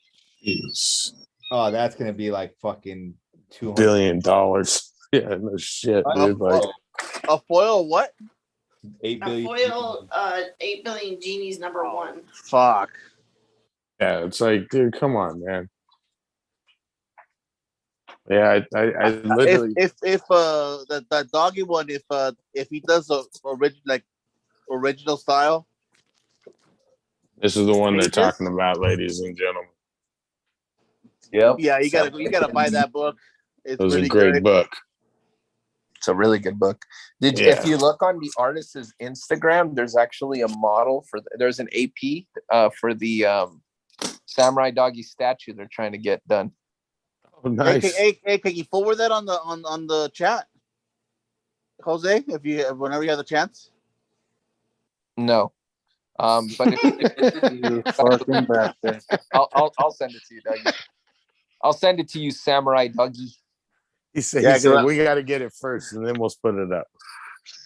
Jeez. Oh, that's gonna be like fucking $200 $1 billion. Yeah, no shit, dude. Like A foil? What? 8 A billion. foil 8 billion genies number 1. Fuck. yeah, it's like, dude, come on, man. Yeah, I literally If the doggy one, if he does a original style, This is the one they're Pages? talking about, ladies and gentlemen. Yep. Yeah, you gotta buy that book. It's It was really a great good. book. It's a really good book. If Yeah. you look on the artist's Instagram, there's actually a model there's an AP for the Samurai Doggy statue they're trying to get done. Oh, nice. Hey, can you forward that on the chat, Jose? Whenever you have the chance. No. But You fucking bastard. I'll send it to you, Dougie. I'll send it to you, Samurai Dougie. He said, Yeah, we got to get it first, and then we'll split it up.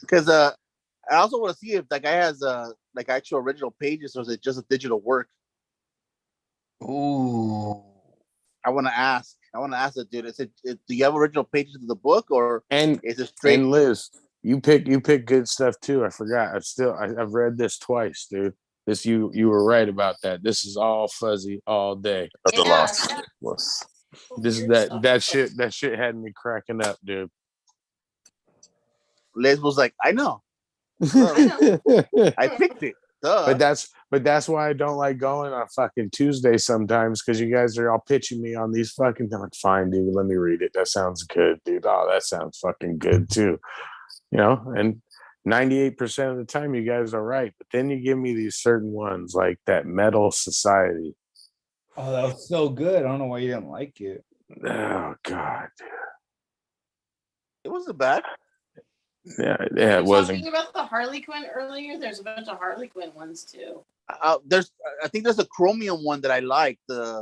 Because I also want to see if that guy has like actual original pages, or is it just a digital work? Ooh. I want to ask that dude. Do you have original pages of the book, or And is it straight? And Liz, you pick good stuff too. I forgot. I've read this twice, dude. This you were right about that. This is all fuzzy all day. Yeah. This is that shit had me cracking up, dude. Liz was like, I know. I picked it. Duh. But that's why I don't like going on fucking Tuesday sometimes, because you guys are all pitching me on these fucking. I'm like, fine, dude, let me read it. That sounds good, dude. Oh, that sounds fucking good too. You know, and 98% of the time you guys are right. But then you give me these certain ones like that Metal Society. Oh, that was so good. I don't know why you didn't like it. Oh God. It wasn't bad. Yeah, it wasn't. Talking about the Harley Quinn earlier. There's a bunch of Harley Quinn ones too. I think there's a chromium one that I like. There's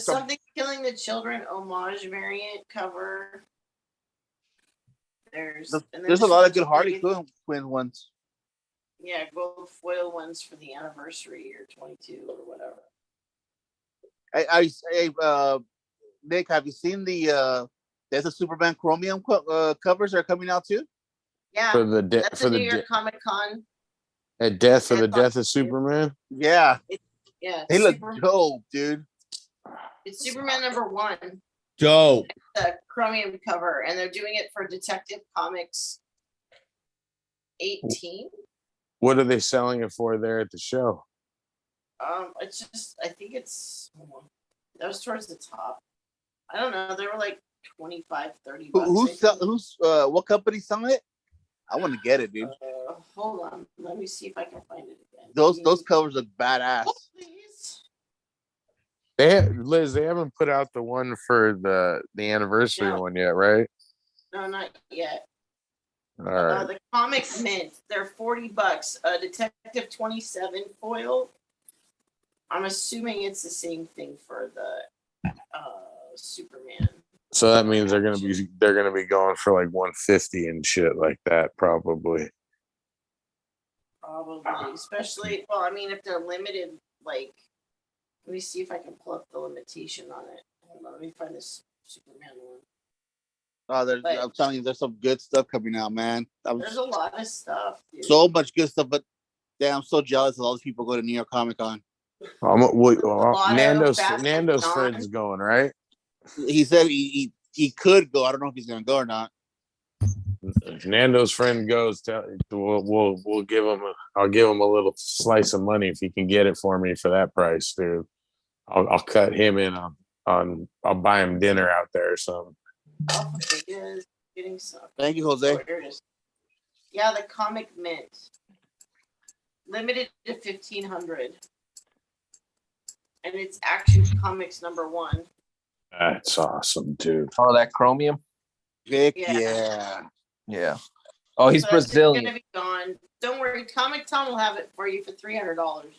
something killing the children homage variant cover. There's a lot of good Harley Quinn ones. Yeah, gold foil ones for the anniversary or 22 or whatever. Nick, have you seen there's a Superman chromium covers that are coming out too? Yeah, For the that's a New York Comic Con. At death for the death of Superman. Yeah, yeah, they look dope, dude. It's Superman #1. Dope. The chromium cover, and they're doing it for Detective Comics 18. What are they selling it for there at the show? It's just, I think it's, that was towards the top. I don't know. They were like 25, 30 bucks. What company selling it? I want to get it, dude. Hold on. Let me see if I can find it again. Those covers look badass. Oh, please. Liz, they haven't put out the one for the anniversary one yet, right? No, not yet. All right. The Comic Mint, they're 40 bucks. Detective 27 foil. I'm assuming it's the same thing for the Superman. So that means they're gonna be going for like 150 and shit like that, probably. Probably, especially, well, I mean, if they're limited, like, let me see if I can pull up the limitation on it. Hold on, let me find this Superman one. I'm telling you, there's some good stuff coming out, man. There's a lot of stuff, dude. So much good stuff, but damn, I'm so jealous of all these people go to New York Comic Con. Nando's friend's going, right? He said he could go. I don't know if he's gonna go or not. If Nando's friend goes, we'll give him. I'll give him a little slice of money if he can get it for me for that price, dude. I'll cut him in on. I'll buy him dinner out there or something. Oh, it is getting stuff. Thank you, Jose. Oh, here it is. Yeah, the Comic Mint, limited to 1,500, and it's Action Comics #1. That's awesome, dude. Oh, that chromium. Heck Yeah. Yeah. Oh, he's Brazilian. It's gonna be gone. Don't worry, Comic Tom will have it for you for $300.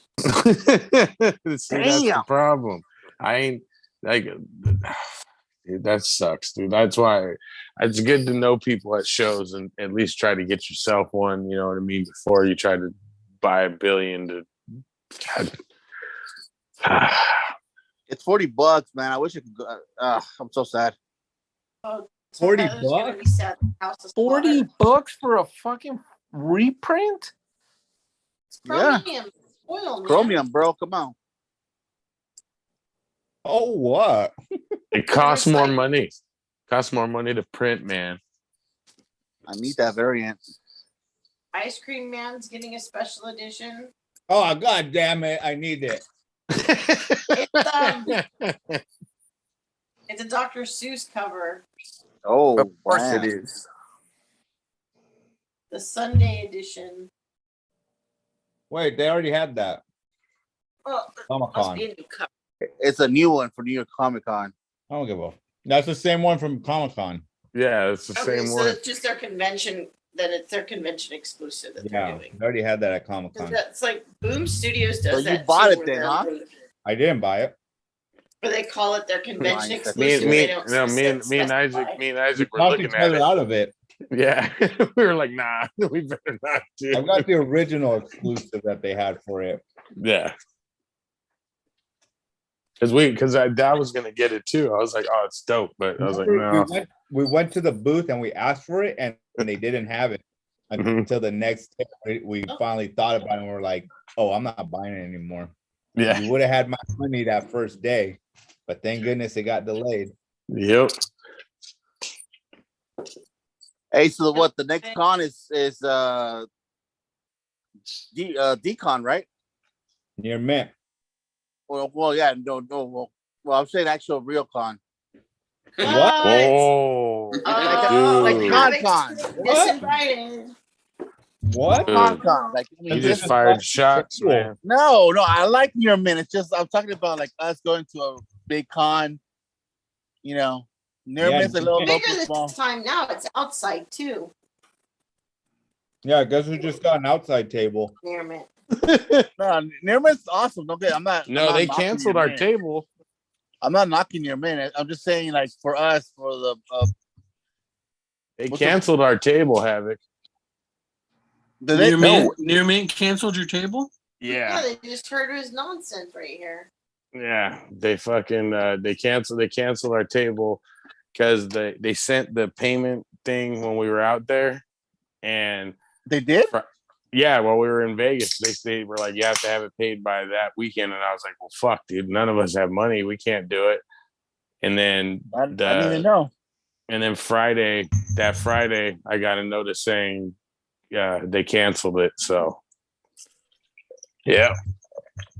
See, that's the problem. I ain't like, dude, that sucks, dude. That's why it's good to know people at shows and at least try to get yourself one. You know what I mean? Before you try to buy a billion to. It's $40, man. I wish I could go. I'm so sad. Oh, $40? 40 bucks for a fucking reprint? It's chromium. Foil, man. Chromium, bro. Come on. Oh, what? It costs more money. Costs more money to print, man. I need that variant. Ice Cream Man's getting a special edition. Oh, god damn it. I need it. It's a Dr. Seuss cover, Oh, Of course wow. it is. the Sunday edition. Wait, they already had that. Oh, Comic must Con. be a new cover. It's a new one for New York Comic Con. I don't give a. That's the same one from Comic Con. Yeah, it's the Okay, same so one. it's just their convention. That it's their convention exclusive that Yeah, they're doing. they already had that at Comic 'Cause Con. that's like Boom Studios does So you that bought too, it where then, they're huh? like- I didn't buy it. But they call it their convention Me- exclusive. Me they don't and specify. Isaac We were talked looking each at other it. out of it. Yeah, we were like, nah, we better not do. I've got the original exclusive that they had for it. Yeah, because I was gonna get it too. I was like, oh, it's dope, but I was like, Remember, no. we went to the booth and we asked for it, and they didn't have it Mhm. until the next day. We finally thought about it, and we're like, "Oh, I'm not buying it anymore." Yeah, We would have had my money that first day, but thank goodness it got delayed. yep. Hey, so what? The next con is decon, right? Near mint. Well, yeah, no. Well, I'm saying actual real con. What? Oh, Like dude. Con. disinvited. What? Dude. Con. Like, I mean, You this just is fired shots, cool. man. no. I like near mint. It's just I'm talking about like us going to a big con. You know, near Yeah, mint's a little Bigger local this small. time now. It's outside too. Yeah, I guess we just got an outside table. Near mint. No, near mint's awesome. Okay, I'm not. No, I'm not they knocking canceled Near our Mint. table. I'm not knocking near mint. I'm just saying, like for us, for the They What's the- canceled our table, Havoc. did they, Near Mint canceled your table? Yeah, Yeah, they just heard it was nonsense right here. yeah. They fucking they canceled our table because they sent the payment thing when we were out there, and they did. yeah, while we were in Vegas, they were like, you have to have it paid by that weekend, and I was like, well, fuck, dude, none of us have money, we can't do it. And then I didn't even know. and then that Friday, I got a notice saying, yeah, they canceled it. So, yeah,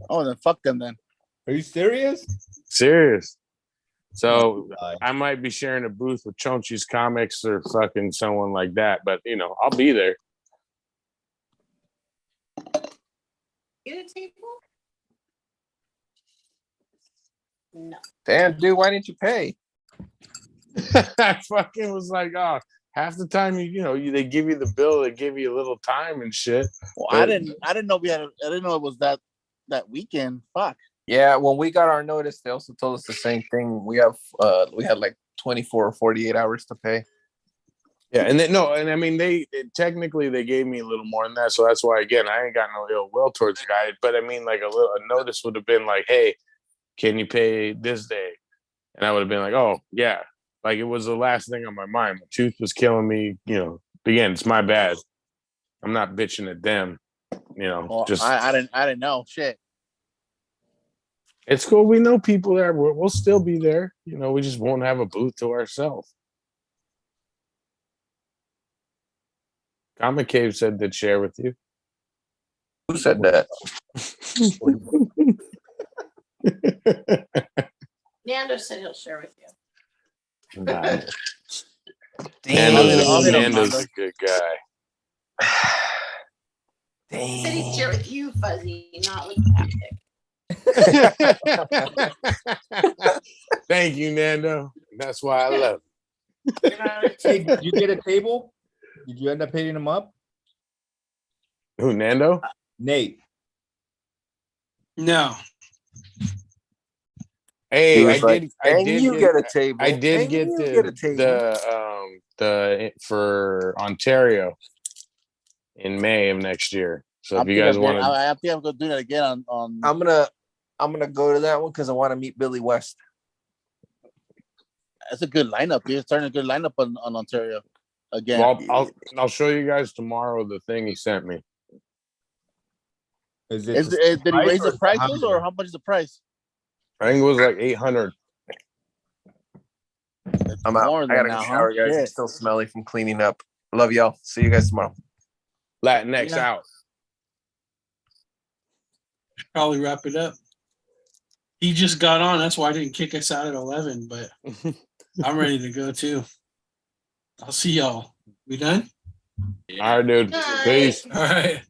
Oh, then fuck them then. Are you serious? serious. So God. I might be sharing a booth with Chonchi's Comics or fucking someone like that, but I'll be there. Get a table? No. Damn, dude, why didn't you pay? I fucking was like, oh, half the time they give you the bill, they give you a little time and shit. Well, But- I didn't know I didn't know it was that weekend. Fuck. Yeah, when we got our notice, they also told us the same thing. We had like 24 or 48 hours to pay. Yeah, and I mean they technically they gave me a little more than that, so that's why again I ain't got no ill will towards the guy. But I mean, like a notice would have been like, hey, can you pay this day? And I would have been like, oh yeah, like it was the last thing on my mind. My tooth was killing me. Again, it's my bad. I'm not bitching at them. Well, just I didn't know. Shit. it's cool. We know people there. We'll still be there. We just won't have a booth to ourselves. Comic Cave said they'd share with you. Who said that? Nando said he'll share with you. Nando's a good guy. He said he'd share with you, Fuzzy, not with Haptic. Thank you, Nando. That's why I love You're not a Hey, table. did you get a table? Did you end up hitting him up? you. Who, Nando? Nate. No. Hey, He was like, I and did you get a table. I did and get you the get a table. the for Ontario in May of next year. So if you guys want to, I think I'm gonna do that again on. I'm gonna go to that one because I want to meet Billy West. That's a good lineup. You're starting a good lineup on Ontario again. well, I'll show you guys tomorrow the thing he sent me. Is Did it he raise the price or prices or how much is the price? I think it was like 800. I'm out. More I than gotta now, go shower, guys. Shit. It's still smelly from cleaning up. Love y'all. See you guys tomorrow. Latinx Yeah. out. probably wrap it up. He just got on. That's why I didn't kick us out at 11, but I'm ready to go too. I'll see y'all. We done? All right, dude. Peace. All right.